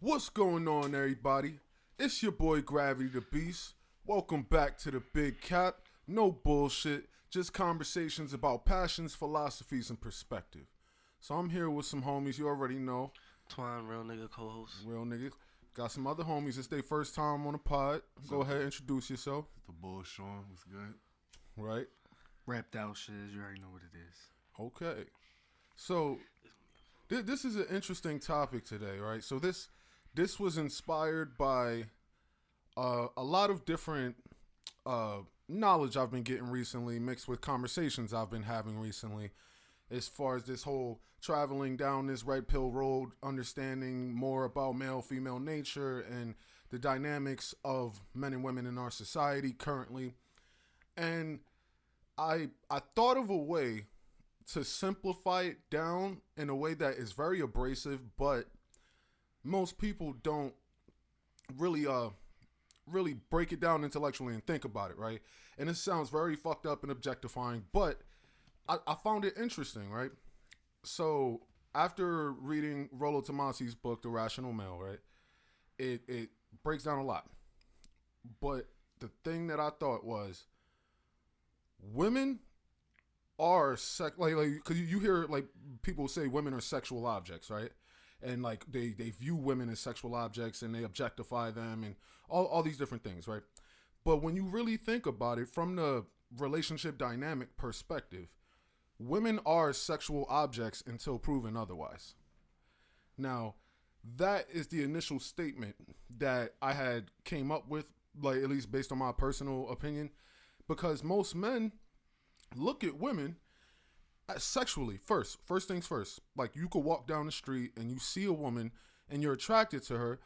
What's going on, everybody? It's your boy Gravity the Beast. Welcome back to the Big Cap. No bullshit, just conversations about passions, philosophies, and perspective. So I'm here with some homies you already know, Twine, real nigga co-host. real niggas. Got some other homies. It's their first time on the pod. Go ahead, introduce yourself. The bull Sean was good. Right? Rapped out shit, you already know what it is. Okay. So this is an interesting topic today, right? So this was inspired by a lot of different knowledge I've been getting recently, mixed with conversations I've been having recently, as far as this whole traveling down this red pill road, understanding more about male female nature and the dynamics of men and women in our society currently. And I thought of a way to simplify it down in a way that is very abrasive, but most people don't really really break it down intellectually and think about it, right? And it sounds very fucked up and objectifying, but I found it interesting, right? So after reading Rollo Tomasi's book, The Rational Male, right, it breaks down a lot. But the thing that I thought was women are because you hear like people say women are sexual objects, right? And like they view women as sexual objects and they objectify them and all these different things, right? But when you really think about it from the relationship dynamic perspective, women are sexual objects until proven otherwise. Now, that is the initial statement that I had came up with, like at least based on my personal opinion, because most men look at women sexually first. First things first. Like you could walk down the street and you see a woman and you're attracted to her.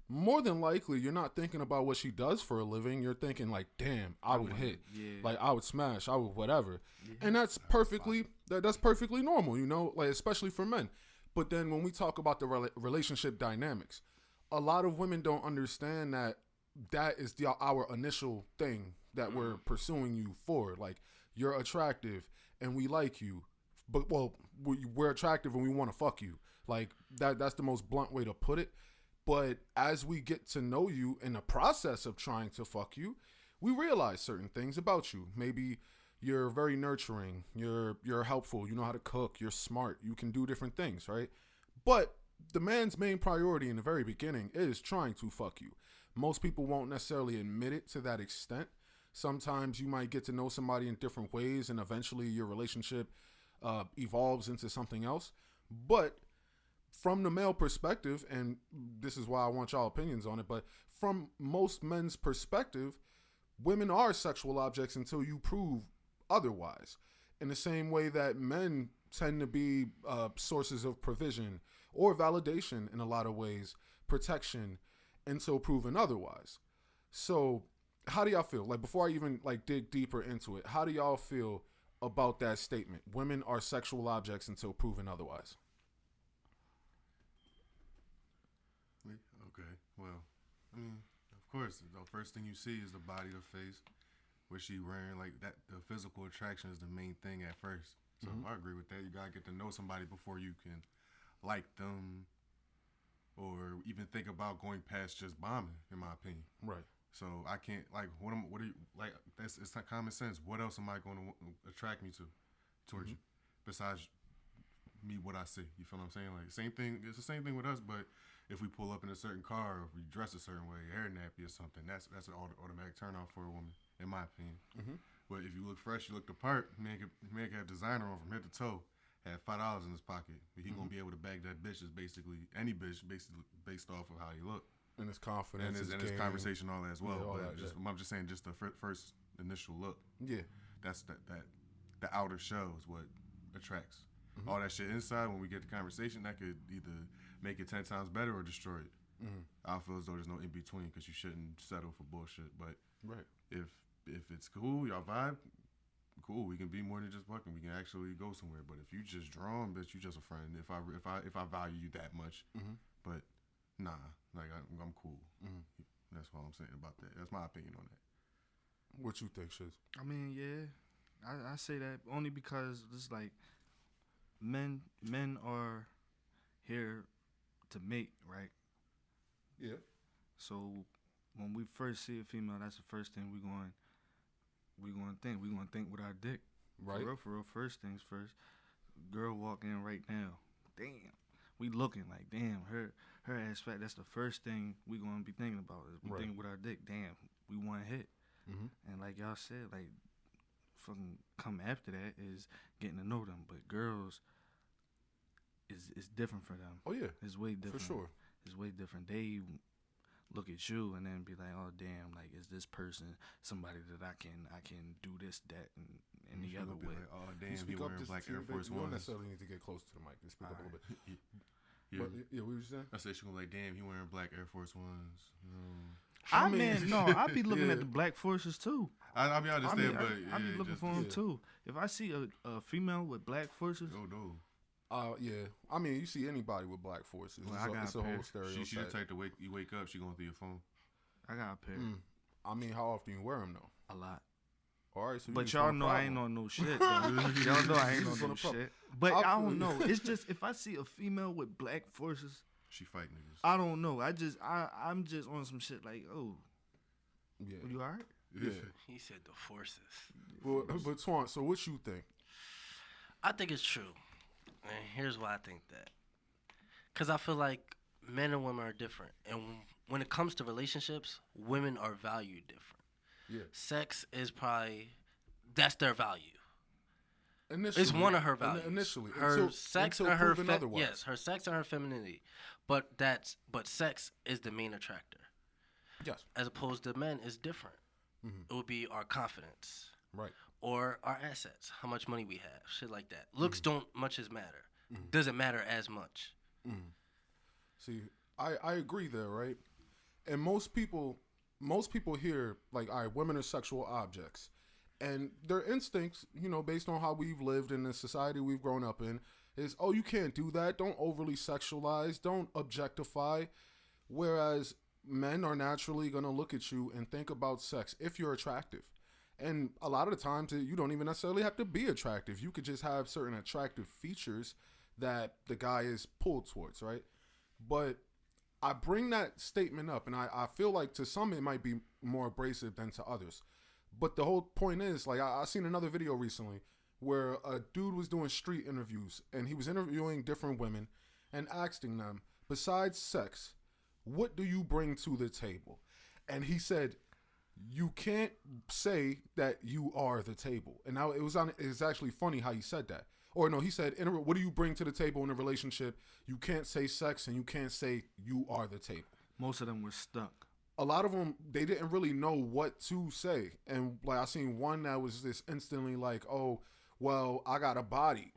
More than likely, you're not thinking about what she does for a living. You're thinking like, "Damn, I would hit. Yeah. Like I would smash. I would whatever." And that's perfectly that's perfectly normal, you know, like especially for men. But then when we talk about the relationship dynamics, a lot of women don't understand that that is our initial thing that we're pursuing you for. Like you're attractive and we like you, but well, we're attractive and we want to fuck you. Like that's the most blunt way to put it. But as we get to know you in the process of trying to fuck you, we realize certain things about you. Maybe you're very nurturing, you're helpful, you know how to cook, you're smart, you can do different things, right? But the man's main priority in the very beginning is trying to fuck you. Most people won't necessarily admit it to that extent. Sometimes you might get to know somebody in different ways and eventually your relationship evolves into something else. But from the male perspective, and this is why I want y'all opinions on it, but from most men's perspective, women are sexual objects until you prove otherwise. In the same way that men tend to be sources of provision or validation in a lot of ways, protection, until proven otherwise. So, how do y'all feel? Like before I even like dig deeper into it, how do y'all feel about that statement? Women are sexual objects until proven otherwise. Okay, well, I mean, of course, the first thing you see is the body, the face, what she wearing. Like that, the physical attraction is the main thing at first. So I agree with that. You gotta get to know somebody before you can like them or even think about going past just bombing. In my opinion. Right. So I can't like what are you like? That's it's not common sense. What else am I going to attract me to towards you besides me what I see? You feel what I'm saying? Like same thing. It's the same thing with us, but if we pull up in a certain car or if we dress a certain way, hair nappy or something, that's an automatic turn off for a woman, in my opinion. But if you look fresh, you look the part. Man can have designer on from head to toe. Have $5 in his pocket, but he gonna be able to bag that bitch is basically any bitch, basically based off of how you look And his confidence, and his conversation all that as well. Yeah, all but that, just, I'm just saying, just the first initial look. Yeah. That's that the outer shell is what attracts. All that shit inside, when we get the conversation, that could either make it 10 times better or destroy it. I feel as though there's no in between because you shouldn't settle for bullshit. But Right. if it's cool, y'all vibe, cool. We can be more than just fucking. We can actually go somewhere. But if you just drawn, bitch, you just a friend. If I value you that much, but nah, like I'm cool. That's all I'm saying about that. That's my opinion on that. What you think, Shiz? I mean, yeah, I say that only because it's like men are here to mate, right? Yeah. So when we first see a female, that's the first thing we're going to think. We're going to think with our dick. Right. For real. First things first. Girl walk in right now. Damn. We looking like, damn, her ass fat. That's the first thing we going to be thinking about. Is we Right. thinking with our dick. Damn, we want to hit. Mm-hmm. And like y'all said, like, fucking come after that is getting to know them. But girls, is different for them. Oh yeah, It's way different. for sure. It's way different. They look at you and then be like, oh damn, like is this person somebody that I can do this, that, and the She other gonna be way. like, oh Can damn, you he speak up wearing just black to your Air bit? Force You don't Ones. necessarily need to get close to the mic. Just speak up a little bit. Yeah. But yeah, what were you saying? I said she gonna be like, damn, he wearing black Air Force Ones. I mean, mean, no, I be looking yeah. at the black forces too. I mean, I understand, but I be looking for them yeah. too. If I see a female with black forces, Oh no, Yeah. I mean, you see anybody with black forces. Well, it's I a, got it's a a pair. whole stereotype. she the type to wake up, she going through your phone. I got a pair. I mean, how often you wear them though? A lot. All right, so you But just y'all want a know I ain't problem. on no shit. Though. Y'all know I ain't You on just no want a problem. shit. But I I feel don't you. know. It's just if I see a female with black forces, She fight niggas. I don't know. I'm just on some shit like, oh, Yeah. you alright? Yeah. He said the forces. But Twan, so what you think? I think it's true. And here's why I think that. Because I feel like men and women are different. And when it comes to relationships, women are valued different. Yeah. Sex is probably, that's their value. Initially, It's one of her values. Initially, her until, sex until and her proven otherwise. yes, her sex and her femininity. But sex is the main attractor. Yes. As opposed to men is different. It would be our confidence Right. or our assets, how much money we have, shit like that. Looks don't much as matter. Doesn't matter as much. See, I agree there, right? And most people hear like, all right, women are sexual objects, and their instincts, you know, based on how we've lived in the society we've grown up in, is, oh, you can't do that. Don't overly sexualize. Don't objectify. Whereas men are naturally going to look at you and think about sex if you're attractive. And a lot of the times, you don't even necessarily have to be attractive. You could just have certain attractive features that the guy is pulled towards, right? But I bring that statement up, and I feel like to some it might be more abrasive than to others. But the whole point is, like, I seen another video recently where a dude was doing street interviews, and he was interviewing different women and asking them, besides sex, what do you bring to the table? And he said, you can't say that you are the table. And now it's actually funny how he said that. Or no, he said, what do you bring to the table in a relationship? You can't say sex and you can't say you are the table. Most of them were stuck. A lot of them, they didn't really know what to say. And like I seen one that was just instantly like, oh, well, I got a body,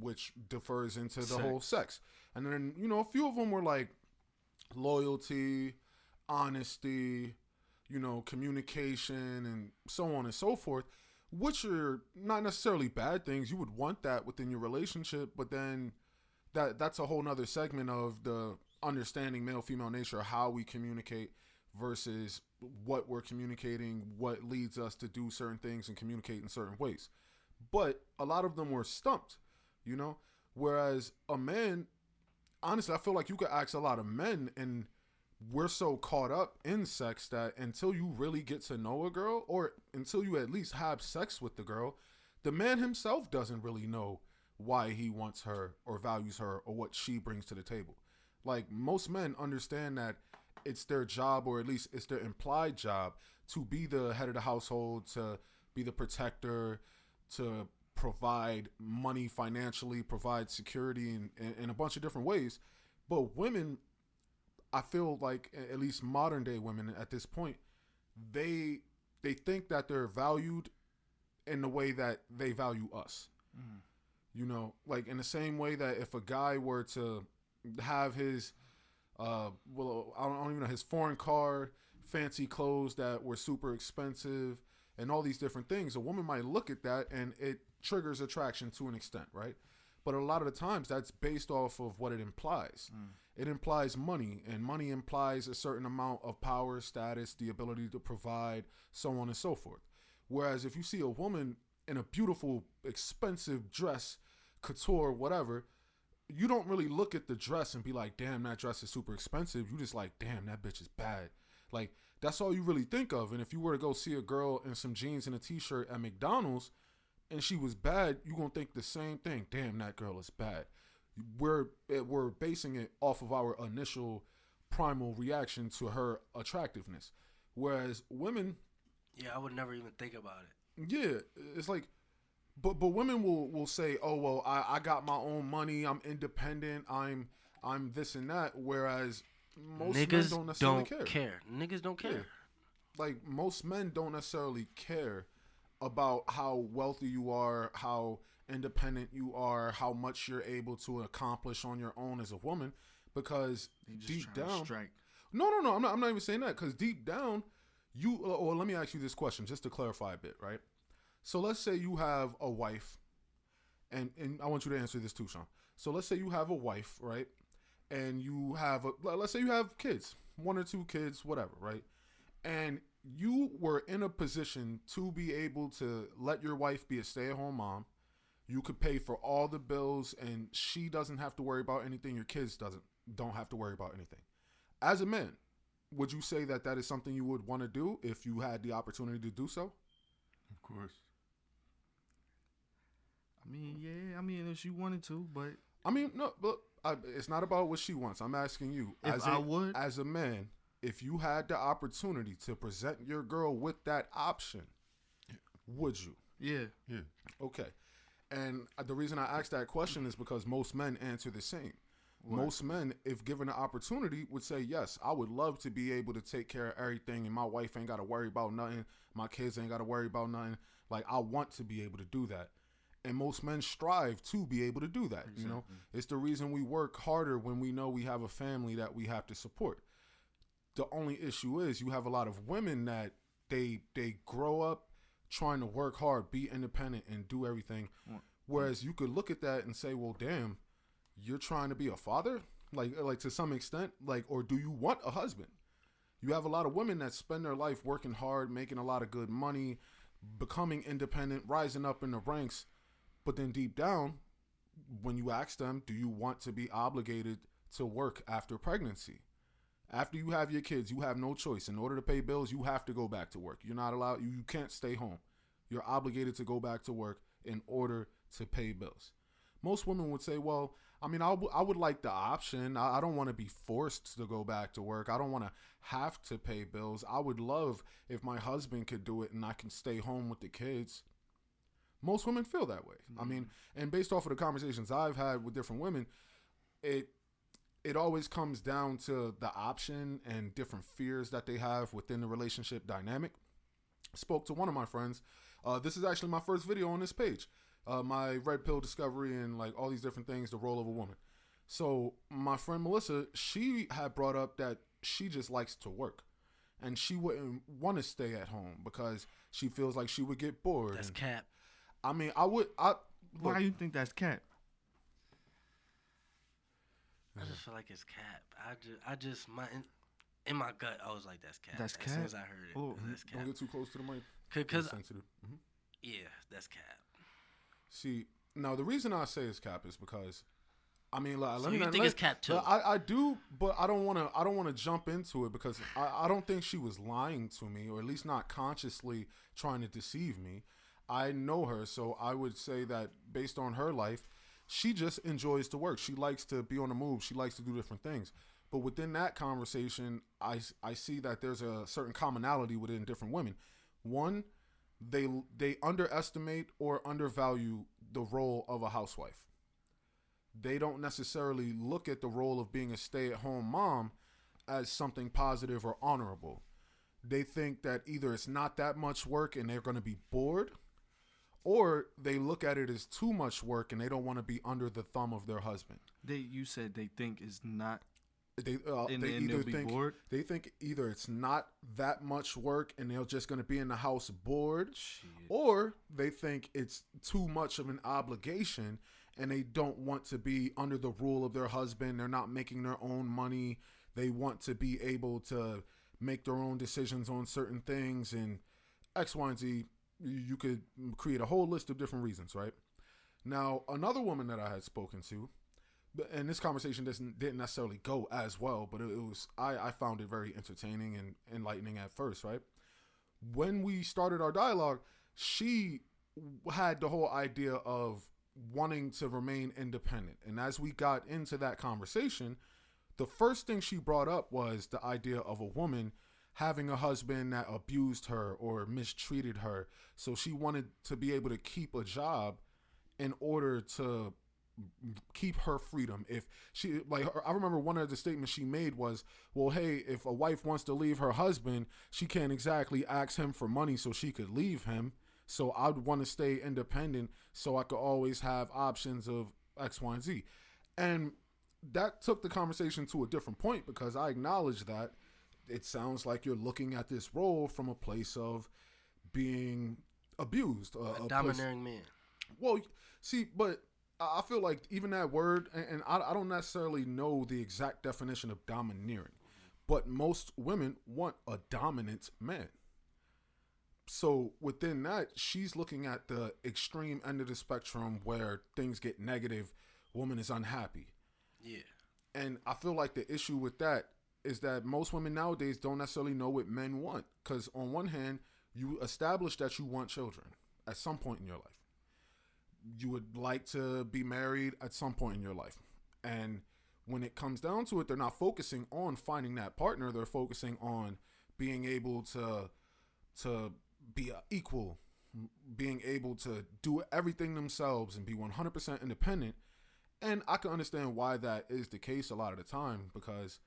which defers into the whole sex. And then, you know, a few of them were like loyalty, honesty, you know, communication, and so on and so forth, which are not necessarily bad things. You would want that within your relationship, but then that's a whole nother segment of the understanding male-female nature, how we communicate versus what we're communicating, what leads us to do certain things and communicate in certain ways. But a lot of them were stumped, you know, whereas a man, honestly, I feel like you could ask a lot of men, and we're so caught up in sex that until you really get to know a girl, or until you at least have sex with the girl, the man himself doesn't really know why he wants her or values her or what she brings to the table. Like, most men understand that it's their job, or at least it's their implied job, to be the head of the household, to be the protector, to provide money financially, provide security in a bunch of different ways. But women, I feel like, at least modern day women at this point, they think that they're valued in the way that they value us. You know, like in the same way that if a guy were to have his, I don't even know, his foreign car, fancy clothes that were super expensive, and all these different things, a woman might look at that and it triggers attraction to an extent, right? But a lot of the times that's based off of what it implies. It implies money, and money implies a certain amount of power, status, the ability to provide, so on and so forth. Whereas if you see a woman in a beautiful, expensive dress, couture, whatever, you don't really look at the dress and be like, damn, that dress is super expensive. You just like, damn, that bitch is bad. Like, that's all you really think of. And if you were to go see a girl in some jeans and a t-shirt at McDonald's and she was bad, you're going to think the same thing. Damn, that girl is bad. We're basing it off of our initial primal reaction to her attractiveness. Whereas women, Yeah, I would never even think about it. yeah, it's like, but women will say, oh well, I got my own money, I'm independent, I'm this and that. Whereas most men Niggas don't necessarily don't care. Niggas don't care. Yeah. Like most men don't necessarily care about how wealthy you are, how independent you are, how much you're able to accomplish on your own as a woman, because They just deep trying to down, strike. no, I'm not even saying that, because deep down, you, or let me ask you this question just to clarify a bit, right? So let's say you have a wife, and I want you to answer this too, Sean. So let's say you have a wife, right? And you have let's say you have kids, 1 or 2 kids, whatever, right? And you were in a position to be able to let your wife be a stay-at-home mom. You could pay for all the bills, and she doesn't have to worry about anything. Your kids don't have to worry about anything. As a man, would you say that that is something you would want to do if you had the opportunity to do so? Of course. I mean, yeah. I mean, if she wanted to, but I mean, no, but it's not about what she wants. I'm asking you, If I would? as a man, if you had the opportunity to present your girl with that option, would you? yeah. Yeah. Okay. And the reason I asked that question is because most men answer the same. What? Most men, if given the opportunity, would say, yes, I would love to be able to take care of everything, and my wife ain't got to worry about nothing. My kids ain't got to worry about nothing. Like, I want to be able to do that. And most men strive to be able to do that. You know, it's the reason we work harder when we know we have a family that we have to support. The only issue is you have a lot of women that they grow up trying to work hard, be independent, and do everything. Whereas you could look at that and say, well, damn, you're trying to be a father? Like to some extent, like, or do you want a husband? You have a lot of women that spend their life working hard, making a lot of good money, becoming independent, rising up in the ranks. But then deep down, when you ask them, do you want to be obligated to work after pregnancy? After you have your kids, you have no choice. In order to pay bills, you have to go back to work. You're not allowed, you can't stay home. You're obligated to go back to work in order to pay bills. Most women would say, well, I mean, I would like the option. I don't want to be forced to go back to work. I don't want to have to pay bills. I would love if my husband could do it and I can stay home with the kids. Most women feel that way. I mean, and based off of the conversations I've had with different women, it always comes down to the option and different fears that they have within the relationship dynamic. I spoke to one of my friends. This is actually my first video on this page. My red pill discovery and like all these different things, the role of a woman. So my friend Melissa, she had brought up that she just likes to work. And she wouldn't want to stay at home because she feels like she would get bored. That's and, cap. I mean, Why you think that's cat? I just feel like it's cap. I just in my gut, I was like, that's cap. That's As soon cap? as I heard it, Oh. that's cap. Don't get too close to the mic. Cause It's sensitive. yeah, that's cap. See, now the reason I say it's cap is because, I mean, like, So you think it's cap too? I do, but I don't want to jump into it because I don't think she was lying to me, or at least not consciously trying to deceive me. I know her, so I would say that based on her life, she just enjoys to work. She likes to be on the move. She likes to do different things. But within that conversation, I see that there's a certain commonality within different women. One, they underestimate or undervalue the role of a housewife. They don't necessarily look at the role of being a stay-at-home mom as something positive or honorable. They think that either it's not that much work and they're going to be bored, or they look at it as too much work and they don't want to be under the thumb of their husband. You said they think it's not. They And they then either they'll be think bored? they think either it's not that much work and they're just going to be in the house bored, or they think it's too much of an obligation and they don't want to be under the rule of their husband. They're not making their own money. They want to be able to make their own decisions on certain things and X, Y, and Z. You could create a whole list of different reasons, right? Now, another woman that I had spoken to, and this conversation didn't necessarily go as well, but it was I found it very entertaining and enlightening at first, right? When we started our dialogue, she had the whole idea of wanting to remain independent. And as we got into that conversation, the first thing she brought up was the idea of a woman having a husband that abused her or mistreated her. So she wanted to be able to keep a job in order to keep her freedom. If she, like, I remember one of the statements she made was, well, hey, if a wife wants to leave her husband, she can't exactly ask him for money so she could leave him. So I'd want to stay independent so I could always have options of X, Y, and Z. And that took the conversation to a different point because I acknowledge that it sounds like you're looking at this role from a place of being abused. A domineering man. Well, see, but I feel like even that word, and I don't necessarily know the exact definition of domineering, but most women want a dominant man. So within that, she's looking at the extreme end of the spectrum where things get negative, woman is unhappy. Yeah. And I feel like the issue with that is that most women nowadays don't necessarily know what men want. Because on one hand, you establish that you want children at some point in your life. You would like to be married at some point in your life. And when it comes down to it, they're not focusing on finding that partner. They're focusing on being able to be equal, being able to do everything themselves and be 100% independent. And I can understand why that is the case a lot of the time because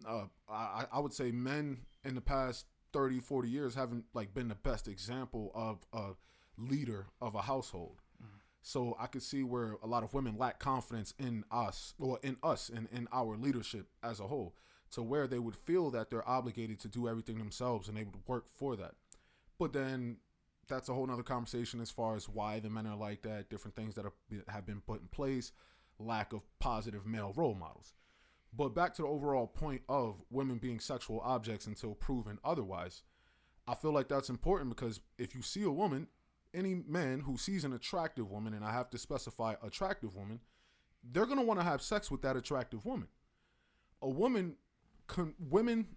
I would say men in the past 30, 40 years haven't like been the best example of a leader of a household. So I could see where a lot of women lack confidence in us and in our leadership as a whole, to where they would feel that they're obligated to do everything themselves and able to work for that. But then that's a whole nother conversation as far as why the men are like that, different things that have been put in place, lack of positive male role models. But back to the overall point of women being sexual objects until proven otherwise, I feel like that's important because if you see a woman, any man who sees an attractive woman, and I have to specify attractive woman, they're going to want to have sex with that attractive woman. Women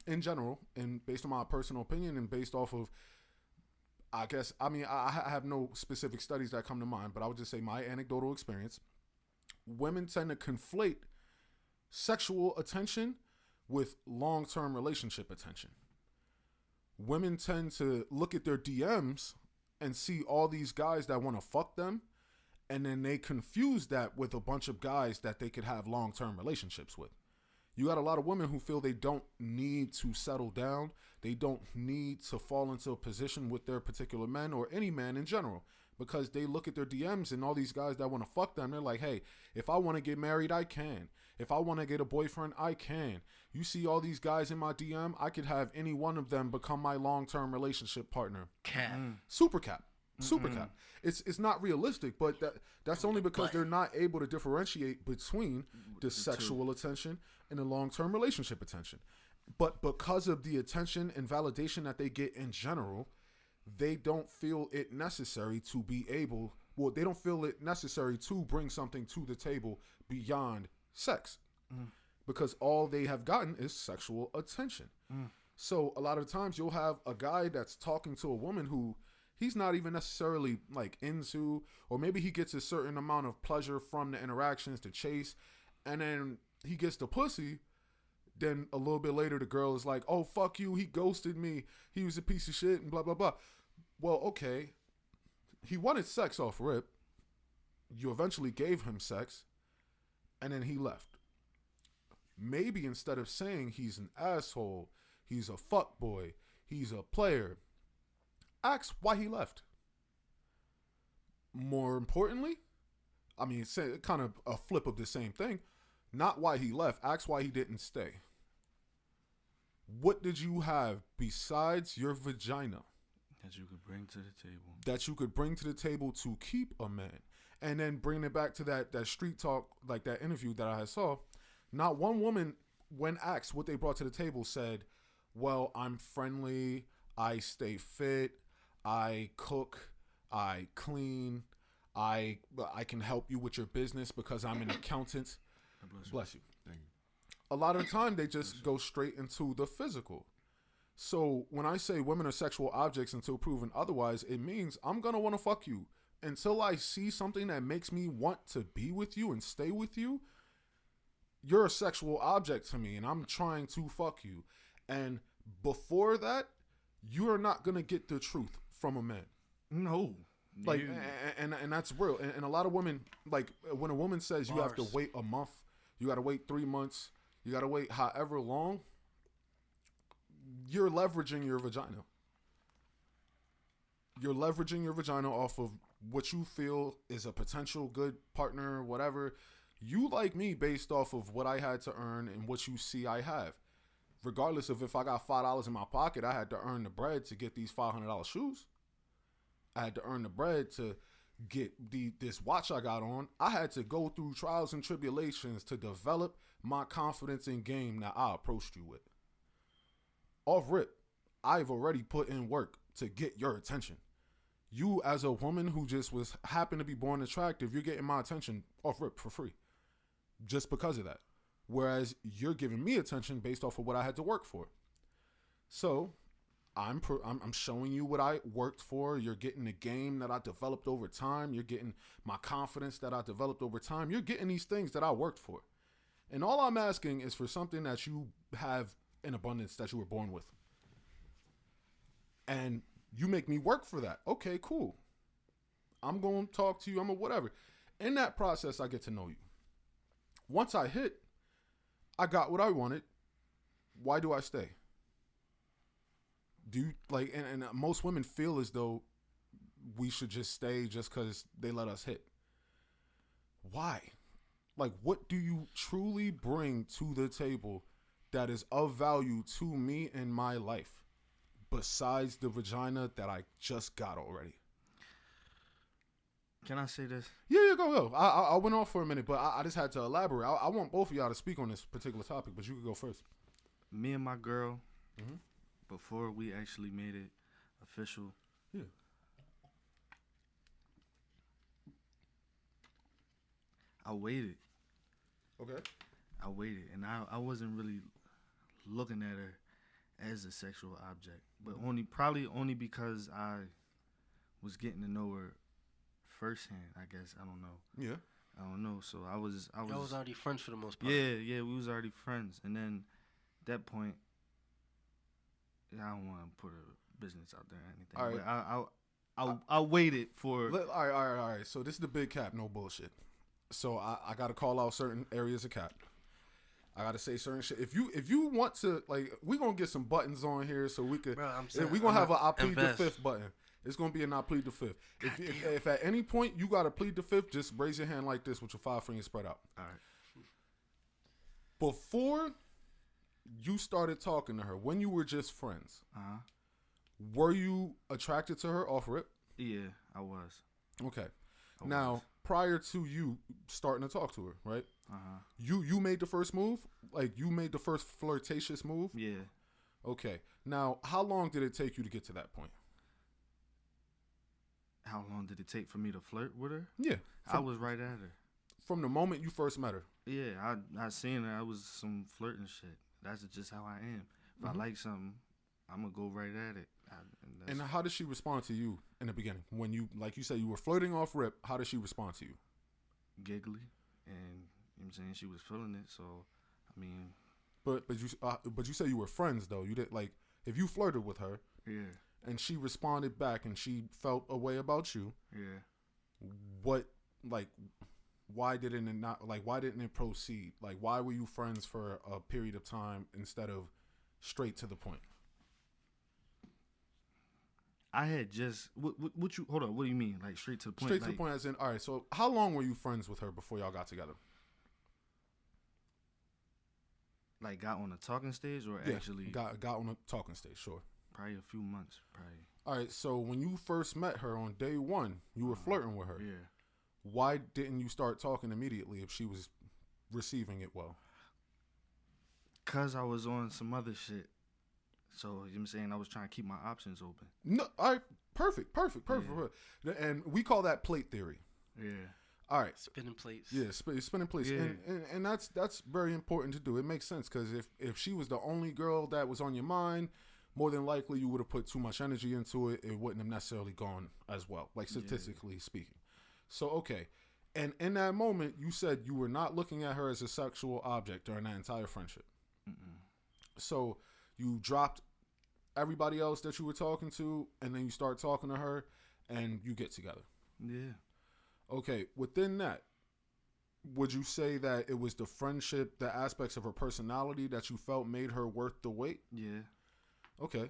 in general, and based on my personal opinion and based off of, I have no specific studies that come to mind, but I would just say my anecdotal experience. Women tend to conflate sexual attention with long-term relationship attention. Women tend to look at their DMs and see all these guys that want to fuck them, and then they confuse that with a bunch of guys that they could have long-term relationships with. You got a lot of women who feel they don't need to settle down. They don't need to fall into a position with their particular men or any man in general because they look at their DMs and all these guys that want to fuck them. They're like, hey, if I want to get married, I can. If I want to get a boyfriend, I can. You see all these guys in my DM, I could have any one of them become my long-term relationship partner. Cap. Super cap. It's not realistic, but that's only because they're not able to differentiate between the sexual attention and the long-term relationship attention. But because of the attention and validation that they get in general, they don't feel it necessary to they don't feel it necessary to bring something to the table beyond sex. Because all they have gotten is sexual attention. So a lot of times you'll have a guy that's talking to a woman who he's not even necessarily like into, or maybe he gets a certain amount of pleasure from the interactions to chase, and then he gets the pussy. Then a little bit later, the girl is like, oh, fuck you. He ghosted me. He was a piece of shit and blah, blah, blah. Well, okay. He wanted sex off rip. You eventually gave him sex, and then he left. Maybe instead of saying he's an asshole, he's a fuckboy, he's a player, ask why he left. More importantly, I mean, it's kind of a flip of the same thing. Not why he left. Ask why he didn't stay. What did you have besides your vagina that you could bring to the table? That you could bring to the table to keep a man? And then bring it back to that street talk, like that interview that I saw. Not one woman, when asked what they brought to the table, said, well, I'm friendly, I stay fit, I cook, I clean, I can help you with your business because I'm an accountant. Bless you. Thank you. A lot of the time they just go straight into the physical. So when I say women are sexual objects until proven otherwise, it means I'm gonna want to fuck you until I see something that makes me want to be with you and stay with you. You're a sexual object to me, and I'm trying to fuck you. And before that, you are not gonna get the truth from a man. No. Like, You- and that's real. And a lot of women, like, when a woman says you have to Bars. wait a month, you got to wait 3 months, you got to wait however long, you're leveraging your vagina. You're leveraging your vagina off of what you feel is a potential good partner, whatever. You like me based off of what I had to earn and what you see I have. Regardless of if I got $5 in my pocket, I had to earn the bread to get these $500 shoes. I had to earn the bread to get this watch I got on. I had to go through trials and tribulations to develop my confidence in game that I approached you with. Off rip, I've already put in work to get your attention. You, as a woman who just happened to be born attractive, you're getting my attention off rip for free, just because of that. Whereas you're giving me attention based off of what I had to work for. So I'm showing you what I worked for. You're getting the game that I developed over time. You're getting my confidence that I developed over time. You're getting these things that I worked for. And all I'm asking is for something that you have in abundance that you were born with. And you make me work for that. Okay, cool. I'm going to talk to you. I'm a whatever. In that process, I get to know you. Once I hit, I got what I wanted. Why do I stay? Do you like, and most women feel as though we should just stay just because they let us hit. Why? Like, what do you truly bring to the table that is of value to me in my life besides the vagina that I just got already? Can I say this? Yeah, go. I went off for a minute, but I just had to elaborate. I want both of y'all to speak on this particular topic, but you could go first. Me and my girl, Mhm. before we actually made it official, Yeah. I waited. Okay. I waited, and I wasn't really looking at her as a sexual object, but only because I was getting to know her firsthand. I guess I don't know. Yeah. I don't know. So I was Y'all was already friends for the most part. yeah, we was already friends, and then at that point, I don't want to put a business out there or anything. All right. But I waited for. All right. So this is the big cap, no bullshit. So I got to call out certain areas of cap. I got to say certain shit. If you want to, like, we gonna get some buttons on here so we could. Bro, I'm saying, We gonna have a I plead invest. the fifth button. It's gonna be an I plead the fifth. If at any point you gotta plead the fifth, just raise your hand like this with your 5 fingers spread out. All right. Before you started talking to her, when you were just friends, were you attracted to her off rip? Yeah, I was. Okay. I Now, was. prior to you starting to talk to her, right? Uh-huh. You made the first move? Like, you made the first flirtatious move? Yeah. Okay. Now, how long did it take you to get to that point? How long did it take for me to flirt with her? Yeah. I was right at her. From the moment you first met her. Yeah, I seen her. I was some flirting shit. That's just how I am. If I like something, I'm gonna go right at it. And how did she respond to you in the beginning? When you, like you said, you were flirting off rip, how did she respond to you? giggly, and you know what I'm saying, she was feeling it. So, I mean, But you say you were friends though. You did, like, if you flirted with her yeah, and she responded back and she felt a way about you, yeah. what, like, why didn't it proceed? Like, why were you friends for a period of time instead of straight to the point? I had just what you hold on. What do you mean? Like straight to the point? Straight to like, the point, as in, all right. So, how long were you friends with her before y'all got together? Like got on the talking stage, or actually got on a talking stage. Sure. probably a few months, probably. All right. So when you first met her on day one, you were flirting with her. Yeah. Why didn't you start talking immediately if she was receiving it well? Cause I was on some other shit. So, you know what I'm saying? I was trying to keep my options open. No, all right, perfect. And we call that plate theory. Yeah. All right. Spinning plates. Yeah, spinning plates, Yeah. and that's very important to do. It makes sense because if she was the only girl that was on your mind, more than likely you would have put too much energy into it. It wouldn't have necessarily gone as well, like statistically speaking. So okay, and in that moment, you said you were not looking at her as a sexual object during that entire friendship. So you dropped everybody else that you were talking to, and then you start talking to her, and you get together. Yeah. Okay, within that, would you say that it was the friendship, the aspects of her personality that you felt made her worth the wait? Yeah. Okay.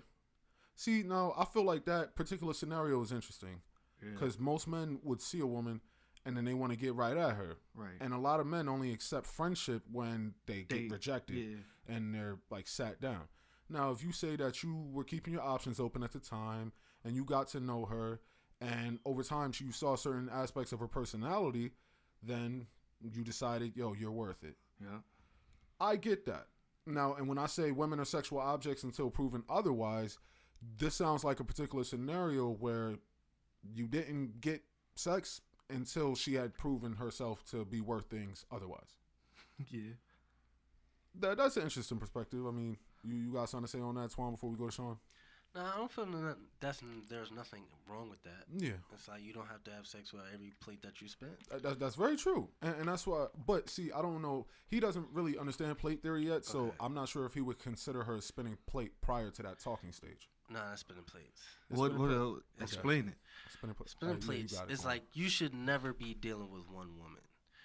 See, now I feel like that particular scenario is interesting Yeah. because most men would see a woman and then they want to get right at her. Right. And a lot of men only accept friendship when they get rejected Yeah. and they're like sat down. Now, if you say that you were keeping your options open at the time and you got to know her and over time you saw certain aspects of her personality, then you decided, yo, you're worth it. Yeah. I get that. Now, and when I say women are sexual objects until proven otherwise, this sounds like a particular scenario where you didn't get sex until she had proven herself to be worth things otherwise. Yeah. That's an interesting perspective. I mean, you got something to say on that, Twan, before we go to Sean? No, I don't feel there's nothing wrong with that. Yeah. It's like you don't have to have sex with every plate that you spin. That's very true. And that's why, but see, I don't know. He doesn't really understand plate theory yet, so Okay. I'm not sure if he would consider her spinning plate prior to that talking stage. Nah, that's spinning plates. What? Spinning What? plate. Else? Explain it. Spinning, Spinning yeah, you plates got it, is Twan. like you should never be dealing with one woman.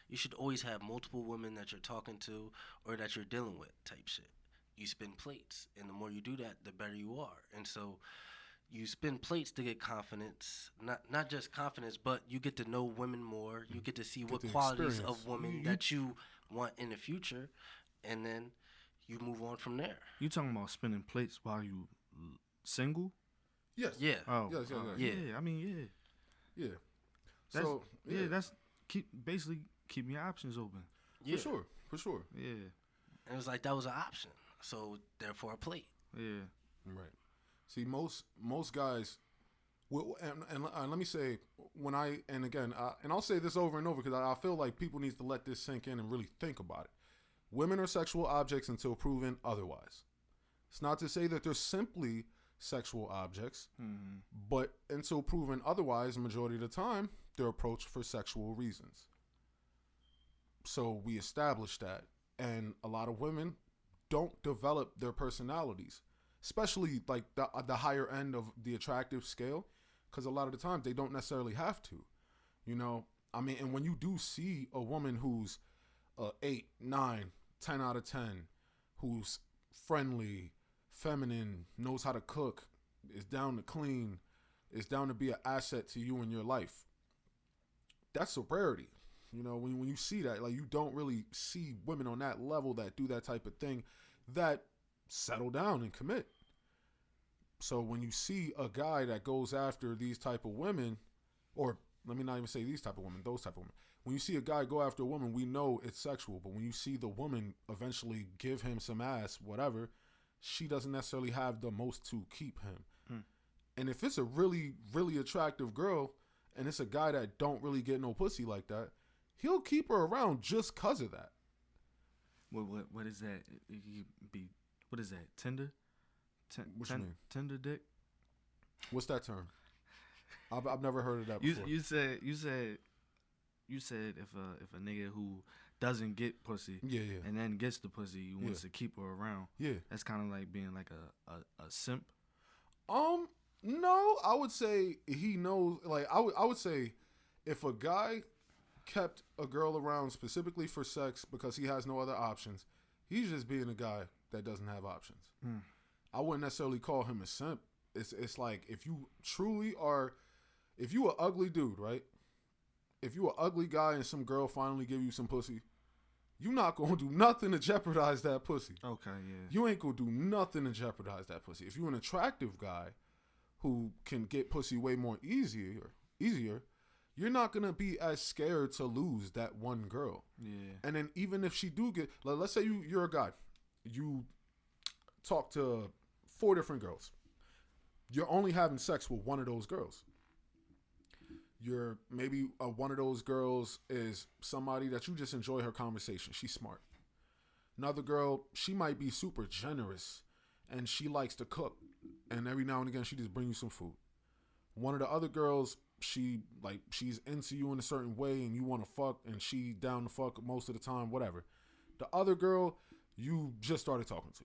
You should always have multiple women that you're talking to or that you're dealing with type shit. You spin plates, and the more you do that, the better you are. And so you spin plates to get confidence, not just confidence, but you get to know women more. You get to see what the qualities experience. of women that you want in the future, and then you move on from there. You talking about spinning plates while you single? Yes. Yeah. Oh. Yes, yes, oh, yes. yeah. I mean, yeah. Yeah. That's, So yeah. That's basically keeping your options open. Yeah. for sure. Yeah. And it was like that was an option. So therefore a plate. Yeah. Right. See, most guys, and let me say, when and I'll say this over and over because I feel like people need to let this sink in and really think about it. Women are sexual objects until proven otherwise. It's not to say that they're simply sexual objects, but until proven otherwise, the majority of the time, they're approached for sexual reasons. So we established that, and a lot of women don't develop their personalities, especially like the higher end of the attractive scale, because a lot of the time they don't necessarily have to. You know, I mean, and when you do see a woman who's 8, 9, 10 out of 10, who's friendly, feminine, knows how to cook, is down to clean, is down to be an asset to you in your life, that's a rarity. You know, when you see that, like, you don't really see women on that level that do that type of thing, that settle down and commit. So when you see a guy that goes after these type of women, or let me not even say these type of women, those type of women. When you see a guy go after a woman, we know it's sexual. But when you see the woman eventually give him some ass, whatever, she doesn't necessarily have the most to keep him. And if it's a really, really attractive girl, and it's a guy that don't really get no pussy like that, he'll keep her around just cause of that. What is that? What is that? Tinder? What you mean? Tinder dick? What's that term? I've never heard of that You before. you said if a nigga who doesn't get pussy Yeah. and then gets the pussy, you wants to keep her around. Yeah. That's kind of like being like a simp. No, I would say he knows. Like, I would say, if a guy kept a girl around specifically for sex because he has no other options, he's just being a guy that doesn't have options. I wouldn't necessarily call him a simp. It's like if you truly are, if you an ugly dude, right? If you an ugly guy and some girl finally give you some pussy, you not gonna do nothing to jeopardize that pussy. Okay, yeah. You ain't gonna do nothing to jeopardize that pussy. If you're an attractive guy who can get pussy way more easier, you're not gonna be as scared to lose that one girl. Yeah. And then even if she do get, let's say you're a guy, you talk to 4 different girls. You're only having sex with one of those girls. You're maybe one of those girls is somebody that you just enjoy her conversation. She's smart. Another girl, she might be super generous and she likes to cook. And every now and again, she just bring you some food. One of the other girls, she's into you in a certain way and you want to fuck and she down to fuck most of the time, whatever. The other girl, you just started talking to.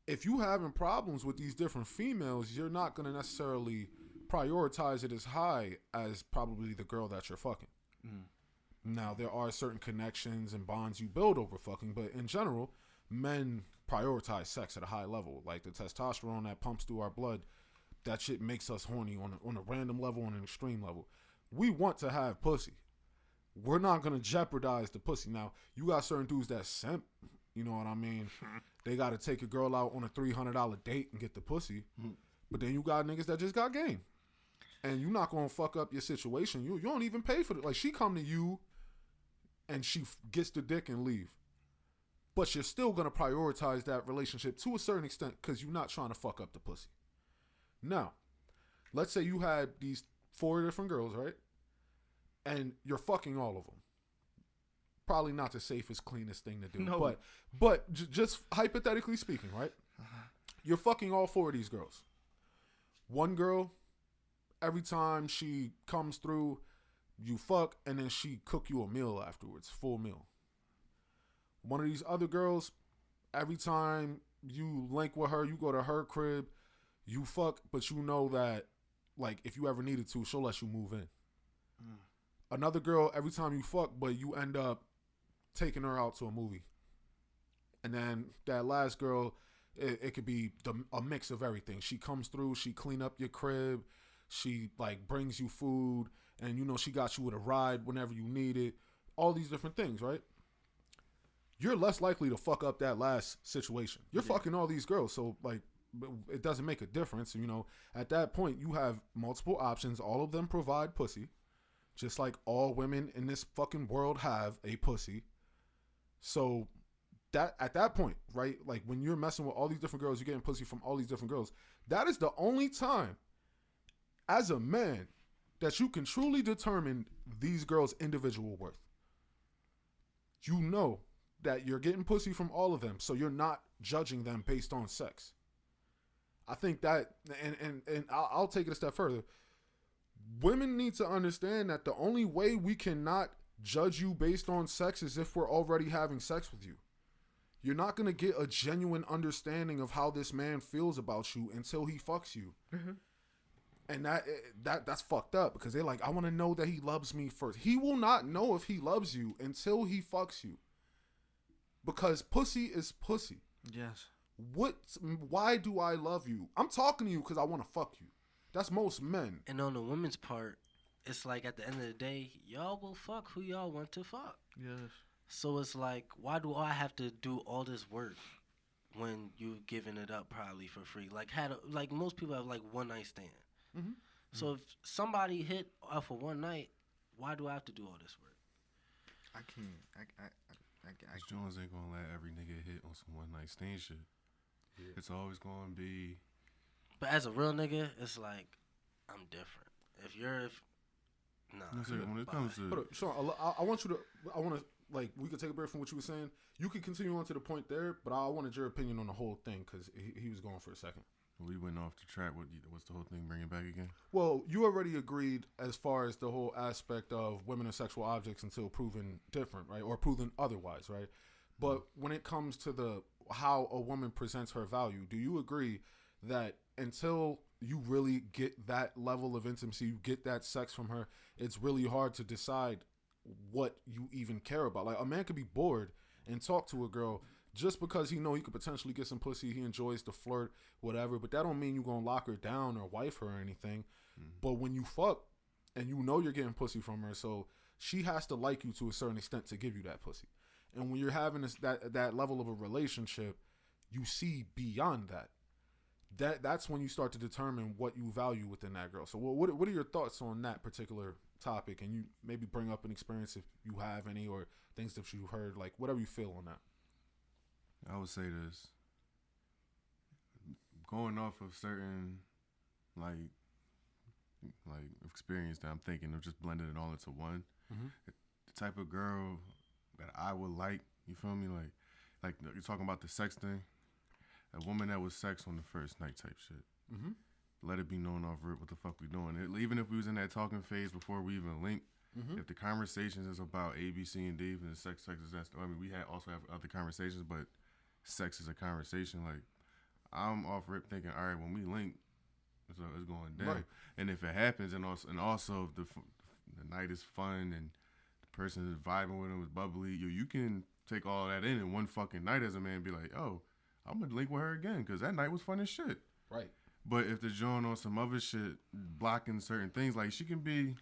If you having problems with these different females, you're not going to necessarily prioritize it as high as probably the girl that you're fucking. Now, there are certain connections and bonds you build over fucking, but in general, men prioritize sex at a high level. Like the testosterone that pumps through our blood, that shit makes us horny on a random level, on an extreme level. We want to have pussy. We're not going to jeopardize the pussy. Now, you got certain dudes that simp, you know what I mean? They got to take a girl out on a $300 date and get the pussy. But then you got niggas that just got game. And you're not going to fuck up your situation. You don't even pay for it. Like, she come to you and she gets the dick and leave. But you're still going to prioritize that relationship to a certain extent because you're not trying to fuck up the pussy. Now, let's say you had these 4 different girls, right? And you're fucking all of them. Probably not the safest, cleanest thing to do. No. But just hypothetically speaking, right? You're fucking all 4 of these girls. One girl, every time she comes through, you fuck, and then she cook you a meal afterwards, full meal. One of these other girls, every time you link with her, you go to her crib, you fuck, but you know that, like, if you ever needed to, she'll let you move in. Another girl, every time you fuck, but you end up taking her out to a movie. And then that last girl, it could be a mix of everything. She comes through, she clean up your crib, she like brings you food, and you know she got you with a ride whenever you need it. All these different things, right? You're less likely to fuck up that last situation. You're fucking all these girls, so like it doesn't make a difference. You know, at that point you have multiple options. All of them provide pussy, just like all women in this fucking world have a pussy. So that at that point, right? Like when you're messing with all these different girls, you're getting pussy from all these different girls. That is the only time as a man that you can truly determine these girls' individual worth. You know that you're getting pussy from all of them, so you're not judging them based on sex. I think that, and I'll take it a step further. Women need to understand that the only way we cannot judge you based on sex is if we're already having sex with you. You're not going to get a genuine understanding of how this man feels about you until he fucks you. Mm-hmm. And that's fucked up because they're like, I want to know that he loves me first. He will not know if he loves you until he fucks you. Because pussy is pussy. Yes. Why do I love you? I'm talking to you because I want to fuck you. That's most men. And on the women's part, it's like at the end of the day, y'all will fuck who y'all want to fuck. Yes. So it's like, why do I have to do all this work when you've given it up probably for free? Like most people have like one night stand. Mm-hmm. So if somebody hit off of one night, why do I have to do all this work? I can't. Jones ain't gonna let every nigga hit on some one night stand shit. Yeah. It's always gonna be. But as a real nigga, it's like I'm different. When it comes to Sean, I want to like we could take a break from what you were saying. You can continue on to the point there, but I wanted your opinion on the whole thing because he was going for a second. We went off the track. What's the whole thing? Bring it back again. Well, you already agreed as far as the whole aspect of women are sexual objects until proven different, right, or proven otherwise, right? But when it comes to how a woman presents her value, do you agree that until you really get that level of intimacy, you get that sex from her, it's really hard to decide what you even care about? Like a man could be bored and talk to a girl just because he know he could potentially get some pussy, he enjoys the flirt, whatever, but that don't mean you're going to lock her down or wife her or anything. Mm-hmm. But when you fuck and you know you're getting pussy from her, so she has to like you to a certain extent to give you that pussy. And when you're having that level of a relationship, you see beyond that. That's when you start to determine what you value within that girl. So what are your thoughts on that particular topic? And you maybe bring up an experience if you have any or things that you've heard, like whatever you feel on that. I would say this. Going off of certain, like, like experience that I'm thinking of just blending it all into one. Mhm. The type of girl that I would like, you feel me? Like you're talking about the sex thing. A woman that was sex on the first night type shit. Mhm. Let it be known off rip what the fuck we doing. Even if we was in that talking phase before we even linked, Mhm. if the conversations is about A, B, C, and D, and the sex is that. I mean, we also have other conversations, but sex is a conversation. Like, I'm off rip thinking, all right, when we link, so it's going down. Right. And if it happens, and also if the night is fun and the person is vibing with them is bubbly, you can take all that in one fucking night as a man and be like, oh, I'm gonna link with her again because that night was fun as shit. Right. But if the joint on some other shit, blocking certain things, like she can be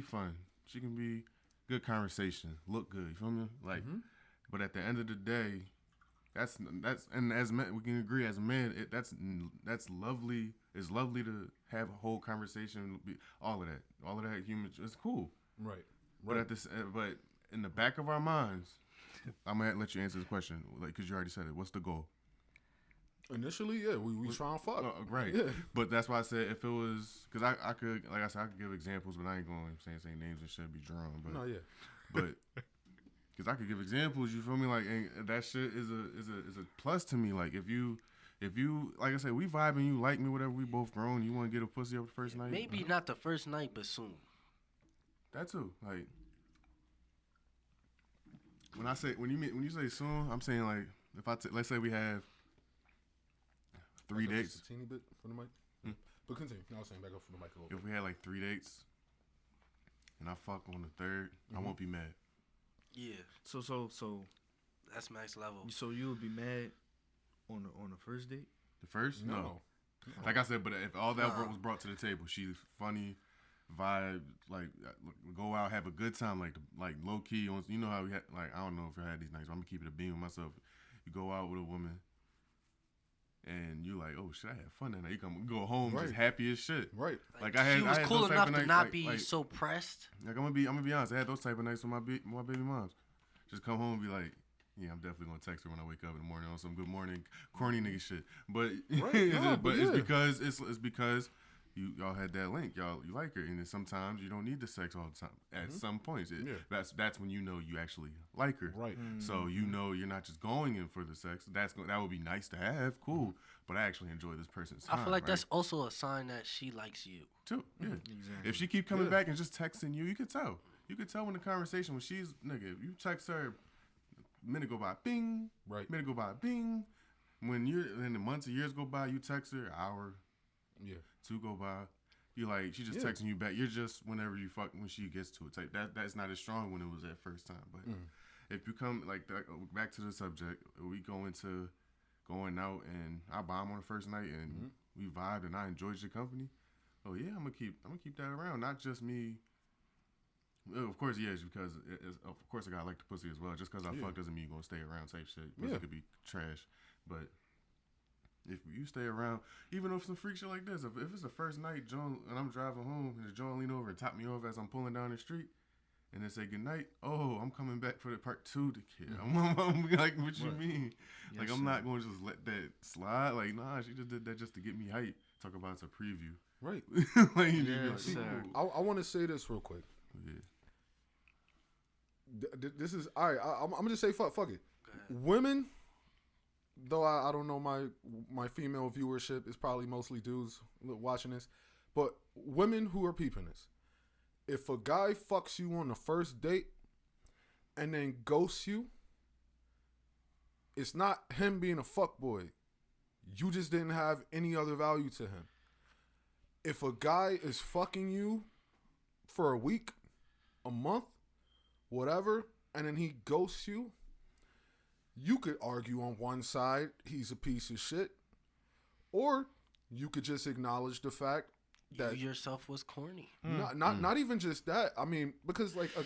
fun. She can be good conversation, look good. You feel me? Like, but at the end of the day, that's and as men, we can agree as men, that's lovely. It's lovely to have a whole conversation. All of that human, it's cool. Right. But but in the back of our minds, I'm gonna let you answer this question, like, because you already said it. What's the goal? Initially, yeah, we try and fuck. Right. Yeah. But that's why I said if it was, because I could, like I said, I could give examples, but I ain't going to say names and shit be drawn. But No, yeah. but because I could give examples, you feel me? Like, and that shit is a plus to me. Like, if you like I said, we vibing, you like me, whatever. We both grown. You want to get a pussy up the first night? Maybe not the first night, but soon. That too. Like, when you say soon, I'm saying like if let's say we have 3 Back up dates. just a teeny bit from the mic. But continue. No, I was saying back up from the mic a little bit. If we had like 3 dates and I fuck on the third, I won't be mad. Yeah, So that's max level. so you would be mad on the first date? The first? No. Like I said, but if all that Nah. was brought to the table, she's funny, vibe, like go out, have a good time, like low key. You know how we had, like, I don't know if I had these nights, but I'm gonna keep it a beam with myself. You go out with a woman, and you like, oh shit, I had fun that night. You go home just happy as shit. Right. Like I had, she was I had cool those type enough of to nights, not like, be so pressed. Like I'm gonna be honest. I had those type of nights with my baby moms. Just come home and be like, yeah, I'm definitely gonna text her when I wake up in the morning on some good morning corny nigga shit. But it's because it's because y'all had that link. You like her, and then sometimes you don't need the sex all the time. At some points, that's when you know you actually like her. Right. So you know you're not just going in for the sex. That would be nice to have, cool. But I actually enjoy this person's time. I feel like right? that's also a sign that she likes you. Too. Yeah. Exactly. If she keep coming back and just texting you, you could tell. You could tell when the conversation, when she's, nigga, if you text her, minute go by, bing. Right. Minute go by, bing. When the months or years go by, you text her, hour, Yeah. 2 go by. You like, she just texting you back. You're just whenever you fuck, when she gets to it. Type. That's not as strong when it was that first time. But if you come, like, back to the subject, we go into going out and I bomb on the first night and we vibed and I enjoyed your company. Oh yeah, I'm gonna keep that around. Not just me. Of course, yes, because of course I gotta like the pussy as well. Just because I fuck doesn't mean you're gonna stay around type shit. Pussy could be trash, but if you stay around, even if some freak shit like this, if it's the first night, John, and I'm driving home, and John lean over and top me off as I'm pulling down the street, and then say goodnight. Oh, I'm coming back for the part 2 to kid. I'm like, what you mean? Yes, Like, I'm not going to just let that slide. Like, nah, she just did that just to get me hype. Talk about it's a preview. Right. Like, you Yeah, like, sir. I want to say this real quick. yeah. This is all right. I'm gonna just say fuck it. Women, though I don't know my female viewership is probably mostly dudes watching this, but women who are peeping this, if a guy fucks you on the first date and then ghosts you, it's not him being a fuckboy. You just didn't have any other value to him. If a guy is fucking you for a week, a month, whatever, and then he ghosts you, you could argue on one side he's a piece of shit, or you could just acknowledge the fact that You yourself was corny. not even just that. I mean, because like a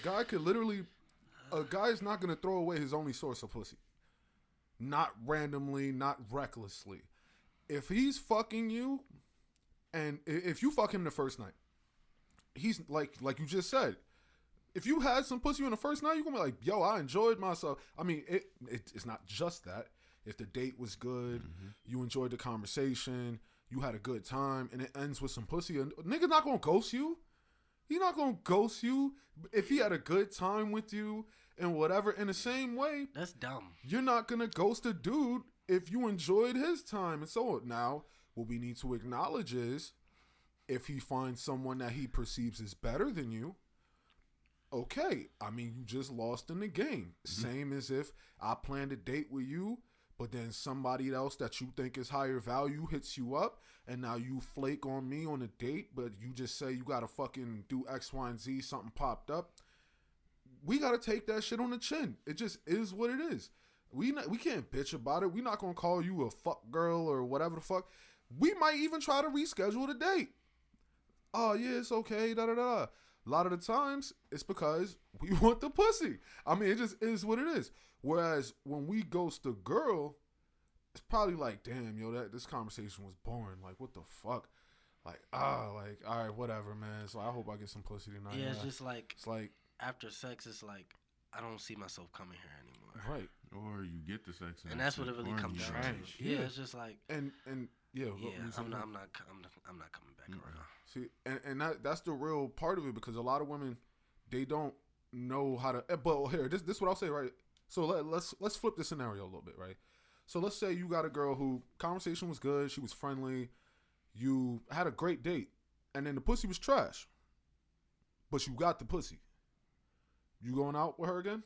guy's not gonna throw away his only source of pussy, not randomly, not recklessly. If he's fucking you, and if you fuck him the first night, he's like you just said. If you had some pussy on the first night, you're gonna be like, yo, I enjoyed myself. I mean, it's not just that. If the date was good, you enjoyed the conversation, you had a good time and it ends with some pussy, a nigga not gonna ghost you. He not gonna ghost you if he had a good time with you and whatever. In the same way, That's dumb. you're not gonna ghost a dude if you enjoyed his time and so on. Now, what we need to acknowledge is if he finds someone that he perceives is better than you, okay. I mean, you just lost in the game. Same as if I planned a date with you, but then somebody else that you think is higher value hits you up, and now you flake on me on a date, but you just say you gotta fucking do X, Y, and Z, something popped up. We gotta take that shit on the chin. It just is what it is. We can't bitch about it. We not gonna call you a fuck girl or whatever the fuck. We might even try to reschedule the date. Oh yeah, it's okay. Da da da. A lot of the times it's because we want the pussy. I mean, it just is what it is. Whereas when we ghost a girl, it's probably like, damn, yo, this conversation was boring. Like, what the fuck? Like, all right, whatever, man. So I hope I get some pussy tonight. Yeah, it's just like it's like, after sex, it's like I don't see myself coming here anymore. right. Or you get the sex, And that's what it really comes down to. Yeah, it's just like And yeah, yeah, you said I'm that? not coming back around. See, and that's the real part of it, because a lot of women, they don't know how to. But here, this is what I'll say, right? So let's flip the scenario a little bit, right? So let's say you got a girl who conversation was good, she was friendly, you had a great date, and then the pussy was trash, but you got the pussy. You going out with her again?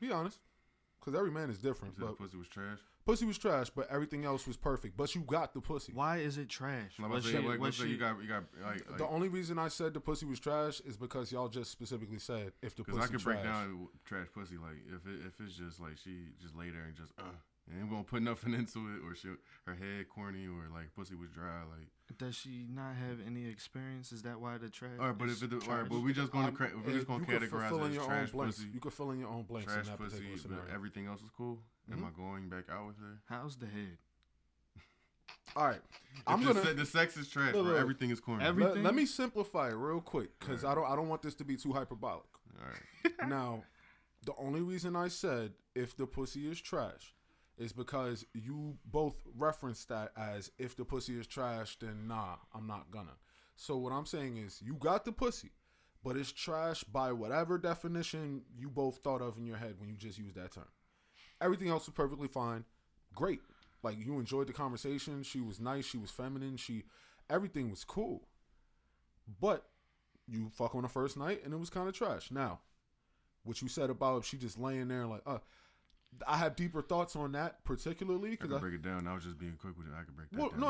Be honest, because every man is different. You said But the pussy was trash. pussy was trash, but everything else was perfect. But you got the pussy. Why is it trash? Like, Was let's say, she- like, was let's say she- you got like The only reason I said the pussy was trash is because y'all just specifically said if the pussy because I could trash. break down trash pussy, like if it's just like she just lay there and just and ain't gonna put nothing into it, or her head corny, or like pussy was dry, like. Does she not have any experience? Is that why the trash? All right, but is if it, all trash? right, but we just gonna we're just You gonna could fill in categorize it your as own trash blanks. pussy. You could fill in your own blanks in Trash that pussy, particular but scenario. everything else is cool. Am I going back out with her? How's the head? All right, I'm I'm gonna the sex is trash, Look, bro. look. Everything is corny. Everything? let me simplify it real quick because I don't want this to be too hyperbolic. All right. Now, the only reason I said if the pussy is trash is because you both referenced that as if the pussy is trash, then nah, I'm not gonna. So what I'm saying is you got the pussy, but it's trash by whatever definition you both thought of in your head when you just used that term. Everything else was perfectly fine. Great. Like, you enjoyed the conversation. She was nice. She was feminine. Everything was cool. But you fuck on the first night and it was kind of trash. Now, what you said about if she just laying there like, I have deeper thoughts on that particularly I because can break it down. I was just being quick with it. I can break that well, down.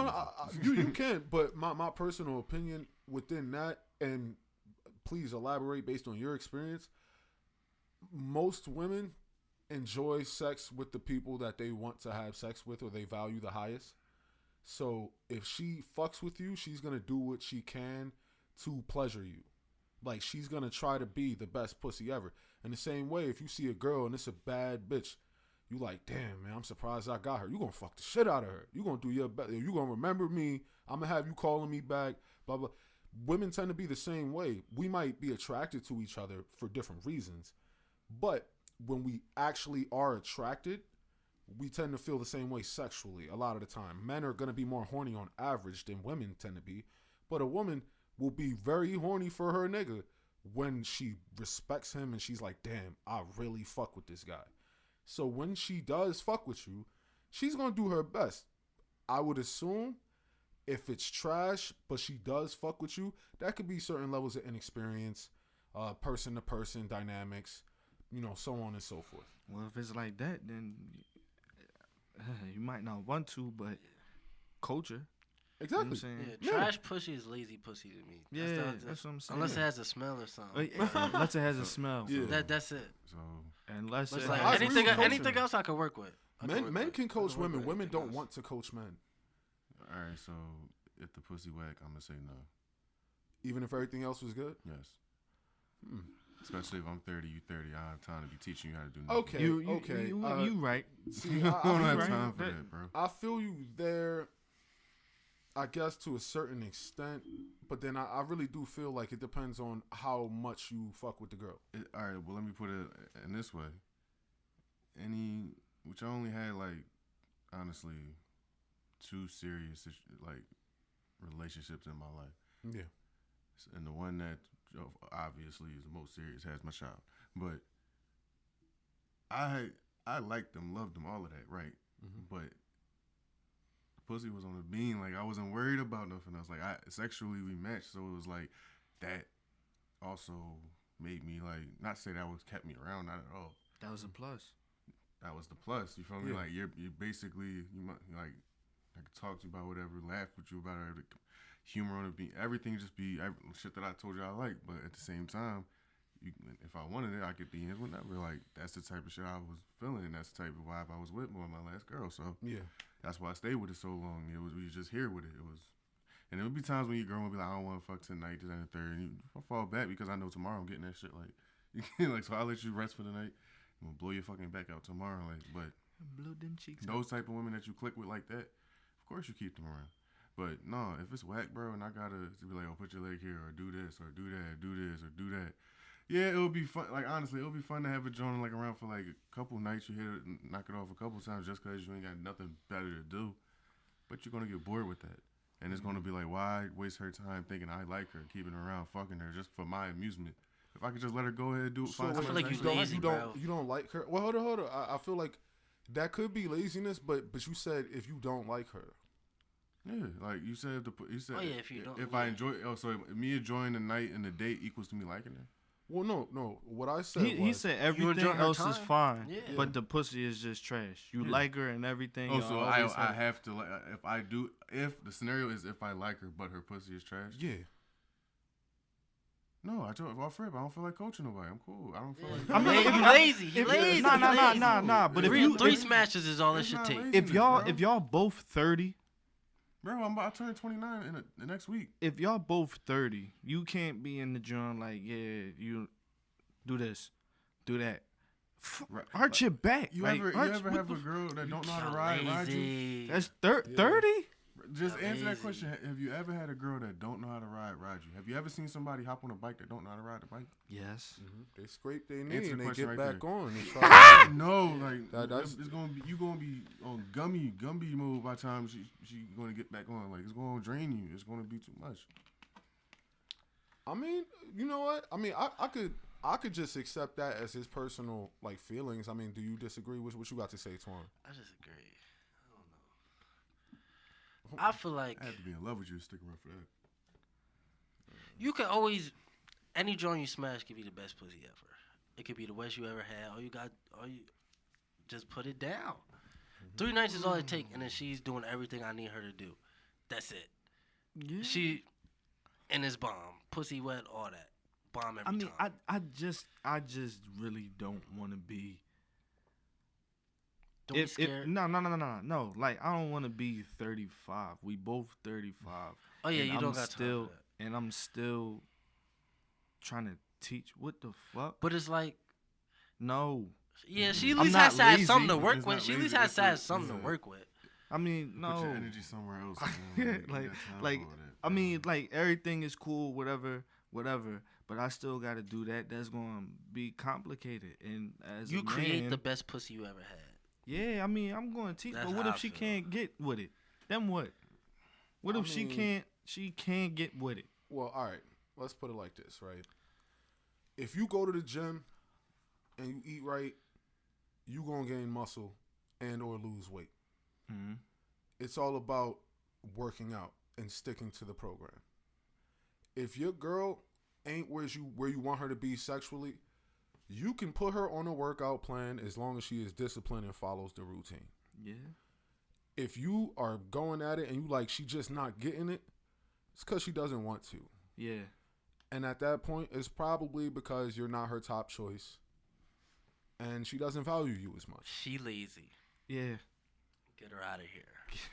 no, you can, but my personal opinion within that, and please elaborate based on your experience. Most women enjoy sex with the people that they want to have sex with or they value the highest. So if she fucks with you, she's gonna do what she can to pleasure you. Like, she's gonna try to be the best pussy ever. In the same way, if you see a girl and it's a bad bitch, you like, damn, man, I'm surprised I got her. You gonna fuck the shit out of her. You gonna do your best. You gonna remember me. I'm gonna have you calling me back. Blah blah. Women tend to be the same way. We might be attracted to each other for different reasons, but when we actually are attracted, we tend to feel the same way sexually a lot of the time. Men are gonna be more horny on average than women tend to be, but a woman will be very horny for her nigga when she respects him and she's like, damn, I really fuck with this guy. So when she does fuck with you, she's going to do her best. I would assume if it's trash, but she does fuck with you, that could be certain levels of inexperience, person-to-person dynamics, so on and so forth. Well, if it's like that, then you might not want to, but culture. You know what I'm Exactly. saying? Yeah, trash pussy is lazy pussy to me. Yeah, that's what I'm saying. Unless it has a smell or something. Unless it has a smell. Yeah. That's it. So Unless But it it's like I agree has with coaching. anything else I can work with. Men can coach women. Women don't want. want to coach men. all right. So if the pussy whack, I'm gonna say no. Even if everything else was good? Yes. Hmm. Especially if I'm 30, you 30. I don't have time to be teaching you how to do nothing. Okay, You okay. you right. See, I don't have right. time for That- that, bro. I feel you there, I guess, to a certain extent, but then I really do feel like it depends on how much you fuck with the girl. All right. Well, let me put it in this way. Which I only had like, honestly, two serious like relationships in my life, Yeah. and the one that obviously is the most serious has my child. But I liked them, loved them, all of that, right? But pussy was on the bean. Like I wasn't worried about nothing else. Like sexually we matched, so it was like that. Also made me like not say that was kept me around, not at all. That was a plus. That was the plus. You feel me? Yeah. Like you're basically you might like I could talk to you about whatever, laugh with you about it, humor on it, be everything, just be shit that I told you I like. But at the same time, if I wanted it, I could be in whenever. Like that's the type of shit I was feeling, and that's the type of vibe I was with with my last girl. So Yeah. that's why I stayed with it so long. It was we was just here with it. It was, and there would be times when your girl would be like, I don't want to fuck tonight, this and the third, and you fall back because I know tomorrow I'm getting that shit. Like, like so I'll let you rest for the night. I'm gonna blow your fucking back out tomorrow. Like, but Blew them cheeks. those type of women that you click with like that, of course you keep them around. But no, if it's whack, bro, and I gotta be like, oh, put your leg here, or do this, or do that, do this, or do that. Yeah, it would be fun. Like honestly, it would be fun to have a joint like around for like a couple nights. You hit it, and knock it off a couple times just because you ain't got nothing better to do. But you're gonna get bored with that, and it's gonna be like, why waste her time thinking I like her, keeping her around, fucking her just for my amusement? If I could just let her go ahead and do it, So find I feel somebody like nice. you lazy, bro. You don't like her. Well, hold on. I feel like that could be laziness, but you said if you don't like her. Yeah, like you said, you said Oh, yeah, if you don't- if yeah. I enjoy, so me enjoying the night and the date equals to me liking her. Well, no. What I said He was, said enjoy everything her else is time? fine, Yeah. but the pussy is just trash. You Yeah. like her and everything. Oh, you so always I have to like if the scenario is if I like her but her pussy is trash. yeah. No, I told off rip. I don't feel like coaching nobody. I'm cool. I don't feel like. I mean, he if you- lazy. He if- lazy. Nah, he nah, nah, lazy. nah, nah. But if three, you three if, smashes is all it It's should not take. lazy. if y'all bro. if y'all both 30, Bro, I'm about to turn 29 in the next week. if y'all both 30, you can't be in the joint like, yeah, you do this, do that. Right. Arch your back. You like, ever arch- have what a the girl that don't know how to Y'all ride you? lazy. That's 30? Just Y'all answer that lazy. question. Have you ever had a girl that don't know how to ride you? Have you ever seen somebody hop on a bike that don't know how to ride the bike? Yes. They scrape their Answer knee the and they question get right back there. on. And try No, like that's- it's gonna be you gonna be on Gumby mode by the time she gonna get back on. Like it's gonna drain you. It's gonna be too much. I mean, you know what? I mean, I could just accept that as his personal like feelings. I mean, do you disagree with what you got to say, Twan? I disagree. I don't know. I feel like I have to be in love with you to stick around for that. you can always any joint you smash could be the best pussy ever. It could be the best you ever had. All you just put it down. 3 nights is all it take, and then she's doing everything I need her to do. That's it. Yeah. She and it's bomb, pussy wet, all that bomb every I mean, time. I just really don't want to be. Don't be scared. No. Like I don't want to be 35. We both 35. Oh yeah, and you I'm don't got time still, for that. and I'm still trying to teach. What the fuck? But it's like, No. yeah, she at I'm least not has to have lazy. something to work It's with. not She at least lazy, has to it's have something to a- work with. I mean, no. Put your energy somewhere else. Man. Yeah, You like, got time like, for all that, I bro. mean, like everything is cool, whatever. But I still got to do that. That's gonna be complicated. And as You a create man, the best pussy you ever had. yeah. I mean, I'm gonna teach. That's But what how if I she feel. can't get with it? Then what? What I if she mean- can't? She can't get with it. Well, all right. Let's put it like this, right? If you go to the gym and you eat right, you gonna gain muscle and or lose weight. Mm-hmm. It's all about working out and sticking to the program. If your girl ain't where you want her to be sexually, you can put her on a workout plan as long as she is disciplined and follows the routine. Yeah. If you are going at it and you like she just not getting it, it's because she doesn't want to. Yeah. And at that point, it's probably because you're not her top choice. And she doesn't value you as much. She lazy. Yeah. Get her out of here.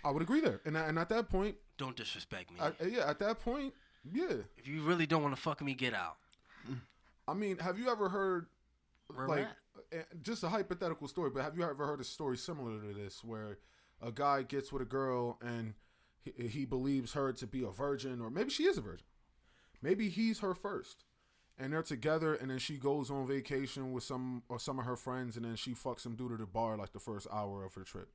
I would agree there. And at that point, Don't disrespect me. at that point, yeah. If you really don't want to fuck me, get out. I mean, have you ever heard, Where like, we're at. just a hypothetical story, but have you ever heard a story similar to this where a guy gets with a girl and he believes her to be a virgin, or maybe she is a virgin. Maybe he's her first. And they're together, and then she goes on vacation with some of her friends, and then she fucks some dude at the bar like the first hour of her trip.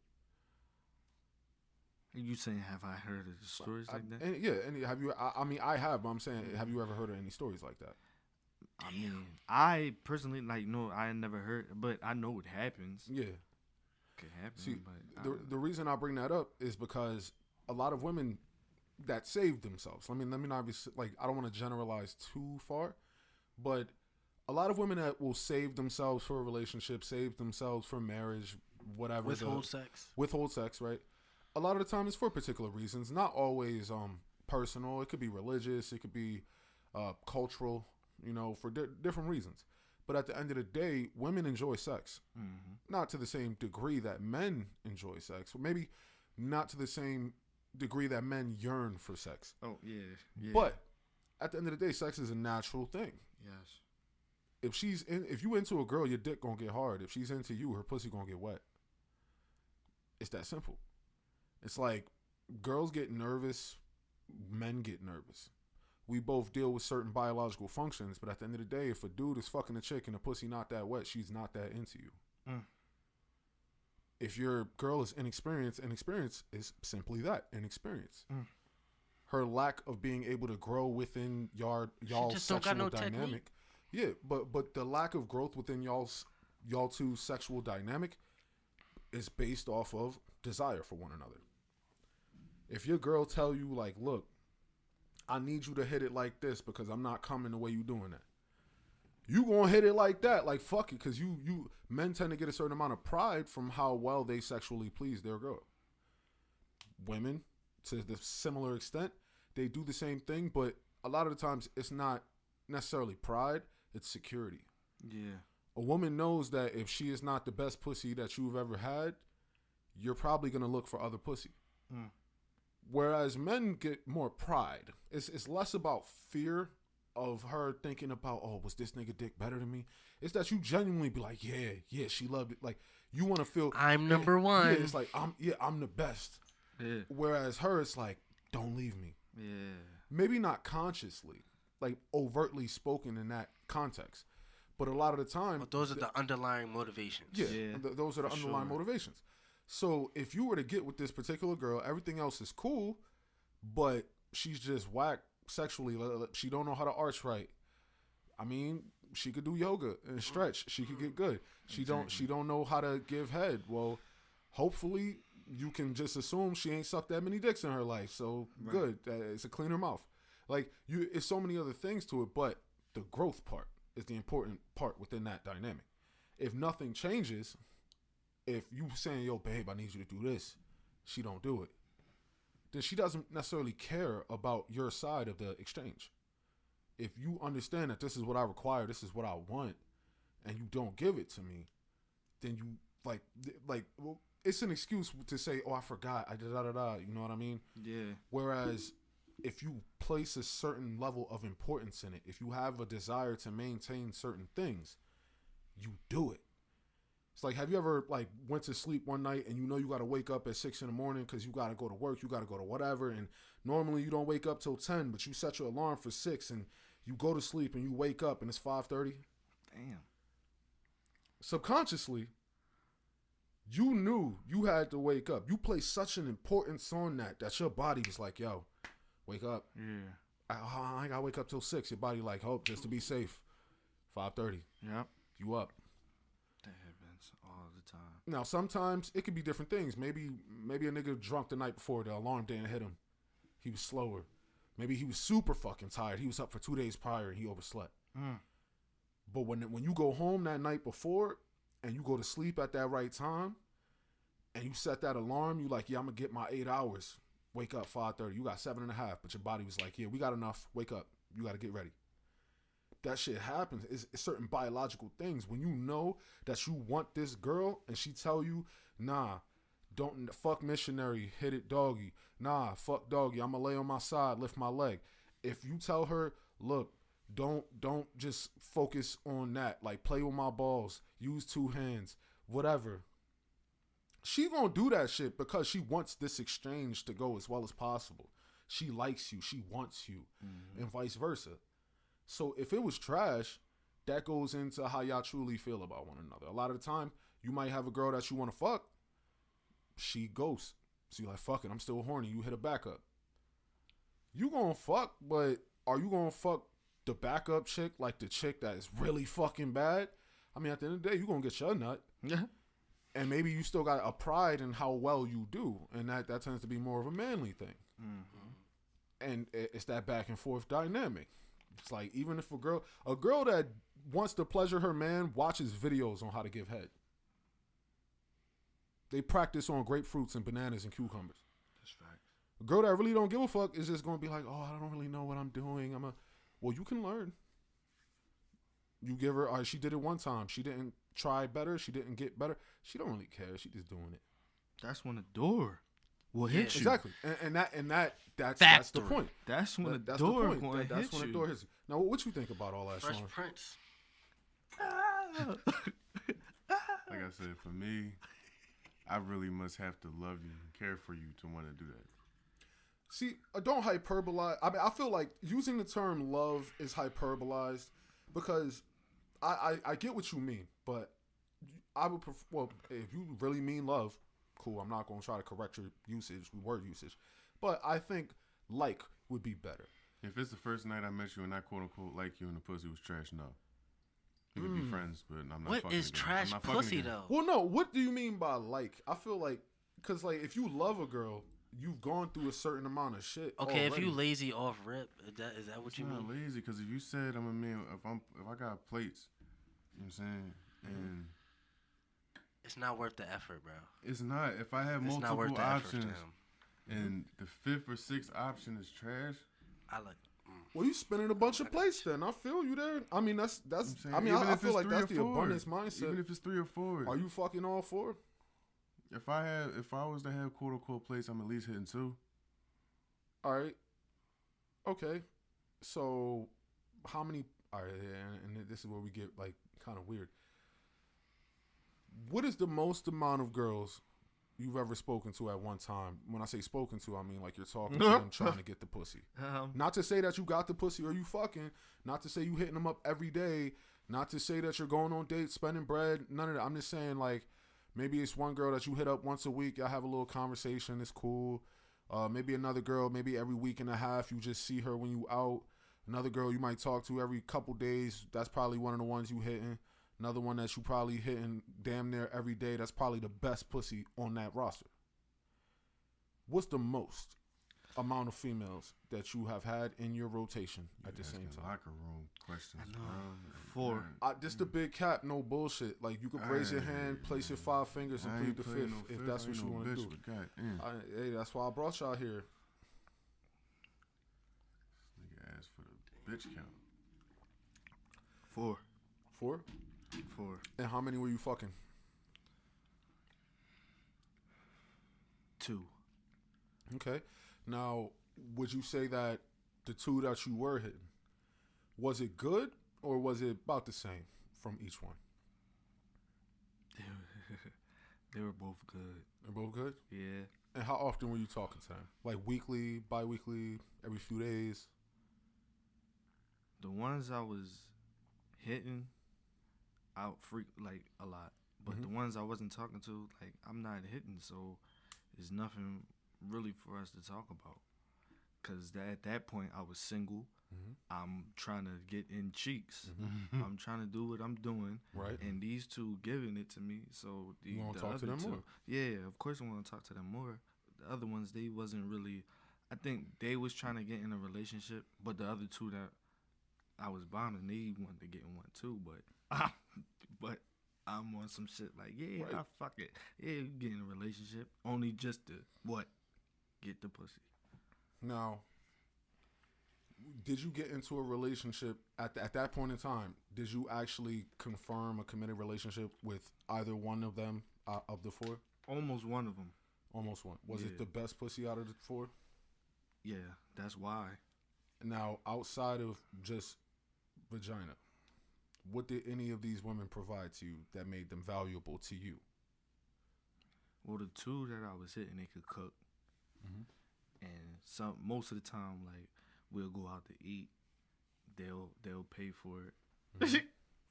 You saying, have I heard of stories like that? And yeah, and have you? I mean, I have. But I'm saying, have you ever heard of any stories like that? I mean, I personally no, I never heard, but I know it happens. Yeah. Could happen. See, but the reason I bring that up is because a lot of women that saved themselves. Let me not be like, I don't want to generalize too far, but a lot of women that will save themselves for a relationship, save themselves for marriage, whatever. Withhold sex, right? A lot of the time it's for particular reasons, not always personal. It could be religious, it could be cultural, for different reasons. But at the end of the day, women enjoy sex. Mm-hmm. Not to the same degree that men enjoy sex. Or maybe not to the same degree that men yearn for sex. Oh, yeah. But at the end of the day, sex is a natural thing. Yes. If you into a girl, your dick gonna get hard. If she's into you, her pussy gonna get wet. It's that simple. It's like girls get nervous, men get nervous. We both deal with certain biological functions, but at the end of the day, if a dude is fucking a chick and the pussy not that wet, she's not that into you. Mm. If your girl is inexperienced, inexperience is simply that, inexperience. Mm. Her lack of being able to grow within y'all's sexual dynamic. Technique. Yeah, but the lack of growth within y'all two sexual dynamic is based off of desire for one another. If your girl tell you like, look, I need you to hit it like this because I'm not coming the way you doing that. You gonna hit it like that, like fuck it, because you men tend to get a certain amount of pride from how well they sexually please their girl. Women, to the similar extent, they do the same thing, but a lot of the times it's not necessarily pride, it's security. Yeah. A woman knows that if she is not the best pussy that you've ever had, you're probably gonna look for other pussy. Mm. Whereas men get more pride. It's less about fear of her thinking about, oh, was this nigga dick better than me? It's that you genuinely be like, yeah, she loved it. Like, you want to feel I'm number one. Yeah, it's like I'm the best. Yeah. Whereas her, it's like, don't leave me. Yeah. Maybe not consciously, like overtly spoken in that context, but a lot of the time, But those are the underlying motivations. yeah, Yeah, those are the for underlying sure. motivations. So if you were to get with this particular girl, everything else is cool, but she's just whack sexually. She don't know how to arch right. I mean, she could do yoga and stretch. She could get good. She don't know how to give head. Well, hopefully you can just assume she ain't sucked that many dicks in her life. So Right. good. It's a cleaner mouth. Like it's so many other things to it, but the growth part is the important part within that dynamic. If nothing changes, if you saying, yo, babe, I need you to do this, she don't do it, then she doesn't necessarily care about your side of the exchange. If you understand that this is what I require, this is what I want, and you don't give it to me, then you well, it's an excuse to say, oh, I forgot, I da-da-da-da, you know what I mean? Yeah. Whereas if you place a certain level of importance in it, if you have a desire to maintain certain things, you do it. It's like, have you ever like went to sleep one night and you know you got to wake up at 6 in the morning because you got to go to work, you got to go to whatever, and normally you don't wake up till 10, but you set your alarm for 6 and you go to sleep and you wake up and it's 5:30? Damn. Subconsciously, you knew you had to wake up. You placed such an importance on that your body was like, yo, wake up. Yeah. I got to wake up till 6. Your body like, hope, just to be safe. 5:30. Yep. You up. That happens all the time. Now, sometimes it could be different things. Maybe a nigga drunk the night before, the alarm didn't hit him. He was slower. Maybe he was super fucking tired. He was up for 2 days prior and he overslept. Mm. But when you go home that night before and you go to sleep at that right time and you set that alarm, you like, yeah, I'm going to get my 8 hours. Wake up 5:30. You got 7.5, but your body was like, yeah, we got enough. Wake up. You got to get ready. That shit happens. It's certain biological things. When you know that you want this girl and she tell you, nah, don't fuck missionary, hit it doggy. Nah, fuck doggy. I'm gonna lay on my side, lift my leg. If you tell her, look, don't just focus on that. Like, play with my balls, use 2 hands, whatever. She gonna do that shit because she wants this exchange to go as well as possible. She likes you, she wants you, and vice versa. So if it was trash, that goes into how y'all truly feel about one another. A lot of the time, you might have a girl that you want to fuck. She ghosts. So you're like, fuck it, I'm still horny. You hit a backup. You gonna fuck, but are you gonna fuck the backup chick like the chick that is really fucking bad? I mean, at the end of the day, you gonna get your nut. Yeah. And maybe you still got a pride in how well you do. And that tends to be more of a manly thing. Mm-hmm. And it's that back and forth dynamic. It's like, even if a girl that wants to pleasure her man watches videos on how to give head. They practice on grapefruits and bananas and cucumbers. That's facts. A girl that really don't give a fuck is just going to be like, oh, I don't really know what I'm doing. Well, you can learn. You give her, she did it one time. She didn't try better. She didn't get better. She don't really care. She just doing it. That's when the door will hit you. Exactly. That's the point. That's when the That's door the point. will hit That's when you. the door hits you. Now, what you think about all that, Fresh Sean? Prince. Like I said, for me, I really must have to love you and care for you to want to do that. See, don't hyperbolize. I mean, I feel like using the term love is hyperbolized because I get what you mean, but I would prefer, well, if you really mean love, cool. I'm not going to try to correct your word usage, but I think like would be better. If it's the first night I met you and I quote unquote like you and the pussy was trash, no. We could be friends, but I'm not What fucking is again. trash I'm not fucking pussy again. though? Well, no, what do you mean by like? I feel like, because like if you love a girl, you've gone through a certain amount of shit. Okay, if you already. lazy off rip, is that what It's you not mean? lazy, because if you said I'm a man, if I got plates, you know what I'm saying, and It's not worth the effort, bro. it's not. If I have It's not worth multiple the effort to options him. and the fifth or sixth option is trash, I like. Well, you spinning a bunch of plates then. I feel you there. I mean, that's. you know what I'm saying? I mean, Even I if feel it's like 3 that's or the 4, abundance mindset. Even if it's 3 or 4, Are you fucking all four? if I was to have quote unquote plates, I'm at least hitting 2. All right. Okay. So, how many? All right, and this is where we get like kind of weird. What is the most amount of girls you've ever spoken to at one time? When I say spoken to, I mean like you're talking to them trying to get the pussy. Not to say that you got the pussy or you fucking. Not to say you hitting them up every day. Not to say that you're going on dates, spending bread. None of that. I'm just saying like maybe it's one girl that you hit up once a week. Y'all have a little conversation. It's cool. Maybe another girl, maybe every week and a half, you just see her when you out. Another girl you might talk to every couple days. That's probably one of the ones you hitting. Another one that you probably hitting damn near every day. That's probably the best pussy on that roster. What's the most amount of females that you have had in your rotation at the same time? Locker room questions, I know. bro. 4. This the big cap, no bullshit. Like you could raise your hand, place your 5 fingers, and plead the fifth if that's what you want to do. Hey, that's why I brought y'all here. Nigga asked for the bitch count. 4. 4? 4. And how many were you fucking? 2. Okay. Now, would you say that the 2 that you were hitting, was it good or was it about the same from each one? They were both good. They're both good? Yeah. And how often were you talking to them? Like weekly, bi-weekly, every few days? The ones I was hitting out like a lot. But the ones I wasn't talking to, like I'm not hitting, so there's nothing really for us to talk about. Cause at that point I was single. I'm trying to get in cheeks. I'm trying to do what I'm doing. Right. And these 2 giving it to me. So You wanna the talk to other them 2, more? yeah, of course I want to talk to them more. The other ones, they wasn't really. I think they was trying to get in a relationship, but the other 2 that I was bombing, they wanted to get in one too. But I'm on some shit like, yeah, Right. nah, fuck it. Yeah, you get in a relationship only just to what? Get the pussy. Now, did you get into a relationship at that point in time? Did you actually confirm a committed relationship with either one of them of the 4? Almost one of them. Almost one. Was it Yeah. the best pussy out of the 4? Yeah, that's why. Now, outside of just vagina, what did any of these women provide to you that made them valuable to you? Well, the 2 that I was hitting, they could cook. And most of the time, like we'll go out to eat. They'll pay for it.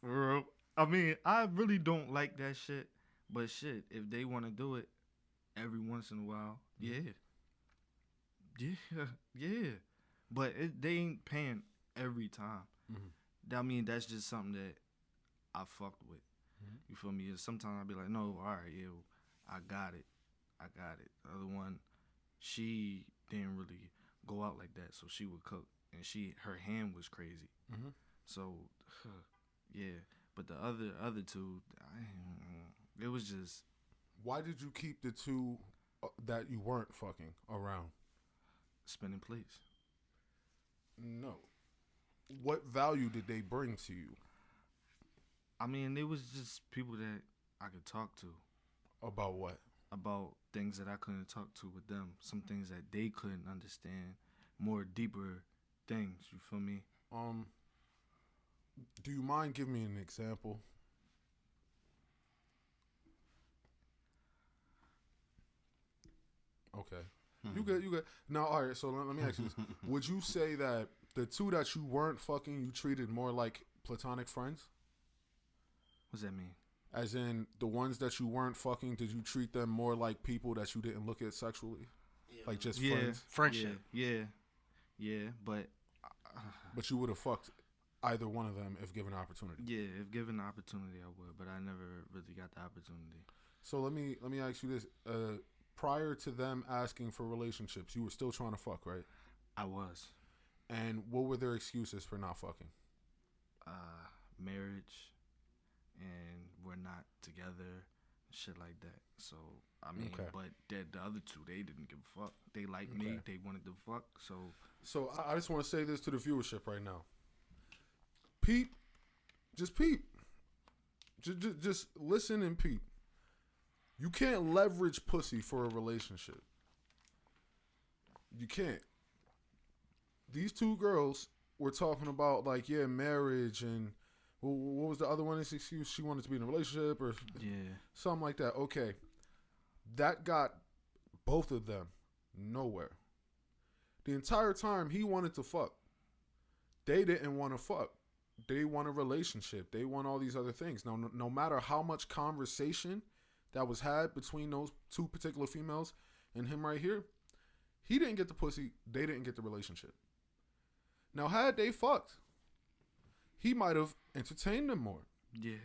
For real. I mean, I really don't like that shit. But shit, if they want to do it, every once in a while. Yeah. Yeah. But they ain't paying every time. I mean, that's just something that I fucked with. You feel me? Sometimes I'll be like, no, all right, yeah, I got it. The other one, she didn't really go out like that, so she would cook, and her hand was crazy. So, yeah. But the other two, it was just Why did you keep the two that you weren't fucking around? spinning plates. No. What value did they bring to you? I mean, it was just people that I could talk to About what? about things that I couldn't talk to with them. Some things that they couldn't understand. More deeper things, you feel me? Do you mind giving me an example? Okay. You good. Now, all right, so let me ask you this. Would you say that the two that you weren't fucking, you treated more like platonic friends? What's that mean? As in, the ones that you weren't fucking, did you treat them more like people that you didn't look at sexually? Yeah, Like just Yeah. friends? friendship. Yeah, but But you would have fucked either one of them if given the opportunity. yeah, if given the opportunity, I would. But I never really got the opportunity. So let me ask you this. Prior to them asking for relationships, you were still trying to fuck, right? I was And what were their excuses for not fucking? marriage, and we're not together, shit like that. So I mean, Okay. but the other two, they didn't give a fuck. They liked me. Okay. They wanted to fuck. So So I just want to say this to the viewership right now. Peep. Just listen and peep. You can't leverage pussy for a relationship. You can't. These two girls were talking about like, yeah, marriage and what was the other one? This excuse, she wanted to be in a relationship or yeah, something like that. Okay. That got both of them nowhere. The entire time he wanted to fuck. They didn't want to fuck. They want a relationship. They want all these other things. Now, no matter how much conversation that was had between those two particular females and him right here, he didn't get the pussy. They didn't get the relationship. Now, had they fucked, he might have entertained them more. yeah.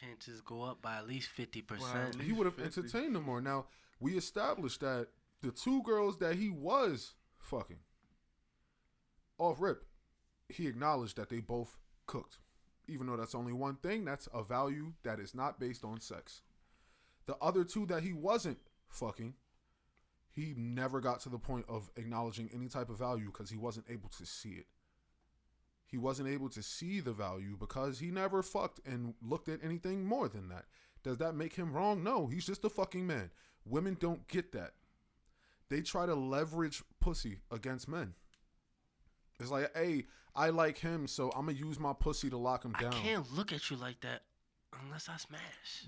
Chances go up by at least 50%. Well, at He would have 50. entertained them more. Now, we established that the two girls that he was fucking, off rip, he acknowledged that they both cooked. Even though that's only one thing, that's a value that is not based on sex. The other two that he wasn't fucking, he never got to the point of acknowledging any type of value because he wasn't able to see it. He wasn't able to see the value because he never fucked and looked at anything more than that. Does that make him wrong? No, he's just a fucking man. Women don't get that. They try to leverage pussy against men. It's like, hey, I like him, so I'm going to use my pussy to lock him down. I can't look at you like that unless I smash.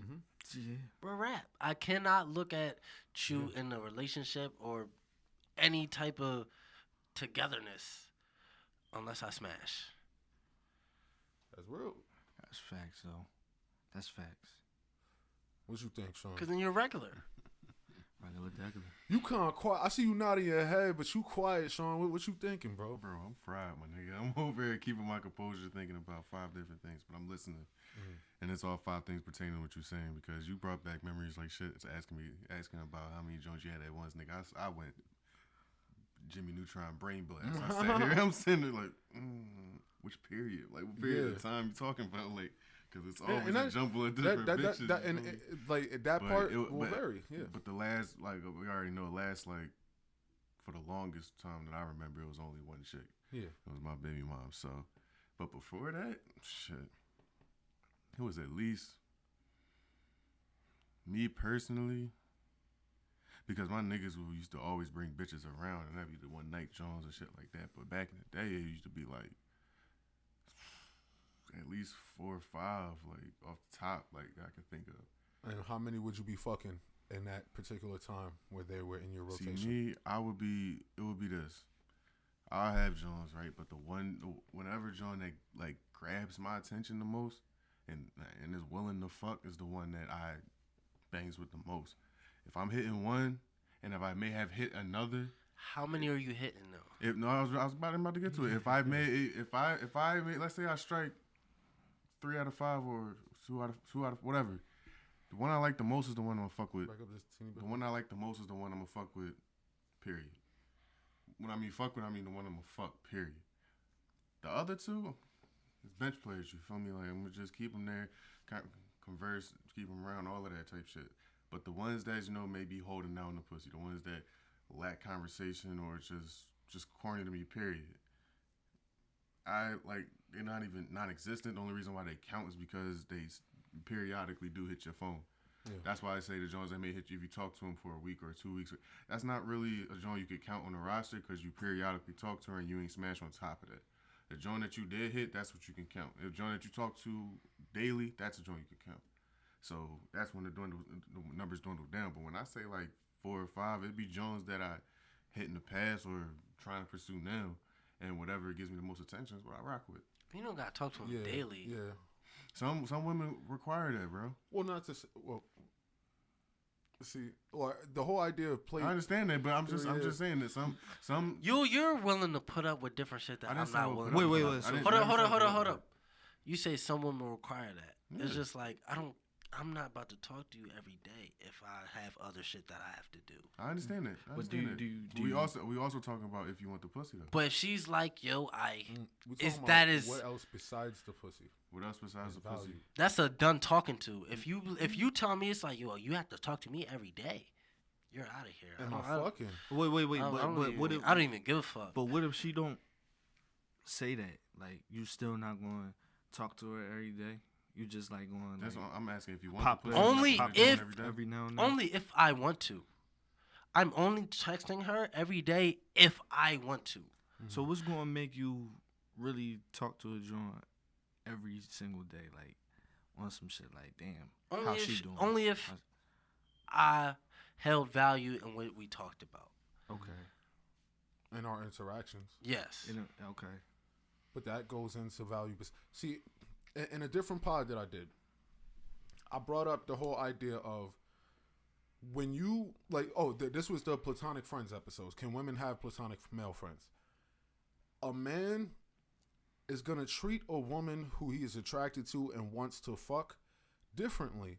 Yeah. We're rap. I cannot look at you in a relationship or any type of togetherness unless I smash. That's real. That's facts, though. That's facts. What you think, Sean? Because then you're regular. Regular degular. You kind of quiet. I see you nodding your head, but you quiet, Sean. What you thinking, bro? Bro, I'm fried, my nigga. I'm over here keeping my composure, thinking about 5 different things, but I'm listening, and it's all 5 things pertaining to what you're saying because you brought back memories like shit. It's asking about how many joints you had at once, nigga. I went Jimmy Neutron brain blast. I sat here, I'm sitting there like, which period? Like, what period of time you talking about? Like, because it's always and a jumble of different bitches. Like that But part it- will but- vary. Yeah. But the last, like, we already know, like, for the longest time that I remember, it was only one chick. Yeah. It was my baby mom. So, but before that, shit, it was at least me personally, because my niggas used to always bring bitches around, and that'd be the one night Jones and shit like that. But back in the day, it used to be like at least 4 or 5, like off the top, like I can think of. And how many would you be fucking in that particular time where they were in your rotation? See, me, it would be this. I'll have Jones, right? But whenever John that like grabs my attention the most and is willing to fuck is the one that I bangs with the most. If I'm hitting one, and if I may have hit another, How many are you hitting though? if no, I was about to get to it. If I made, if I made, let's say I strike 3 out of 5 or 2 out of whatever. The one I like the most is the one I'm gonna fuck with. Back up this teeny bit. The one I like the most is the one I'm gonna fuck with. Period. When I mean fuck with, I mean the one I'm gonna fuck. Period. The other two is bench players. You feel me? Like I'm gonna just keep them there, converse, keep them around, all of that type shit. But the ones that may be holding down the pussy, the ones that lack conversation or just corny to me. Period. I like they're not even non-existent. The only reason why they count is because they periodically do hit your phone. Yeah. That's why I say the Jones that may hit you if you talk to him for a week or 2 weeks. That's not really a joint you could count on the roster because you periodically talk to her and you ain't smash on top of that. The joint that you did hit, that's what you can count. The joint that you talk to daily, that's a joint you can count. So that's when the numbers dwindle down. But when I say like 4 or 5, it'd be Jones that I hit in the past or trying to pursue now. And whatever gives me the most attention is what I rock with. You don't gotta talk to him Yeah, daily. Yeah. Some women require that, bro. Well, not to see, or the whole idea of play. I understand that, but I'm just saying that some. You're willing to put up with different shit that I I'm didn't say not what- willing. Wait, to wait, put wait, up. so- Hold up. You say some women require that. It's Yeah. just like I'm not about to talk to you every day if I have other shit that I have to do. I understand that. But do we you- also talking about if you want the pussy though. But if she's like, yo, We're is talking that about is what else besides the pussy? What else besides the Value. pussy? that's a done talking to. If you tell me it's like, yo, you have to talk to me every day, you're out of here. Am I don't- fucking? Wait. I don't But even- what if? I don't even give a fuck. But what if she don't say that? Like you still not going to talk to her every day? You just like going. That's like, what I'm asking. If you want pop the in, pussy, Only not if- every day. every now and then. Only if I want to. I'm only texting her every day if I want to. So what's going to make you really talk to a joint every single day, like on some shit like, damn, how she doing? Only if How's- I held value in what we talked about. Okay. In our interactions. Yes. Okay. But that goes into value. See, in a different pod that I did, I brought up the whole idea of when you this was the platonic friends episodes. Can women have platonic male friends? A man is gonna treat a woman who he is attracted to and wants to fuck differently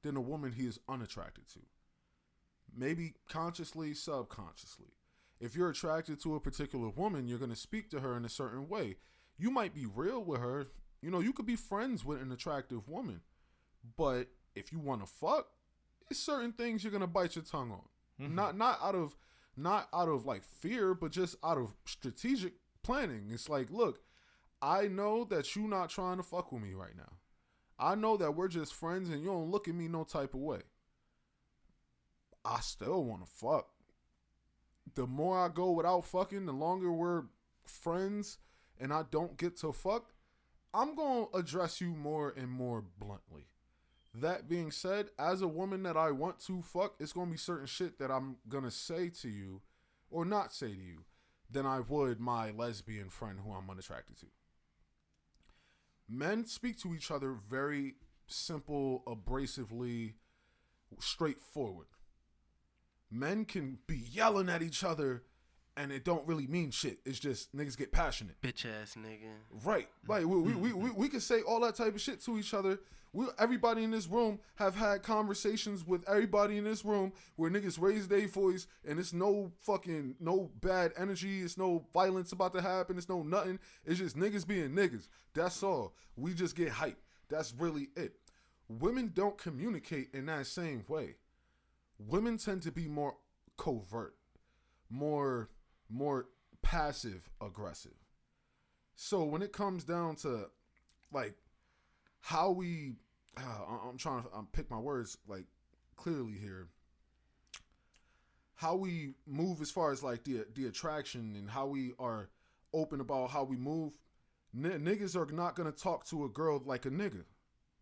than a woman he is unattracted to. Maybe consciously, subconsciously. If you're attracted to a particular woman, you're gonna speak to her in a certain way. You might be real with her. You know, you could be friends with an attractive woman. But if you want to fuck, there's certain things you're going to bite your tongue on. Mm-hmm. Not out of like fear, but just out of strategic planning. It's like, look, I know that you're not trying to fuck with me right now. I know that we're just friends and you don't look at me no type of way. I still want to fuck. The more I go without fucking, the longer we're friends and I don't get to fuck, I'm going to address you more and more bluntly. That being said, as a woman that I want to fuck, it's going to be certain shit that I'm going to say to you or not say to you than I would my lesbian friend who I'm unattracted to. Men speak to each other very simple, abrasively, straightforward. Men can be yelling at each other and it don't really mean shit. It's just niggas get passionate. Bitch ass nigga. Right. Like we can say all that type of shit to each other. Everybody in this room have had conversations with everybody in this room where niggas raise their voice and it's no bad energy. It's no violence about to happen. It's no nothing. It's just niggas being niggas. That's all. We just get hype. That's really it. Women don't communicate in that same way. Women tend to be more covert, more passive aggressive. So when it comes down to like how we I'm trying to pick my words like clearly here, how we move as far as like the attraction and how we are open about how we move, niggas are not gonna talk to a girl like a nigga.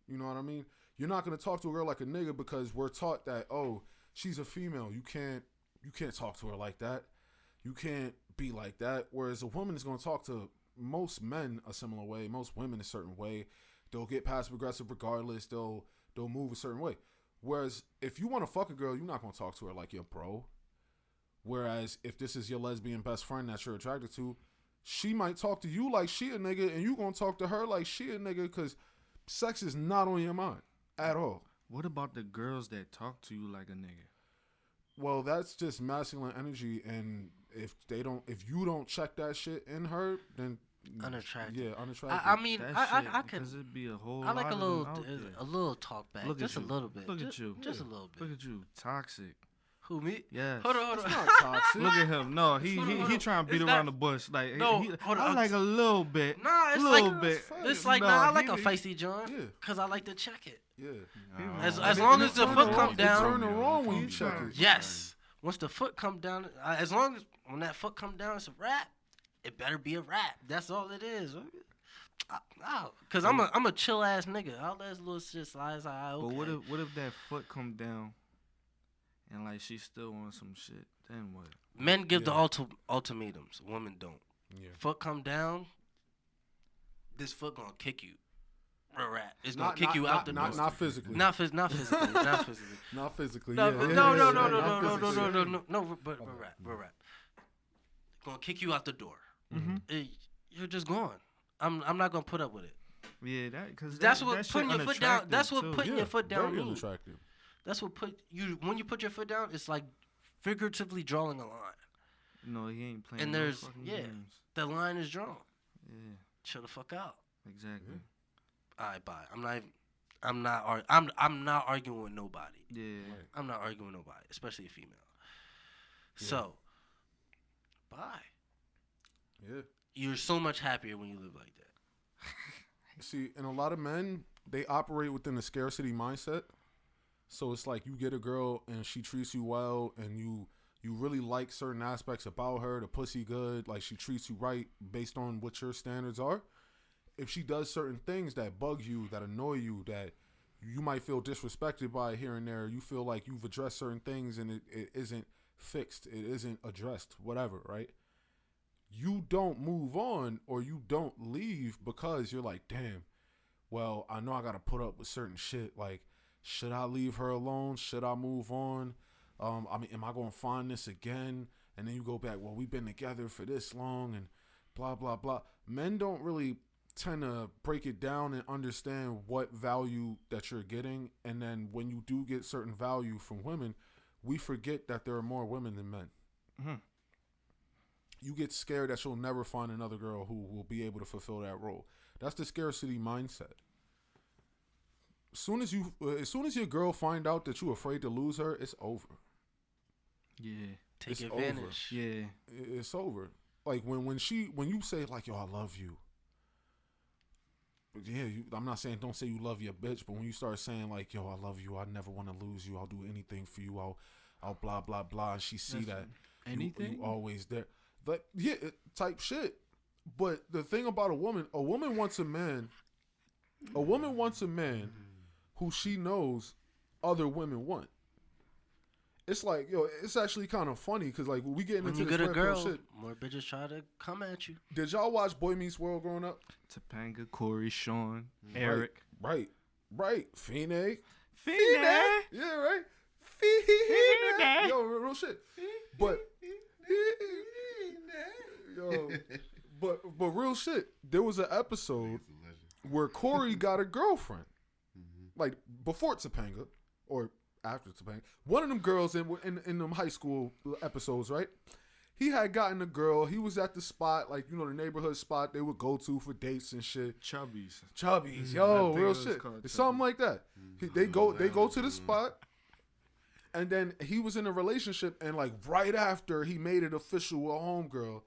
You know what I mean? You're not gonna talk to a girl like a nigga because we're taught that, oh, she's a female, you can't talk to her like that. You can't be like that. Whereas a woman is going to talk to most men a similar way, most women a certain way. They'll get passive aggressive regardless. They'll move a certain way. Whereas if you want to fuck a girl, you're not gonna talk to her like your bro. Whereas if this is your lesbian best friend that you're attracted to, she might talk to you like she a nigga, and you gonna talk to her like she a nigga, because sex is not on your mind at all. What about the girls that talk to you like a nigga? Well, that's just masculine energy, and if you don't check that shit in her, then Unattractive. Yeah, unattractive. I mean, That I shit, could. because it'd be a whole I like lot a of little, them out there. a little talk back, Look at just a you. little bit. Look at just, you. just a little bit. Look at you, toxic. Who, me? Yes. Hold on. It's not toxic. Look at him. No, he Hold on. trying to beat It's around not- the bush. Like No, he, hold on. I like a little bit. Nah, it's little like bit. it's like No, nah. I like a he- feisty John. Yeah. Cause I like to check it. Yeah. As long as the foot come down. Turn around when you check it. Yes. Once the foot come down, as long as when that foot come down, it's a wrap. It better be a wrap. That's all it is. Cause I'm a chill ass nigga. I'll let little shit slide. Okay. But what if that foot come down, and like she still wants some shit? Then what? Men give Yeah. the ultimatums. Women don't. Yeah. Foot come down. This foot gonna kick you. A wrap. It's gonna kick you out the door. Not physically. Not physically. Not physically. Not physically. No, yeah, no, yeah, no, yeah, no, yeah, no, not no, physically. no, but rap. Gonna kick you out the door. Mm-hmm. You're just gone. I'm not gonna put up with it. Yeah, because That's what putting your foot down. That's what putting Yeah, your foot down very means. unattractive. That's what when you put your foot down. It's like figuratively drawing a line. No, he ain't playing. And no there's fucking yeah, games. the line is drawn. Yeah, Chill the fuck out. exactly. All right, bye. I'm not arguing with nobody. Yeah, I'm not arguing with nobody, especially a female. So, bye. Yeah. You're so much happier when you live like that. See, and a lot of men, they operate within a scarcity mindset. So it's like you get a girl and she treats you well, and you really like certain aspects about her, the pussy good, like she treats you right based on what your standards are. If she does certain things that bug you, that annoy you, that you might feel disrespected by here and there, you feel like you've addressed certain things and it isn't fixed, it isn't addressed, whatever, right? You don't move on or you don't leave because you're like, damn, well, I know I got to put up with certain shit. Like, should I leave her alone? Should I move on? I mean, am I going to find this again? And then you go back, well, we've been together for this long and blah, blah, blah. Men don't really tend to break it down and understand what value that you're getting. And then when you do get certain value from women, we forget that there are more women than men. Mm-hmm. You get scared that you'll never find another girl who will be able to fulfill that role. That's the scarcity mindset. As soon as your girl find out that you're afraid to lose her, it's over. yeah, Take It's advantage. yeah. It's over. Like when you say like, yo, I love you. But yeah, I'm not saying don't say you love your bitch, but when you start saying like, yo, I love you, I never want to lose you, I'll do anything for you, I'll blah blah blah, and she see that Anything? you always there, like yeah, type shit. But the thing about a woman wants a man who she knows other women want. It's like, yo, it's actually kind of funny because like we getting When into you this get a red pill girl, shit. more bitches try to come at you. Did y'all watch Boy Meets World growing up? Topanga, Corey, Sean, Eric. Right. Fine. Fine. Yeah, right. Fine. Yo, real shit. But but real shit. There was an episode where Corey got a girlfriend, like before Topanga or after Topanga. One of them girls in them high school episodes, right? He had gotten a girl. He was at the spot, like, you know, the neighborhood spot they would go to for dates and shit. Chubbies. Chubbies, I yo, think real it was shit. called It's something Chubbies. like that. They go to the spot, and then he was in a relationship, and like right after he made it official with a homegirl,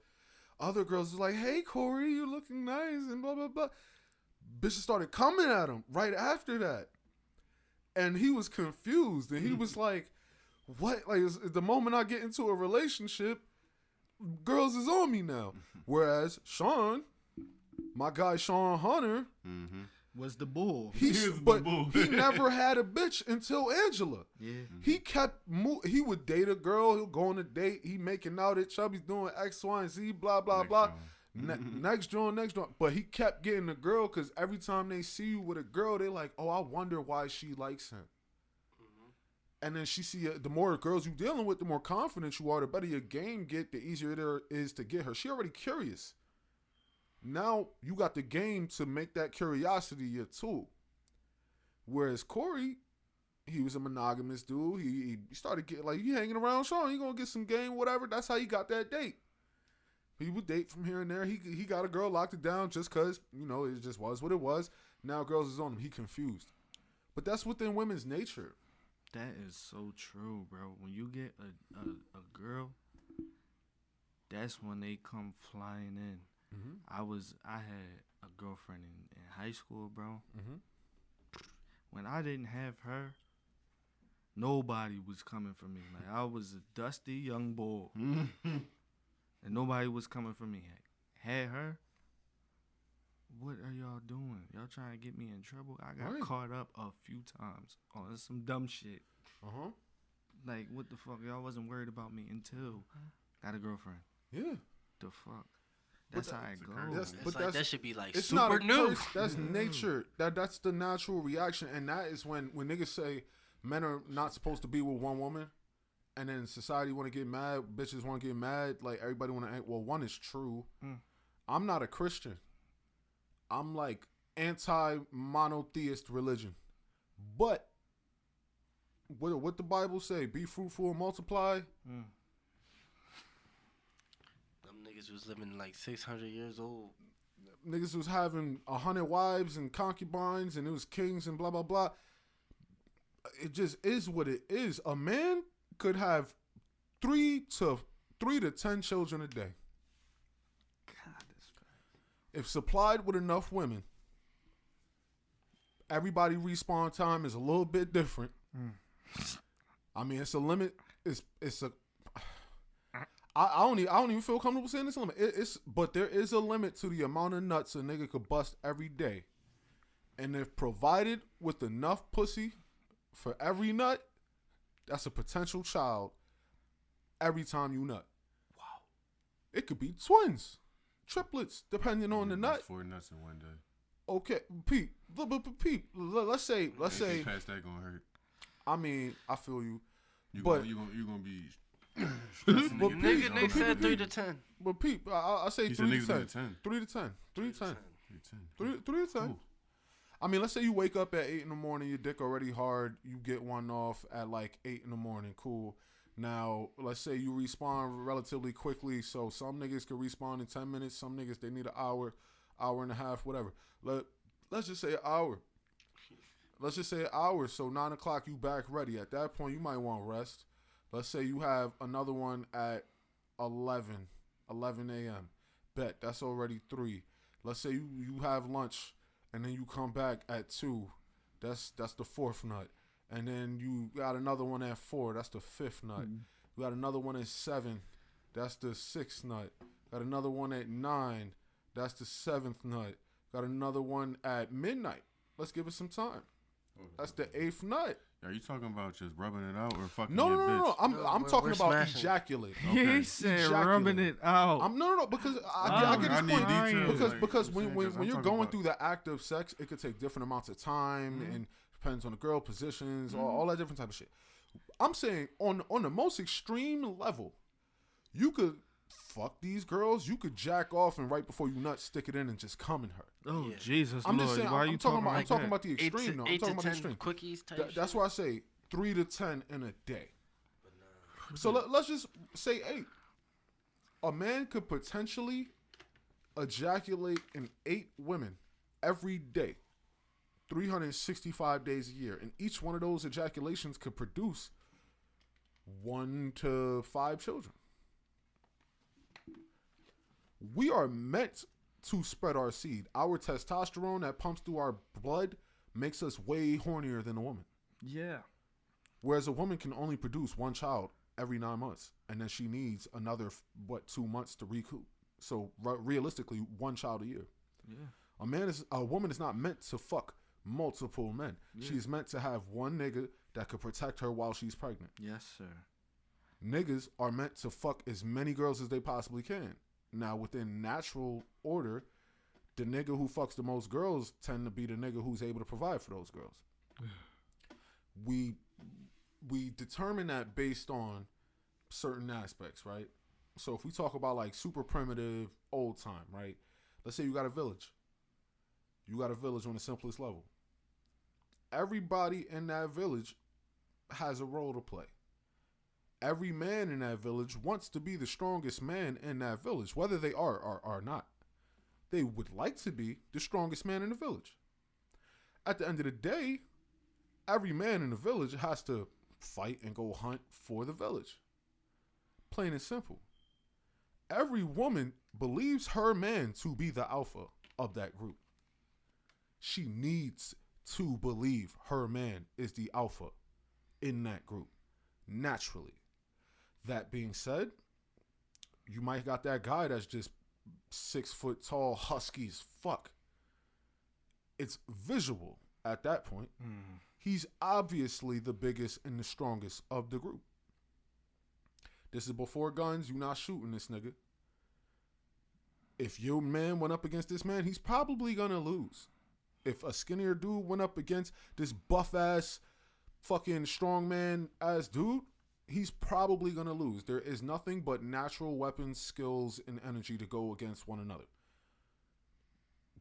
other girls was like, "Hey Corey, you looking nice," and blah blah blah. Bitches started coming at him right after that, and he was confused, and he was like, "What?" Like the moment I get into a relationship, girls is on me now. Whereas Sean, my guy Sean Hunter, Was the bull. he never had a bitch until Angela. Yeah. He kept he would date a girl, he'll go on a date, he making out at Chubby's doing X, Y, and Z, blah, blah, blah. Next joint. But he kept getting the girl because every time they see you with a girl, they like, oh, I wonder why she likes him. And then she see the more girls you dealing with, the more confident you are, the better your game get, the easier it is to get her. She already curious. Now you got the game to make that curiosity your tool. Whereas Corey, he was a monogamous dude. He started getting like, you hanging around Sean, you gonna get some game, whatever. That's how he got that date. He would date from here and there. He got a girl, locked it down just because, you know, it just was what it was. Now girls is on him. He confused. But that's within women's nature. That is so true, bro. When you get a girl, that's when they come flying in. Mm-hmm. I had a girlfriend in high school, bro. Mm-hmm. When I didn't have her, nobody was coming for me. Like, I was a dusty young boy. And nobody was coming for me. Had her, what are y'all doing? Y'all trying to get me in trouble? I got Right. caught up a few times on some dumb shit. Uh-huh. Like, what the fuck? Y'all wasn't worried about me until got a girlfriend. Yeah. The fuck? That's how it That's- goes. but It's like, that should be like It's super not a new. curse. That's nature. That's the natural reaction. And that is when niggas say men are not supposed to be with one woman, and then society want to get mad, bitches want to get mad, like everybody want to. Well, one is true. I'm not a Christian. I'm like anti-monotheist religion, but what the Bible say? Be fruitful and multiply. Them niggas was living like 600 years old. Niggas was having 100 wives and concubines, and it was kings and blah blah blah. It just is what it is. A man could have 3 to 10 children a day. God, that's crazy. If supplied with enough women, everybody respawn time is a little bit different. I mean, it's a limit. It's a. I don't even feel comfortable saying this limit. But there is a limit to the amount of nuts a nigga could bust every day, and if provided with enough pussy for every nut, that's a potential child. Every time you nut, wow, it could be twins, triplets, depending on the nut. 4 nuts in one day. Okay, Pete. But Pete, let's say. Past that gonna hurt. I mean, I feel you. You But- gonna be. But Pete, Nigga said 3 to 10. But Pete, I say He said 3 niggas to 10. do 10. 3 to 10. 3 to 10. 10. 3 to 10. Cool. I mean, let's say you wake up at 8 in the morning, your dick already hard, you get one off at like 8 in the morning, cool. Now, let's say you respawn relatively quickly, so some niggas can respawn in 10 minutes, some niggas, they need an hour and a half, whatever. Let's just say an hour. Let's just say an hour, so 9 o'clock you back ready. At that point, you might want rest. Let's say you have another one at 11 a.m. Bet, that's already 3. Let's say you have lunch, and then you come back at 2. That's the 4th nut. And then you got another one at 4. That's the 5th nut. You got another one at 7. That's the 6th nut. Got another one at 9. That's the 7th nut. Got another one at midnight. Let's give it some time. That's the 8th nut. Are you talking about just rubbing it out or fucking No. your bitch? I'm we're talking about smashing. ejaculate. He said Ejaculate. rubbing it out. No, because I get I his need point. details, like, Because you know what I'm saying? 'Cause when I'm you're talking going about- through the act of sex, it could take different amounts of time and depends on the girl positions, all that different type of shit. I'm saying on the most extreme level, you could fuck these girls, you could jack off and right before you nut, stick it in and just come in her. Oh, Yeah. Jesus I'm Lord. just saying. Why are I'm you talking talking about. I'm like talking that? about the 8 extreme. though. I'm 8 talking to about the 10 extreme. quickies type That's shit. why I say 3 to 10 in a day. So let's just say 8. A man could potentially ejaculate in 8 women every day, 365 days a year, and each one of those ejaculations could produce 1 to 5 children. We are meant to spread our seed. Our testosterone that pumps through our blood makes us way hornier than a woman. Yeah. Whereas a woman can only produce 1 child every 9 months, and then she needs another 2 months to recoup. So realistically, 1 child a year. Yeah. A woman is not meant to fuck multiple men. Yeah. She's meant to have one nigga that could protect her while she's pregnant. Yes, sir. Niggas are meant to fuck as many girls as they possibly can. Now, within natural order, the nigga who fucks the most girls tend to be the nigga who's able to provide for those girls. We we determine that based on certain aspects, right? So if we talk about like super primitive old time, right? Let's say you got a village. You got a village on the simplest level. Everybody in that village has a role to play. Every man in that village wants to be the strongest man in that village, whether they are or are not. They would like to be the strongest man in the village. At the end of the day, every man in the village has to fight and go hunt for the village. Plain and simple. Every woman believes her man to be the alpha of that group. She needs to believe her man is the alpha in that group, naturally. That being said, you might got that guy that's just 6 foot tall, husky as fuck. It's visual at that point. He's obviously the biggest and the strongest of the group. This is before guns. You not shooting this nigga. If your man went up against this man, he's probably gonna lose. If a skinnier dude went up against this buff ass, fucking strongman ass dude, he's probably gonna lose. There is nothing but natural weapons, skills, and energy to go against one another.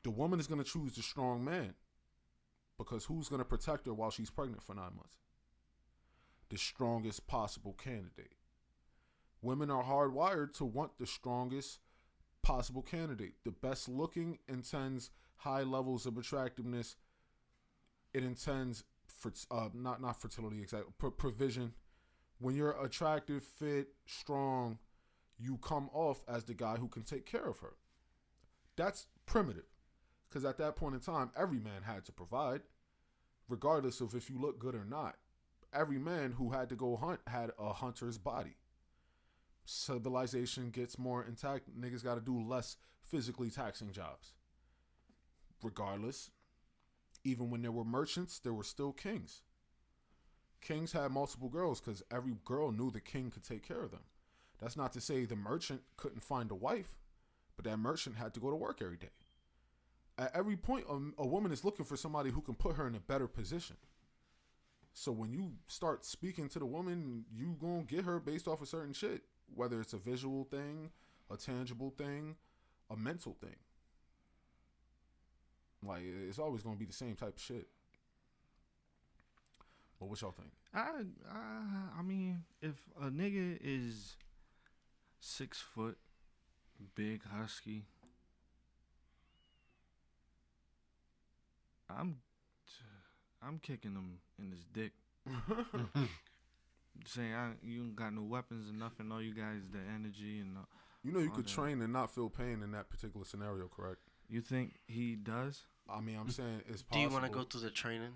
The woman is gonna choose the strong man because who's gonna protect her while she's pregnant for 9 months? The strongest possible candidate. Women are hardwired to want the strongest possible candidate. The best looking intends high levels of attractiveness. It intends for not fertility, exactly, provision. When you're attractive, fit, strong, you come off as the guy who can take care of her. That's primitive, because at that point in time, every man had to provide, regardless of if you look good or not. Every man who had to go hunt had a hunter's body. Civilization gets more intact. Niggas got to do less physically taxing jobs. Regardless, even when there were merchants, there were still kings. Kings had multiple girls because every girl knew the king could take care of them. That's not to say the merchant couldn't find a wife, but that merchant had to go to work every day. At every point, a woman is looking for somebody who can put her in a better position. So when you start speaking to the woman, you gonna get her based off of certain shit. Whether it's a visual thing, a tangible thing, a mental thing. Like, it's always going to be the same type of shit. Well, what y'all think? I mean, if a nigga is 6 foot, big, husky, I'm kicking him in his dick. Saying you ain't got no weapons or nothing. All you guys, the energy and you know, you could train and not feel pain in that particular scenario, correct? You think he does? I mean, I'm saying it's possible. Do you want to go through the training?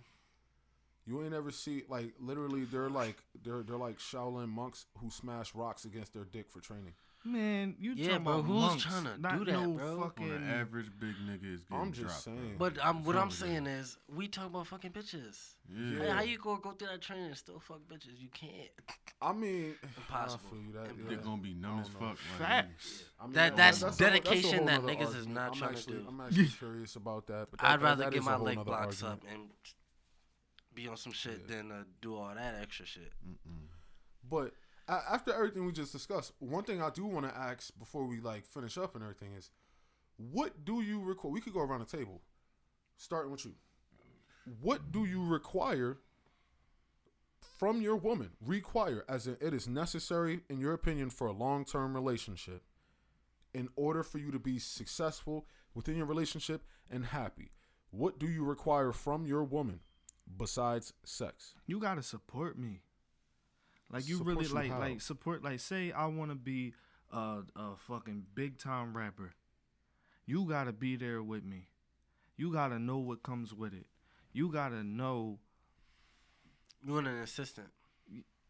You ain't ever see, like, literally they're like Shaolin monks who smash rocks against their dick for training. Man, you Yeah, talking bro, about who's monks, trying to not do that, no bro? fucking. On the average, big nigga is getting I'm just dropped, saying. bro. But what That's I'm all saying it is, we talk about fucking bitches. Yeah. Hey, how you go through that training and still fuck bitches? You can't. I mean, Impossible. I feel you that. They're Yeah. gonna be numb I as don't know. fuck. Facts. I mean, That's a dedication whole that nother niggas is argument. not trying to do. I'm actually curious about that. But I'd rather that get is a my whole leg nother blocks argument. up and be on some shit than do all that extra shit. But after everything we just discussed, one thing I do want to ask before we like finish up and everything is, what do you require? We could go around the table, starting with you. What do you require from your woman? Require, as in it is necessary, in your opinion, for a long-term relationship, in order for you to be successful within your relationship and happy. What do you require from your woman besides sex? You gotta support me. Like you Support really you how? like support. Like say I want to be a fucking big time rapper. You gotta be there with me. You gotta know what comes with it. You gotta know You want an assistant?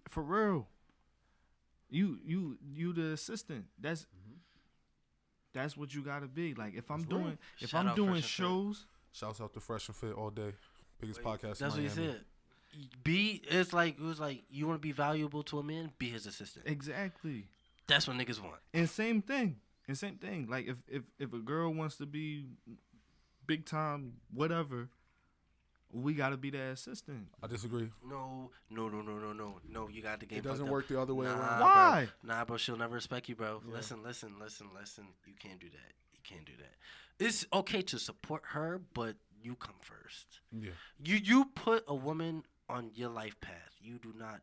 for real. You the assistant. That's what you gotta be. Like if I'm That's real. doing if Shout I'm out doing Fresh and Fit. shows. Shouts out to Fresh and Fit all day. Biggest podcast That's in what he Miami. said. It was like you want to be valuable to a man, be his assistant. Exactly. That's what niggas want. And same thing. Like if a girl wants to be big time whatever, we gotta be the assistant. I disagree. No. You got the game. It doesn't fucked up. work the other way Nah, around. bro. Why? Nah, bro. She'll never respect you, bro. Yeah. Listen. You can't do that. You can't do that. It's okay to support her, but you come first. Yeah. You put a woman on your life path. You do not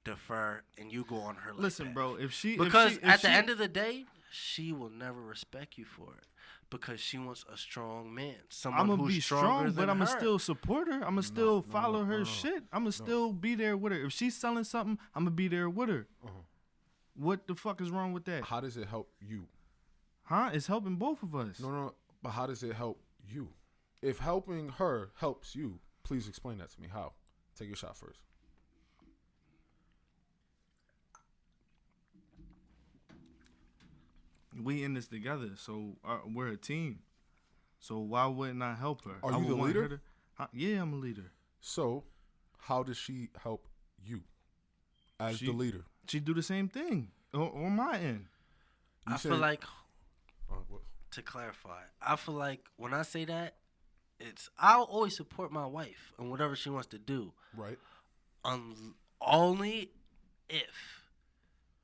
defer, and you go on her life Listen, path. bro. If she Because if at she, the end of the day, she will never respect you for it. Because she wants a strong man, someone I'm gonna who's be stronger strong, than but I'm her. gonna still support her. I'm gonna still follow no, her no. shit. I'm gonna still be there with her. If she's selling something, I'm gonna be there with her. Uh-huh. What the fuck is wrong with that? How does it help you? Huh? It's helping both of us. No. But how does it help you? If helping her helps you, please explain that to me. How? Take your shot first. We in this together, so we're a team. So why wouldn't I help her? Are I you would the want leader? her yeah, I'm a leader. So, how does she help you as the leader? She do the same thing on my end. You I said- feel like, What? to clarify, I feel like when I say that, I'll always support my wife and whatever she wants to do, Right. only if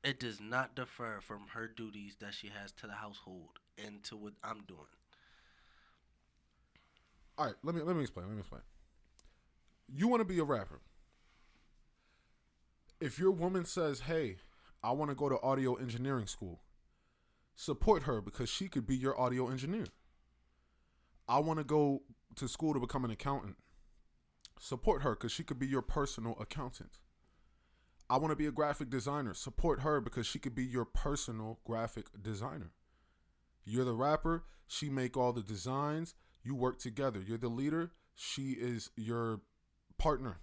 it does not defer from her duties that she has to the household and to what I'm doing. All right. Let me explain. You want to be a rapper. If your woman says, "Hey, I want to go to audio engineering school," support her because she could be your audio engineer. I want to go to school to become an accountant. Support her because she could be your personal accountant. I want to be a graphic designer. Support her because she could be your personal graphic designer. You're the rapper. She make all the designs. You work together. You're the leader. She is your partner,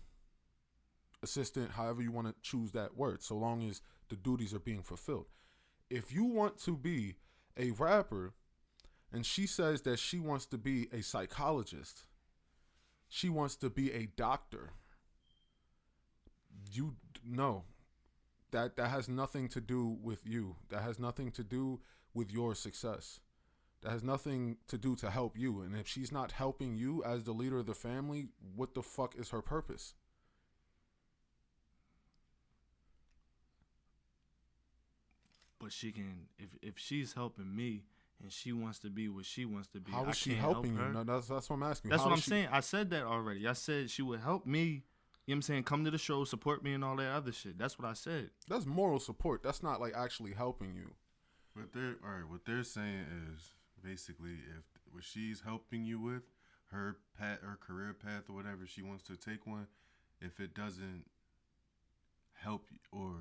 assistant, however you want to choose that word, so long as the duties are being fulfilled. If you want to be a rapper and she says that she wants to be a psychologist, she wants to be a doctor, you know that has nothing to do with you. That has nothing to do with your success. That has nothing to do to help you. And if she's not helping you as the leader of the family, what the fuck is her purpose? But she can, if she's helping me and she wants to be what she wants to be, How I is she can't helping help you? her. No, that's what I'm asking. That's How what I'm is she- saying. I said that already. I said she would help me. You know what I'm saying? Come to the show, support me, and all that other shit. That's what I said. That's moral support. That's not like actually helping you. What they're saying is basically if what she's helping you with her career path or whatever she wants to take one, if it doesn't help you or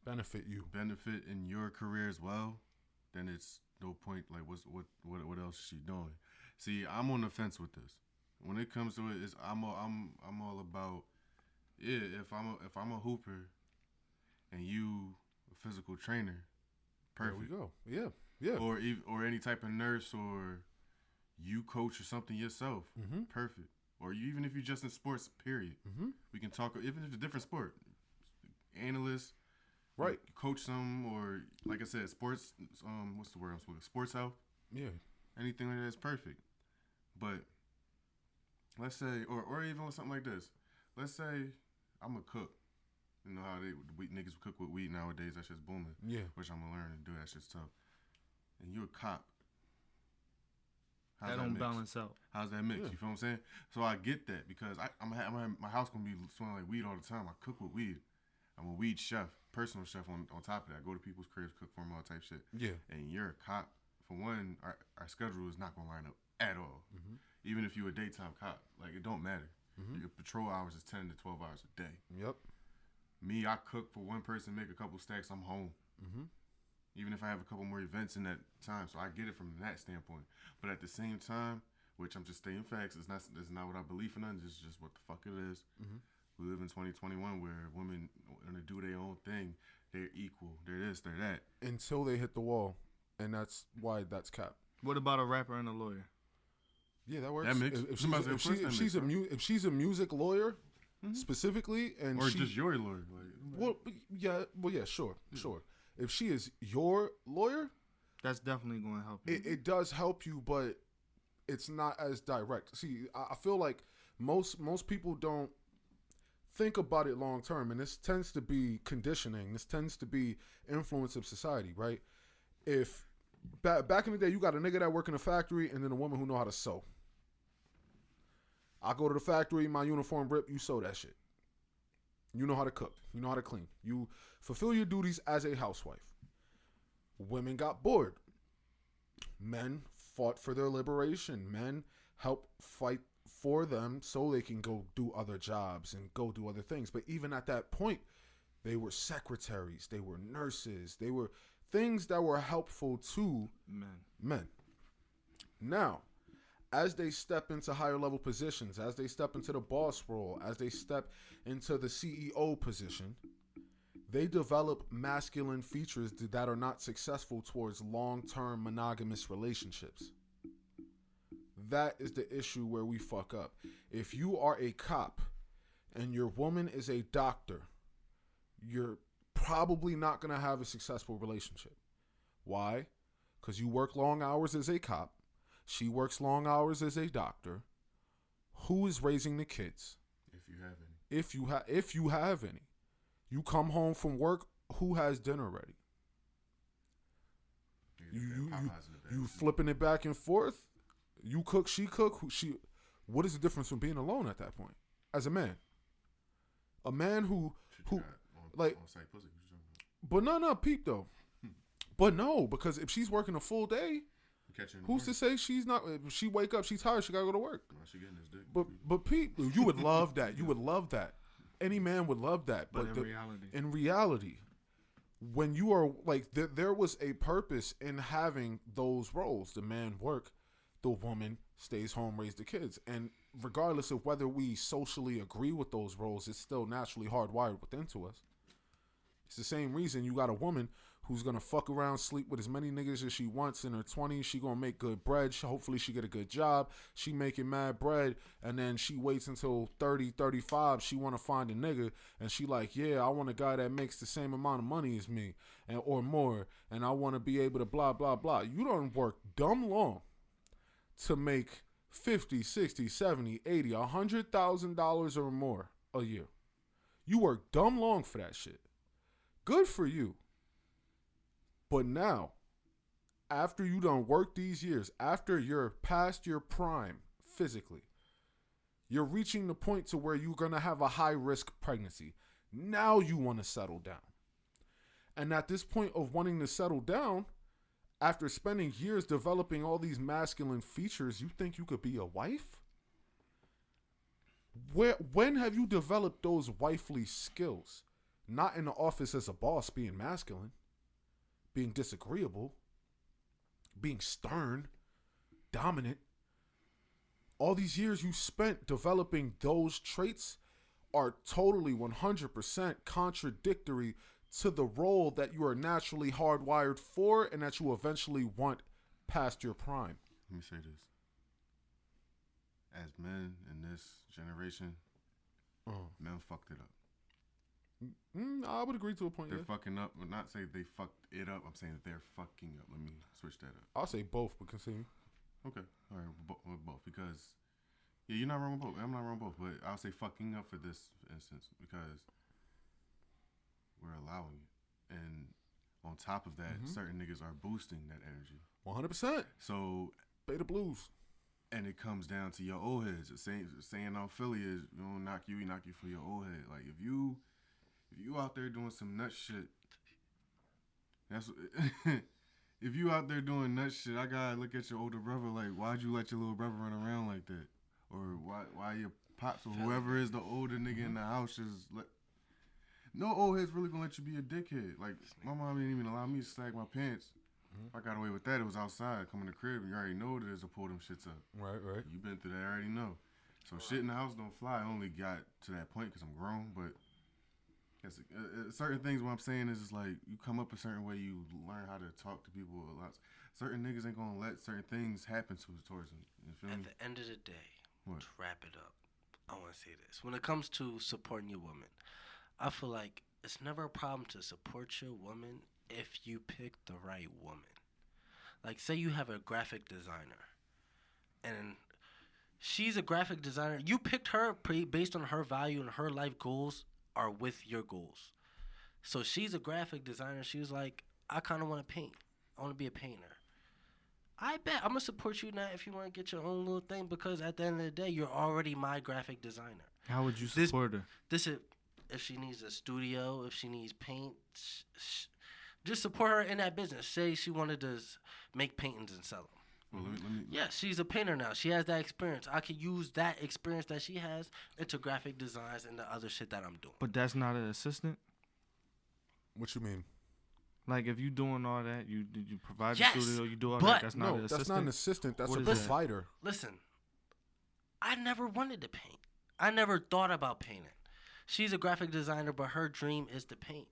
Benefit you. benefit in your career as well, then it's no point. Like what else is she doing? See, I'm on the fence with this. When it comes to it, I'm all about if I'm a hooper and you a physical trainer, perfect. There we go. Yeah. Or any type of nurse or you coach or something yourself, Mm-hmm. perfect. Or even if you're just in sports, period. Mm-hmm. We can talk even if it's a different sport. Analyst, Right. coach some or like I said, sports. What's the word I'm supposed to? Sports health. Yeah. Anything like that is perfect. But let's say, or even something like this. Let's say I'm a cook. You know how niggas cook with weed nowadays. That shit's booming. Yeah. Which I'm gonna learn to do. That shit's tough. And you're a cop. How's That don't mix? balance out. How's that mix? Yeah. You feel what I'm saying? So I get that because my house gonna be smelling like weed all the time. I cook with weed. I'm a weed chef, personal chef on top of that. I go to people's cribs, cook for them, all type shit. Yeah. And you're a cop. For one, our schedule is not gonna line up at all. Mm-hmm. Even if you're a daytime cop, like it don't matter. Mm-hmm. Your patrol hours is 10 to 12 hours a day. Yep. Me, I cook for one person, make a couple stacks, I'm home. Mm-hmm. Even if I have a couple more events in that time, so I get it from that standpoint. But at the same time, which I'm just stating facts, it's not what I believe in. It's just what the fuck it is. Mhm. We live in 2021 where women want to do their own thing. They're equal. They're this. They're that. Until they hit the wall, and that's why that's cap. What about a rapper and a lawyer? Yeah, that works. That makes- If somebody said, of course that makes sense. if she's a music lawyer specifically, and Or she, just your lawyer. Like, well, yeah, sure. If she is your lawyer, That's definitely going to help you. it does help you, but it's not as direct. See, I feel like most people don't think about it long term, and this tends to be conditioning. This tends to be influence of society, right? If back in the day, you got a nigga that work in a factory, and then a woman who know how to sew. I go to the factory, my uniform rip, you sew that shit. You know how to cook. You know how to clean. You fulfill your duties as a housewife. Women got bored. Men fought for their liberation. Men helped fight for them so they can go do other jobs and go do other things. But even at that point, they were secretaries. They were nurses. They were things that were helpful to men. Now, as they step into higher level positions, as they step into the boss role, as they step into the CEO position, they develop masculine features that are not successful towards long-term monogamous relationships. That is the issue where we fuck up. If you are a cop and your woman is a doctor, you're probably not going to have a successful relationship. Why? Because you work long hours as a cop. She works long hours as a doctor. Who is raising the kids? If you have any. If you have any. You come home from work, who has dinner ready? You flipping it back and forth? You cook, she cook. What is the difference from being alone at that point? As a man. A man who like on-site pussy. But no, peep though. But no, because if she's working a full day, who's to say she's not? If she wake up, she's tired. She gotta go to work. No, she getting this dick. But Pete, you would love that. You would love that. Any man would love that. But in reality, when you are like, there was a purpose in having those roles. The man work, the woman stays home, raise the kids, and regardless of whether we socially agree with those roles, it's still naturally hardwired within to us. It's the same reason you got a woman who's gonna fuck around, sleep with as many niggas as she wants in her 20s. She gonna make good bread. Hopefully she get a good job. She making mad bread, and then she waits until 30, 35. She wanna find a nigga, and she like, yeah, I want a guy that makes the same amount of money as me, or more, and I wanna be able to blah, blah, blah. You don't work dumb long to make $50, $60, $70, $80, $100,000 or more a year. You work dumb long for that shit. Good for you. But now, after you done work these years, after you're past your prime physically, you're reaching the point to where you're going to have a high risk pregnancy. Now you want to settle down. And at this point of wanting to settle down, after spending years developing all these masculine features, you think you could be a wife? When have you developed those wifely skills? Not in the office as a boss being masculine, being disagreeable, being stern, dominant. All these years you spent developing those traits are totally 100% contradictory to the role that you are naturally hardwired for and that you eventually want past your prime. Let me say this. As men in this generation, men fucked it up. I would agree to a point. They're fucking up. But not say they fucked it up. I'm saying that they're fucking up. Let me switch that up. I'll say both, but continue. Okay. All right. Both. Because, yeah, you're not wrong with both. I'm not wrong with both. But I'll say fucking up for this instance because we're allowing it. And on top of that, certain niggas are boosting that energy. 100%. So, Beta Blues. And it comes down to your old heads. Saying on Philly is, you don't knock you, we knock you for your old head. Like, if you out there doing some nut shit, that's if you out there doing nut shit, I gotta look at your older brother like, why'd you let your little brother run around like that? Or why your pops or whoever is the older nigga in the house is let. No old head's really gonna let you be a dickhead. Like, my mom didn't even allow me to sag my pants. If I got away with that, it was outside, coming to the crib, and you already know what it is to pull them shits up. Right. You been through that, I already know. So shit in the house don't fly. I only got to that point because I'm grown, but certain things what I'm saying is like you come up a certain way, you learn how to talk to people a lot. Certain niggas ain't gonna let certain things happen towards them. You feel me? At the end of the day, What? to wrap it up, I want to say this. When it comes to supporting your woman, I feel like it's never a problem to support your woman if you pick the right woman. Like, say you have a graphic designer and She's a graphic designer. You picked her based on her value and her life goals are with your goals. So she's a graphic designer. She was like, I kind of want to paint. I want to be a painter. I bet I'm gonna support you now if you want to get your own little thing because at the end of the day, you're already my graphic designer. How would you This- support her? This is if she needs a studio, if she needs paint, just support her in that business. Say she wanted to make paintings and sell them. Well, let me Yeah, she's a painter now. She has that experience. I could use that experience that she has into graphic designs and the other shit that I'm doing. But that's not an assistant. What you mean? Like if you doing all that, you provide Yes, the studio, you do all but- that. That's not No, an that's assistant. not an assistant. That's What a is that? provider. Listen, I never wanted to paint. I never thought about painting. She's a graphic designer, but her dream is to paint.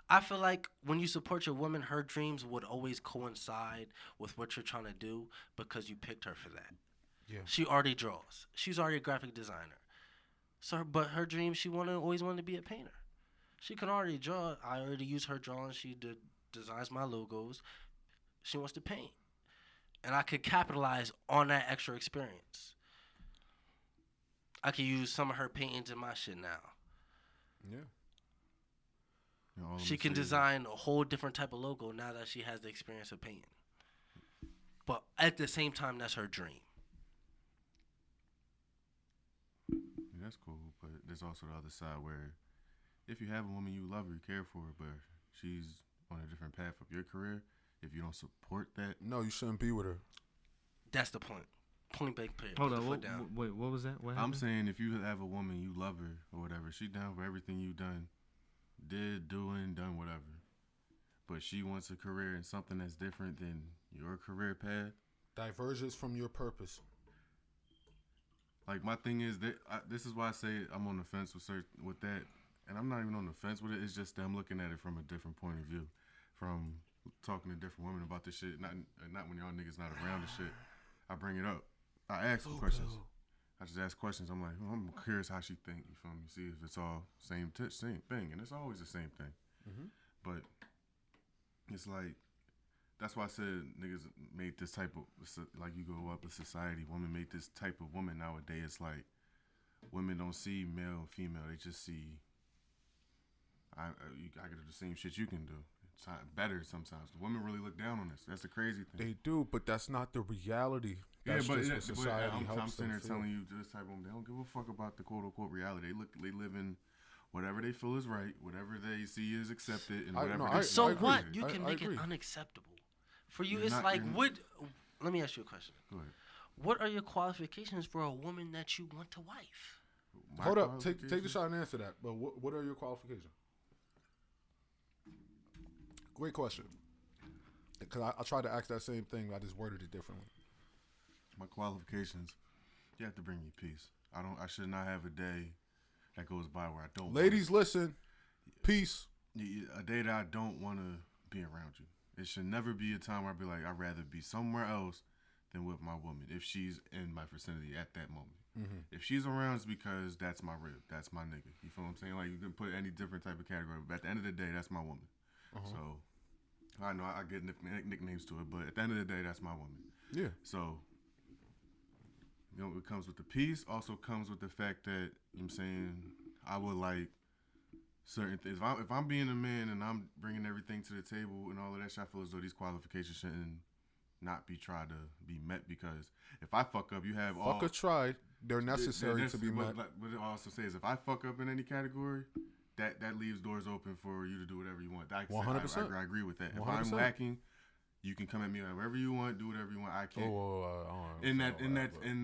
I feel like when you support your woman, her dreams would always coincide with what you're trying to do because you picked her for that. Yeah. She already draws. She's already a graphic designer. So, but her dream, she always wanted to be a painter. She can already draw. I already use her drawings. She designs my logos. She wants to paint, and I could capitalize on that extra experience. I could use some of her paintings in my shit now. Yeah. you know, all She I'm can saying is- design a whole different type of logo now that she has the experience of painting. But at the same time, that's her dream. Yeah, that's cool, but there's also the other side where if you have a woman you love her, you care for her, but she's on a different path of your career, if you don't support that, No, you shouldn't be with her. That's the point. Point blank period. Hold Put on. the What, foot down. wait, what was that? What I'm happened? saying if you have a woman you love her or whatever, she down for everything you done, done whatever, but she wants a career in something that's different than your career path. Diverges from your purpose. Like my thing is that this is why I say I'm on the fence with that, and I'm not even on the fence with it. It's just that I'm looking at it from a different point of view, from talking to different women about this shit. Not when y'all niggas not around and shit. I bring it up. I ask some questions. I just ask questions. I'm like, I'm curious how she think. You feel me? See if it's all same thing, and it's always the same thing. Mhm. But it's like that's why I said niggas made this type of like you go up a society. Women make this type of woman nowadays. It's like women don't see male and female. They just see I can do the same shit you can do. It's better sometimes. The women really look down on us. That's the crazy thing. They do, but that's not the reality. That's just what society I'm helps sitting them there feel. telling you this type of woman, they don't give a fuck about the quote unquote reality. They live in whatever they feel is right, whatever they see is accepted, and whatever. they So see is what? crazy. You can I make it agree. unacceptable. For you, You're it's not- like, you're- what? Let me ask you a question. Go ahead. What are your qualifications for a woman that you want to wife? My Hold up, take the qualifications? shot and answer that. But what are your qualifications? Great question. Because I tried to ask that same thing, I just worded it differently. My qualifications. You have to bring me peace. I should not have a day that goes by where I don't. Ladies, listen. Peace. A day that I don't want to be around you. It should never be a time where I be like, I'd rather be somewhere else than with my woman if she's in my vicinity at that moment. Mm-hmm. If she's around, it's because that's my rib, that's my nigga. You feel what I'm saying? Like you can put any different type of category, but at the end of the day, that's my woman. So I know I get nicknames to it, but at the end of the day, that's my woman. Yeah. So, you know, it comes with the peace, also comes with the fact that, you know what I'm saying, I would like certain things. If I'm being a man and I'm bringing everything to the table and all of that shit, I feel as though these qualifications shouldn't not be tried to be met, because if I fuck up, you have all... Fuck or tried. They're necessary to be met. But it also says if I fuck up in any category, that leaves doors open for you to do whatever you want. Like I said, 100%. I agree with that. If 100%. I'm lacking, you can come at me wherever you want, do whatever you want. I can't in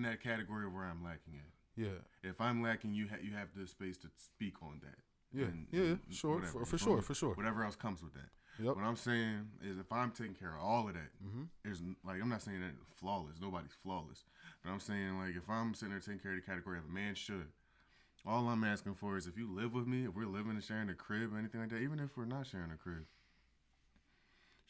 that category where I'm lacking at. Yeah. If I'm lacking, you have the space to speak on that. Yeah. And Sure. whatever, For you feel sure. me? For sure. Whatever else comes with that. Yep. What I'm saying is, if I'm taking care of all of that, there's like, I'm not saying that flawless. Nobody's flawless, but I'm saying like if I'm sitting there taking care of the category of a man should, all I'm asking for is if you live with me, if we're living and sharing a crib or anything like that, even if we're not sharing a crib,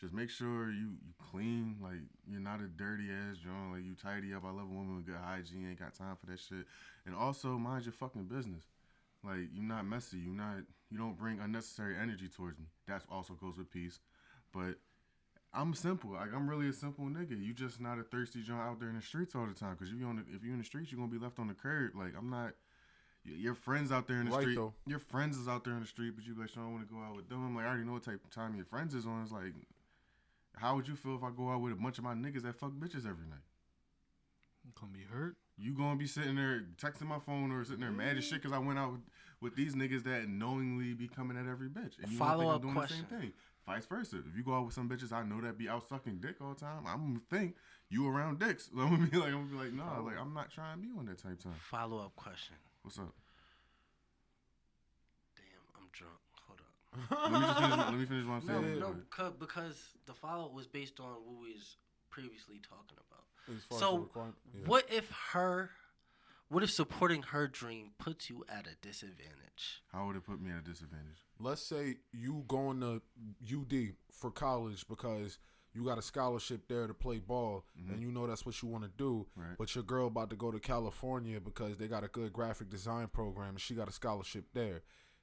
just make sure you clean, like you're not a dirty ass John, like you tidy up. I love a woman with good hygiene, ain't got time for that shit, and also mind your fucking business. Like you're not messy, you don't bring unnecessary energy towards me. That also goes with peace, but I'm simple. Like I'm really a simple nigga. You just not a thirsty joint out there in the streets all the time. Because if you in the streets, you're gonna be left on the curb. Like I'm not. Your friends out there in the Right, street. though. Your friends is out there in the street, but you like, so I don't want to go out with them. I'm like, I already know what type of time your friends is on. It's like, how would you feel if I go out with a bunch of my niggas that fuck bitches every night? I'm gonna be hurt. You gonna be sitting there texting my phone or sitting there mad as shit because I went out with these niggas that knowingly be coming at every bitch. And you don't think Follow-up I'm doing question. the same thing. Vice versa. If you go out with some bitches I know that be out sucking dick all the time, I'm gonna think you around dicks. So I'm gonna be like, nah, like I'm not trying to be on that type time. Follow-up question. What's up? Damn, I'm drunk. Hold up. Let me finish what I'm saying. No, because the follow-up was based on what we was previously talking about. As far as So, the requirement- yeah. what if supporting her dream puts you at a disadvantage? How would it put me at a disadvantage? Let's say you going to UD for college because you got a scholarship there to play ball, and you know that's what you want to do. Right. But your girl about to go to California because they got a good graphic design program, and she got a scholarship there.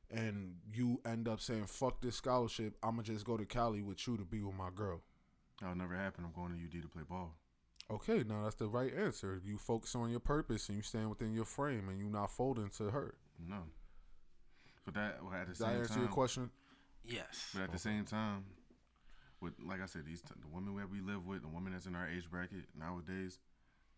And you end up saying, "Fuck this scholarship. I'ma just go to Cali with you to be with my girl." That'll never happen. I'm going to UD to play ball. Okay, now that's the right answer. You focus on your purpose and you stand within your frame, and you not folding to her. No. But that at the Does same that time. answer your question? Yes. But at the same time, with like I said, the women that we live with, the women that's in our age bracket nowadays,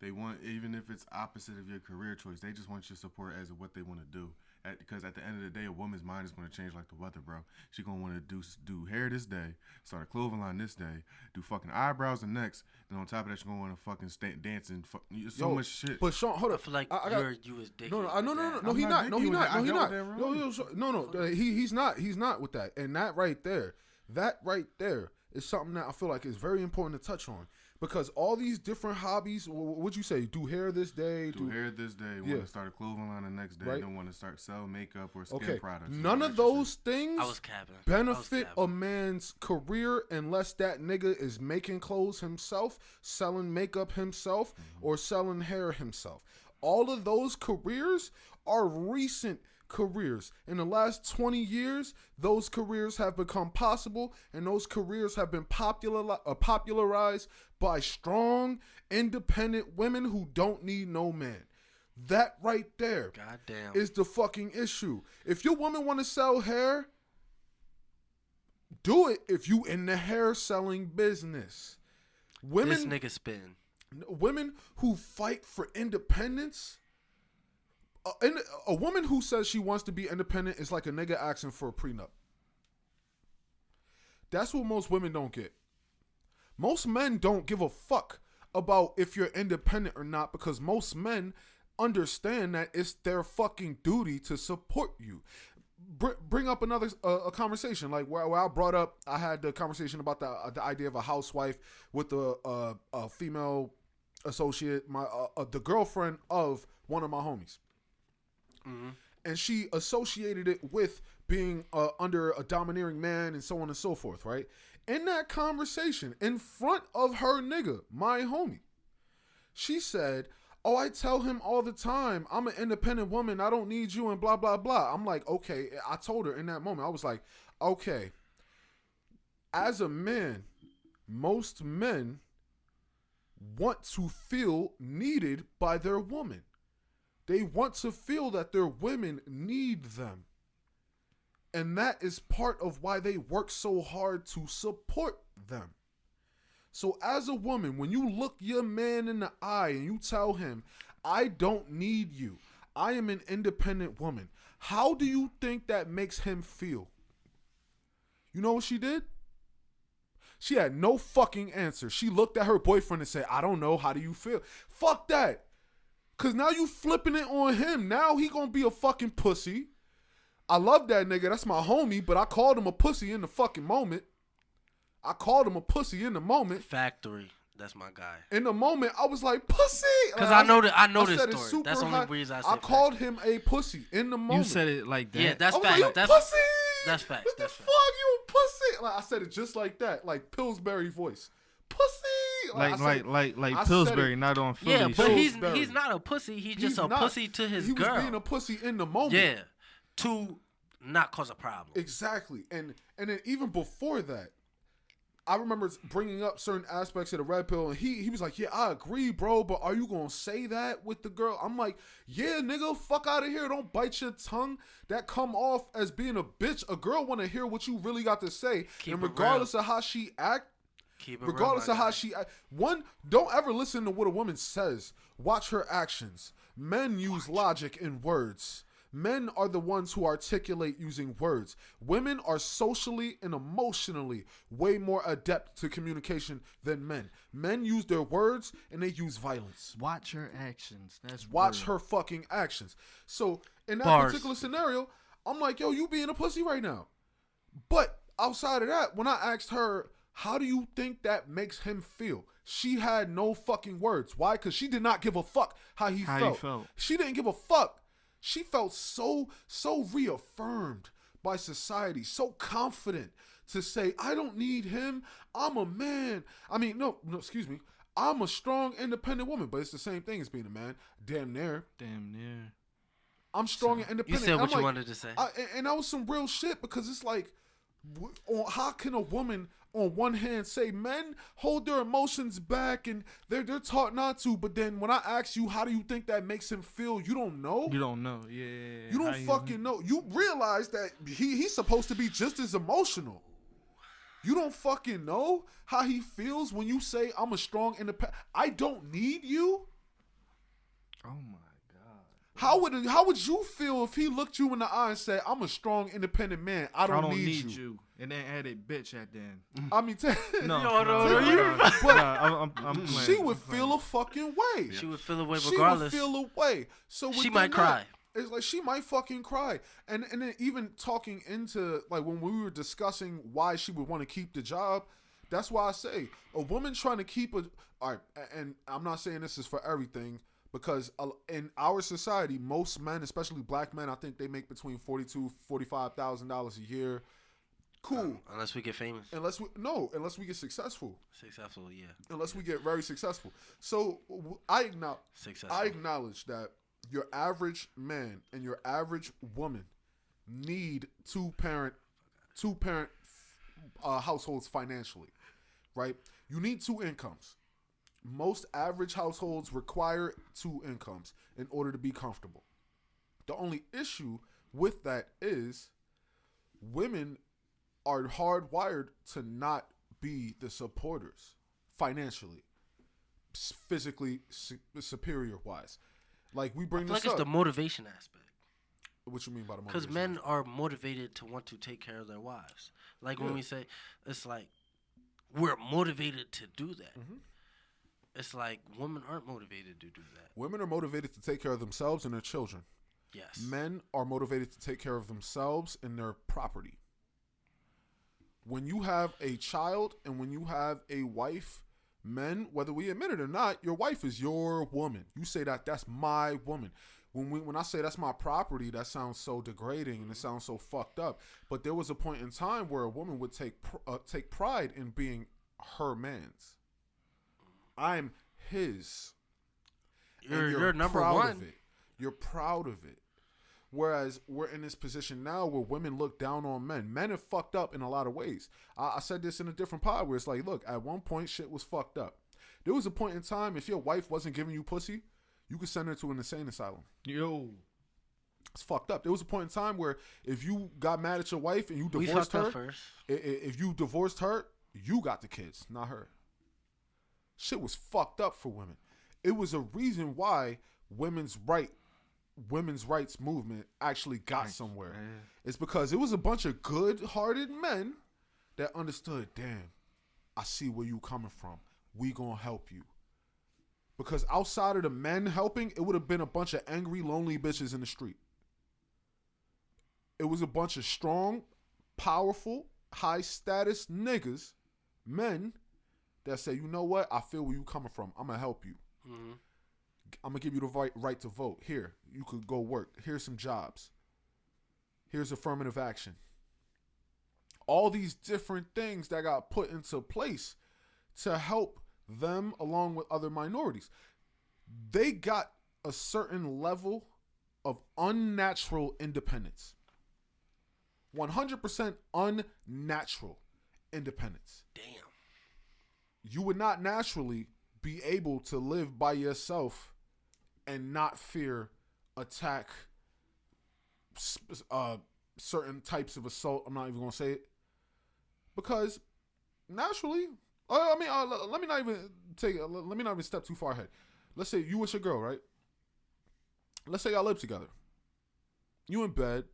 they want, even if it's opposite of your career choice, they just want your support as what they want to do. Because at the end of the day, a woman's mind is going to change like the weather, bro. She going to want to do hair this day, start a clothing line this day, do fucking eyebrows the next, and on top of that, she's going to want to fucking dance and so much shit. But Sean, hold I up. feel like you was digging. No, with he that. not. digging with that. I He get not. what they're wrong. No. He's not. He's not with that. And that right there is something that I feel like is very important to touch on, because all these different hobbies. What'd you say? Do hair this day. Do hair this day, Yeah. want to start a clothing line the next day, Right. don't want to start sell makeup or skin Okay. products. None all of that shit. those things I was capping. benefit a man's career unless that nigga is making clothes himself, selling makeup himself, or selling hair himself. All of those careers are recent careers. In the last 20 years, those careers have become possible, and those careers have been popularized by strong, independent women who don't need no man. That right there Goddamn. is the fucking issue. If your woman want to sell hair, do it if you in the hair selling business. This Women nigga spin. who fight for independence, a woman who says she wants to be independent is like a nigga asking for a prenup. That's what most women don't get. Most men don't give a fuck about if you're independent or not, because most men understand that it's their fucking duty to support you. Bring up another a conversation like where I brought up, I had the conversation about the idea of a housewife with a female associate, the girlfriend of one of my homies. And she associated it with being under a domineering man and so on and so forth, right? In that conversation, in front of her nigga, my homie, she said, "Oh, I tell him all the time, I'm an independent woman, I don't need you," and blah, blah, blah. I'm like, okay. I told her in that moment, I was like, okay, as a man, most men want to feel needed by their woman. They want to feel that their women need them. And that is part of why they work so hard to support them. So as a woman, when you look your man in the eye and you tell him, "I don't need you, I am an independent woman," how do you think that makes him feel? You know what she did? She had no fucking answer. She looked at her boyfriend and said, "I don't know, how do you feel?" Fuck that. Cause now you flipping it on him. Now he gonna be a fucking pussy. I love that nigga. That's my homie, but I called him a pussy in the fucking moment. Factory. That's my guy. In the moment, I was like, "Pussy," Because I know this said it story. super That's the high. only reason I said I called factory. him a pussy in the moment. You said it like that. Yeah, that's I was facts. like, "You That's pussy." That's facts. What the That's fuck? facts. You a pussy? Like I said it just like that, like Pillsbury voice. Pussy. I said it- like I said Pillsbury, it. not on Philly. Yeah, but Pillsbury. he's not a pussy. He's just He's a not. pussy to his He girl. was being a pussy in the moment. Yeah, to not cause a problem. Exactly. And then even before that, I remember bringing up certain aspects of the red pill, and he was like, yeah, I agree, bro, but are you going to say that with the girl? I'm like, yeah, nigga, fuck out of here. Don't bite your tongue. That come off as being a bitch. A girl want to hear what you really got to say. Keep and it regardless of how she act, Keep it regardless real, of my how guy. she act, one, don't ever listen to what a woman says. Watch her actions. Men use logic in words. Men are the ones who articulate using words. Women are socially and emotionally way more adept to communication than men. Men use their words and they use violence. Watch her actions. That's Watch real. her fucking actions. So in that Bars. particular scenario, I'm like, yo, you being a pussy right now. But outside of that, when I asked her, how do you think that makes him feel? She had no fucking words. Why? Because she did not give a fuck how he felt. She didn't give a fuck. She felt so reaffirmed by society, so confident to say, I don't need him. I'm a man. I mean, no, excuse me. I'm a strong, independent woman, but it's the same thing as being a man. Damn near. I'm strong and You independent. said And what I'm you like, wanted to say. and that was some real shit because it's like, how can a woman on one hand say men hold their emotions back and they're taught not to, but then when I ask you how do you think that makes him feel, you don't know. You don't know. Yeah. You don't How fucking know. You realize that he's supposed to be just as emotional. You don't fucking know how he feels when you say I'm a strong independent. I don't need you. Oh my God. How would you feel if he looked you in the eye and said I'm a strong independent man? I don't need you. And then added bitch at the end. I mean, I'm playing. she would feel a fucking way. She would feel away She regardless. would feel a way. So She within might cry. that, it's like she might fucking cry. And then even talking into like when we were discussing why she would want to keep the job, that's why I say a woman trying to keep a all right. And I'm not saying this is for everything because in our society, most men, especially black men, I think they make between $45,000 a year. Cool. Unless we get famous. Unless we get successful. Successful, yeah. Unless we get very successful. So I Successful. acknowledge that your average man and your average woman need two parent households financially, right? You need two incomes. Most average households require two incomes in order to be comfortable. The only issue with that is women are hardwired to not be the supporters financially, physically superior wise. Like we bring I feel this like up. it's the motivation aspect. What you mean by the Because motivation? men are motivated to want to take care of their wives. Like when we say, it's like, we're motivated to do that. Mm-hmm. It's like women aren't motivated to do that. Women are motivated to take care of themselves and their children. Yes. Men are motivated to take care of themselves and their property. When you have a child and when you have a wife, men, whether we admit it or not, your wife is your woman. You say that's my woman. When I say that's my property, that sounds so degrading and it sounds so fucked up. But there was a point in time where a woman would take pride in being her man's. I'm his. And You're number proud one. of it. You're proud of it. Whereas we're in this position now where women look down on men. Men have fucked up in a lot of ways. I said this in a different pod where it's like, look, at one point shit was fucked up. There was a point in time if your wife wasn't giving you pussy, you could send her to an insane asylum. Yo. It's fucked up. There was a point in time where if you got mad at your wife and you We divorced fucked her, up first. if you divorced her, you got the kids, not her. Shit was fucked up for women. It was a reason why women's rights movement actually got somewhere. It's because it was a bunch of good-hearted men that understood, damn, I see where you coming from. We gonna help you. Because outside of the men helping, it would have been a bunch of angry, lonely bitches in the street. It was a bunch of strong, powerful, high-status niggas, men, that say, you know what? I feel where you coming from. I'm gonna help you. Mm-hmm. I'm gonna give you the right to vote. Here, you could go work. Here's some jobs. Here's affirmative action. All these different things that got put into place to help them along with other minorities. They got a certain level of unnatural independence. 100% unnatural independence. Damn. you would not naturally be able to live by yourself and not fear attack, certain types of assault. I'm not even gonna say it because naturally, let me not even step too far ahead. Let's say you with your girl, right? Let's say y'all live together. You in bed.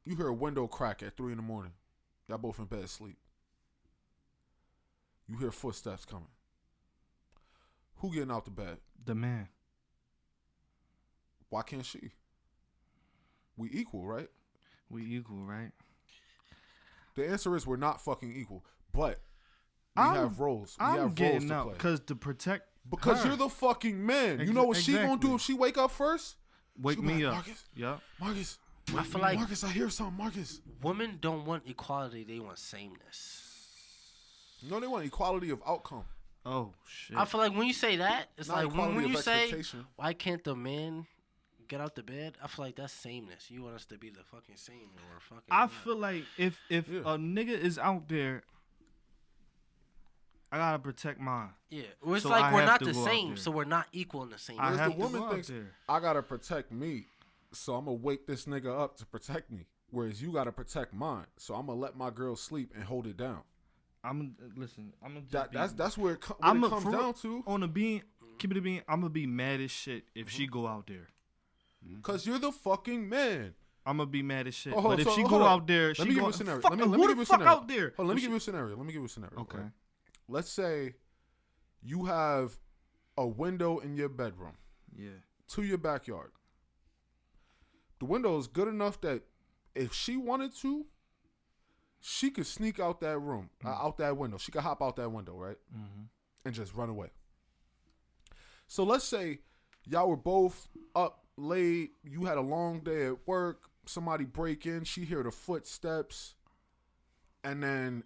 You hear a window crack at 3 a.m. Y'all both in bed asleep. You hear footsteps coming. Who getting out the bed? The man. Why can't she? We equal, right? We equal, right? The answer is we're not fucking equal, but we I'm- have roles. We I'm have roles getting to out play. because to protect Because her. you're the fucking man. You know what she gonna do Exactly. if she wake up first? Wake She gonna be me like, up. Marcus, Yep. Marcus. I feel like Marcus, I hear something, Marcus. women don't want equality; they want sameness. No, they want equality of outcome. Oh shit. I feel like when you say that, it's Not like equality when of you say, expectation. "Why can't the man get out the bed?" I feel like that's sameness. You want us to be the fucking same or fucking. I what? feel like if Yeah. a nigga is out there, I gotta protect mine. Yeah, well, it's So like I we're have not to the go out same, there. so we're not equal in the same. I Whereas have the to woman go out thinks there. I gotta protect me, so I'm gonna wake this nigga up to protect me. Whereas you gotta protect mine, so I'm gonna let my girl sleep and hold it down. Listen. I'm gonna That's where it, I'm it a comes for- down to. on the bean. Keep it a bean. I'm gonna be mad as shit if she go out there. Cause you're the fucking man. I'm gonna be mad as shit. Oh, but if so she hold go on. out there, Let she me give you go. a scenario. Fuck, Let me who give the you a fuck scenario. out there? Hold on, let me give you a scenario. Okay. Right? Let's say you have a window in your bedroom Yeah. to your backyard. The window is good enough that if she wanted to, she could sneak out that room, out that window. She could hop out that window, right? Mm-hmm. And just run away. So let's say y'all were both up late. You had a long day at work. Somebody break in. She hear the footsteps. And then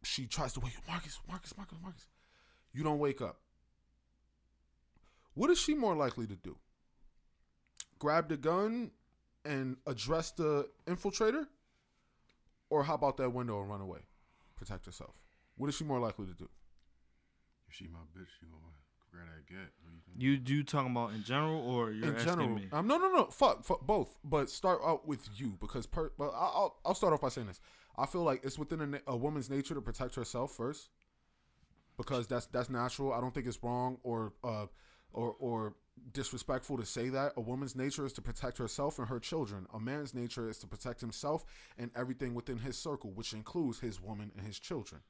she tries to wake you. Marcus. You don't wake up. What is she more likely to do? Grab the gun and address the infiltrator? Or hop out that window and run away? Protect herself. What is she more likely to do? If she my bitch, she gonna grab that get. What you think? You talking about in general or you're In asking general, me? no. Fuck both. But start out with you because I'll start off by saying this. I feel like it's within a woman's nature to protect herself first, because that's natural. I don't think it's wrong or disrespectful to say that. A woman's nature is to protect herself and her children. A man's nature is to protect himself and everything within his circle, which includes his woman and his children.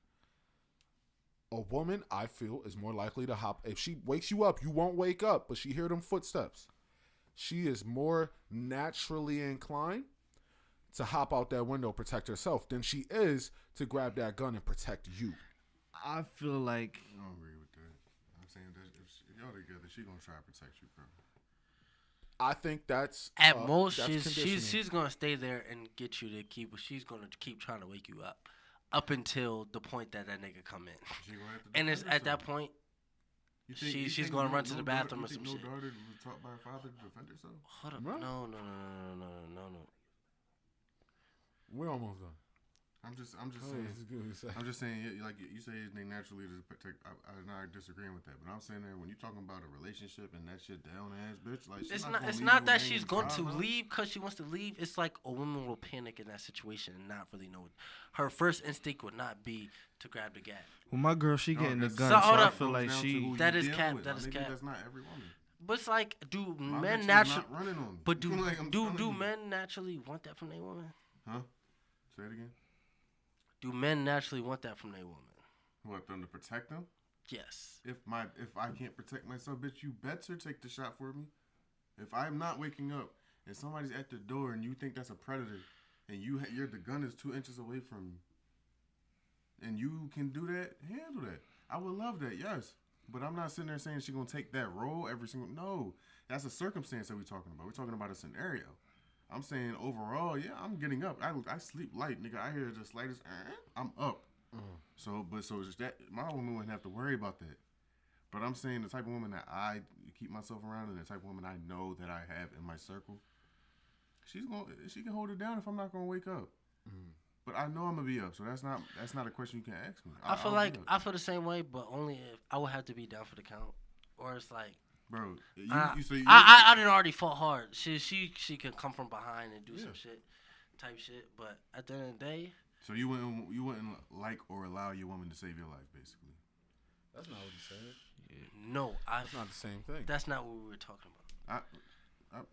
A woman, I feel, is more likely to hop. If she wakes you up, you won't wake up, but she hear them footsteps. She is more naturally inclined to hop out that window, protect herself, than she is to grab that gun and protect you. I feel like I don't agree with that. I'm saying that if y'all together, she gonna try to protect you, bro. I think that's At most, that's conditioning. she's gonna stay there and get you to keep. She's gonna keep trying to wake you up until the point that nigga come in. She gonna have to And it's defend at that herself. point, You she's think gonna run to the bathroom or you think some no shit. daughter was taught by her father to defend herself? hold up, Right. no. We're almost done. I'm just Oh, saying. it's good to say. I'm just saying, like you say, they naturally to protect. I'm not disagreeing with that, but I'm saying that when you're talking about a relationship and that shit down ass bitch, like she's It's gonna not. It's leave not you that laying she's in going the to ground. leave because she wants to leave. It's like a woman will panic in that situation and not really know. Her first instinct would not be to grab the gat. well, my girl, she No, getting the that's- gun, So, so hold I up. feel like Comes down to she. who That you is dealing cap, with. that My is nigga, cap. That's not every woman. But it's like, do My bitch men is naturally? not running on me. But do Like, I'm do telling do you. men naturally want that from their woman? Huh? Say it again. Do men naturally want that from their woman? What, them to protect them? Yes. If I can't protect myself, bitch, you better take the shot for me. If I'm not waking up and somebody's at the door and you think that's a predator, and the gun is 2 inches away from you, and you can do that, handle that. I would love that, yes. But I'm not sitting there saying she's gonna take that role every single. No, that's a circumstance that we're talking about. We're talking about a scenario. I'm saying overall, yeah, I'm getting up. I sleep light, nigga. I hear the slightest, I'm up. So it's that my woman wouldn't have to worry about that. But I'm saying the type of woman that I keep myself around and the type of woman I know that I have in my circle, she can hold it down if I'm not gonna wake up. But I know I'm gonna be up, so that's not a question you can ask me. I feel I'll like be up. I feel the same way, but only if I would have to be down for the count, or it's like Bro, I you say didn't already fought hard. She can come from behind and do some shit, type shit. But at the end of the day, so you wouldn't like or allow your woman to save your life, basically. That's not what he said. no, That's not the same thing. That's not what we were talking about.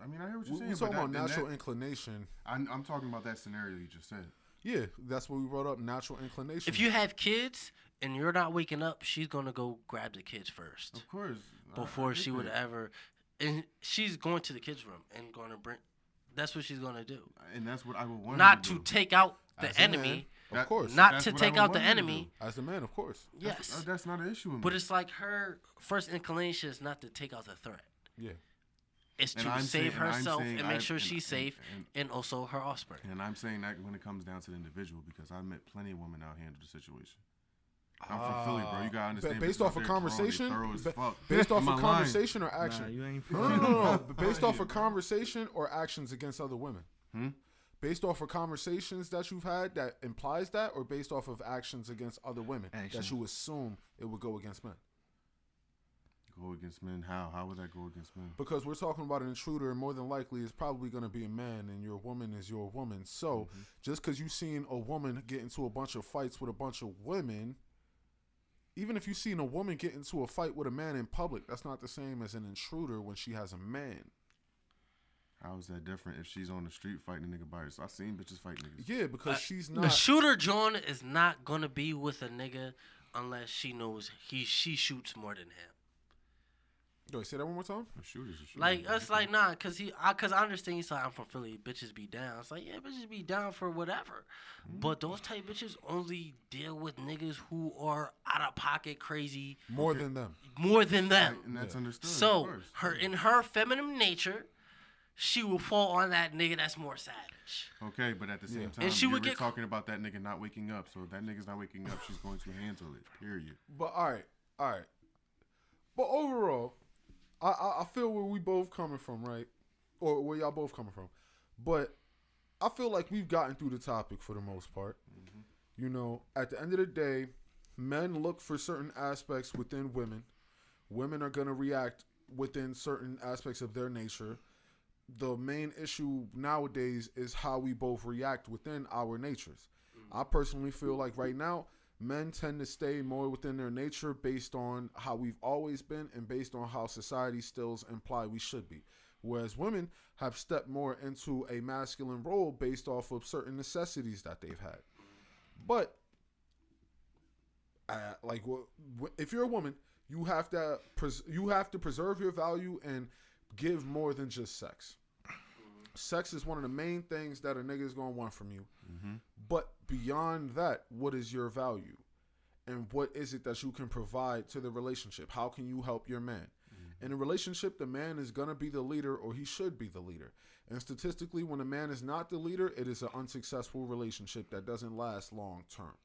I mean, I hear what you're saying. We're talking but about natural inclination. I'm talking about that scenario you just said. Yeah, that's what we brought up. Natural inclination. If you have kids and you're not waking up, she's gonna go grab the kids first Of course. before I get she would that. ever. And she's going to the kids' room and gonna bring. That's what she's gonna do. And that's what I would want. Not her to do. take out the As a enemy. man, of course. Not That's to what I take would out the want her to enemy. do. As a man, of course. Yes. That's not an issue with me. But it's like her first inclination is not to take out the threat. Yeah. It's And to I'm save saying- and I'm herself saying and make I- sure and- she's safe and also her offspring. And I'm saying that when it comes down to the individual, because I met plenty of women out handle the situation. I'm from Philly, bro. You gotta understand. Based bitches off out of there conversation, thorough as fuck. based off Am I of lying? conversation or action. Nah, you ain't No, from no. Based off of Bro. conversation or actions against other women. Based off of conversations that you've had that implies that, or based off of actions against other women that Actions. you assume it would go against men. Go against men? How? How would that go against men? Because we're talking about an intruder, and more than likely it's probably going to be a man, and your woman is your woman. So just because you've seen a woman get into a bunch of fights with a bunch of women, even if you've seen a woman get into a fight with a man in public, that's not the same as an intruder when she has a man. How is that different if she's on the street fighting a nigga by herself? I've seen bitches fight niggas. Yeah, because she's The not. shooter John is not gonna be with a nigga unless she knows she shoots more than him. Wait, say that one more time. A shooter's a shooter. Like it's like nah, cause I understand he's like I'm from Philly, bitches be down. It's like yeah, bitches be down for whatever, but those type bitches only deal with niggas who are out of pocket crazy More than them. more than them. and that's understood. of So course. her in her feminine nature, she will fall on that nigga that's more savage. Okay, but at the same Yeah. time, And she you would were get- talking about that nigga not waking up. So if that nigga's not waking up, she's going to handle it. Period. But all right. But overall, I feel where we both coming from, right? Or where y'all both coming from. But I feel like we've gotten through the topic for the most part. You know, at the end of the day, men look for certain aspects within women. Women are going to react within certain aspects of their nature. The main issue nowadays is how we both react within our natures. I personally feel like right now, men tend to stay more within their nature based on how we've always been and based on how society still imply we should be. Whereas women have stepped more into a masculine role based off of certain necessities that they've had. But if you're a woman, you have to preserve your value and give more than just sex. Sex is one of the main things that a nigga is gonna want from you. But beyond that, what is your value? And what is it that you can provide to the relationship? How can you help your man? In a relationship, the man is gonna be the leader, or he should be the leader. And statistically, when a man is not the leader, it is an unsuccessful relationship that doesn't last long term.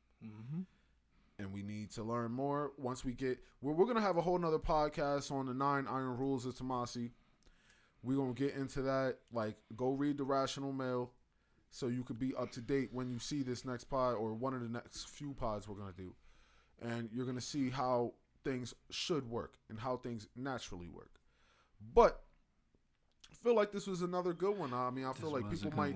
And we need to learn more once we get. We're gonna have a whole nother podcast on the 9 Iron Rules of Tomasi. We're gonna get into that. Like, go read the Rational Male, so you could be up to date when you see this next pod or one of the next few pods we're gonna do, and you're gonna see how things should work and how things naturally work. But I feel like this was another good one. I mean, I feel like was a people good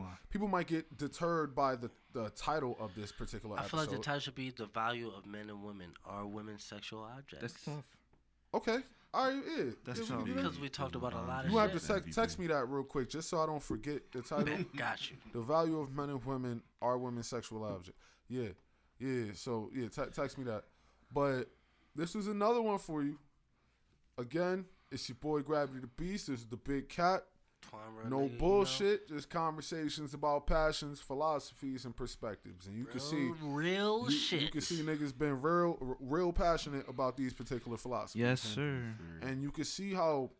might one. get deterred by the title of this particular I episode. feel like the title should be "The Value of Men and Women. Are Women Sexual Objects?" That's tough. Okay, all right, yeah. That's Yeah, we tough. can do that. Because we talked about a lot of You have shit. to text me that real quick, just so I don't forget the title. Got you. The value of men and women. Are women sexual objects? Yeah. So yeah, text me that. But this is another one for you. Again, it's your boy Gravity the Beast. This is the Big Cat. Twine No Renee, bullshit. Just conversations about passions, philosophies, and perspectives. And you can see real shit. You can see niggas been real passionate about these particular philosophies. Yes, sir. And you can see how,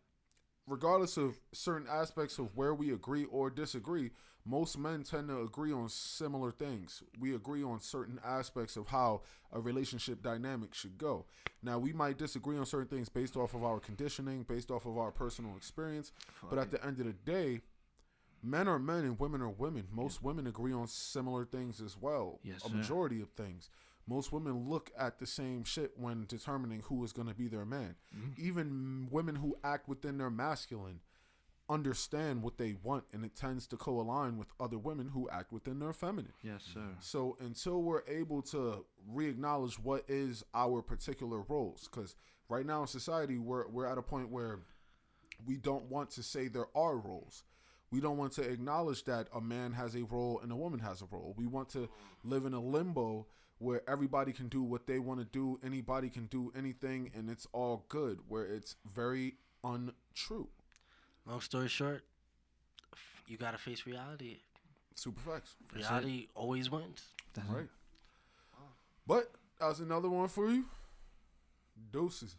regardless of certain aspects of where we agree or disagree, most men tend to agree on similar things. We agree on certain aspects of how a relationship dynamic should go. Now, we might disagree on certain things based off of our conditioning, based off of our personal experience, but at the end of the day, men are men and women are women. Most women agree on similar things as well. Yes, a sir. majority of things. Most women look at the same shit when determining who is going to be their man. Even women who act within their masculine understand what they want, and it tends to co-align with other women who act within their feminine. Yes, sir. So until we're able to re-acknowledge what is our particular roles, because right now in society we're at a point where we don't want to say there are roles. We don't want to acknowledge that a man has a role and a woman has a role. We want to live in a limbo where everybody can do what they want to do, anybody can do anything, and it's all good, where it's very untrue. Long story short, you gotta face reality. Super facts. Reality always wins. That's Right. But that was another one for you. Deuces.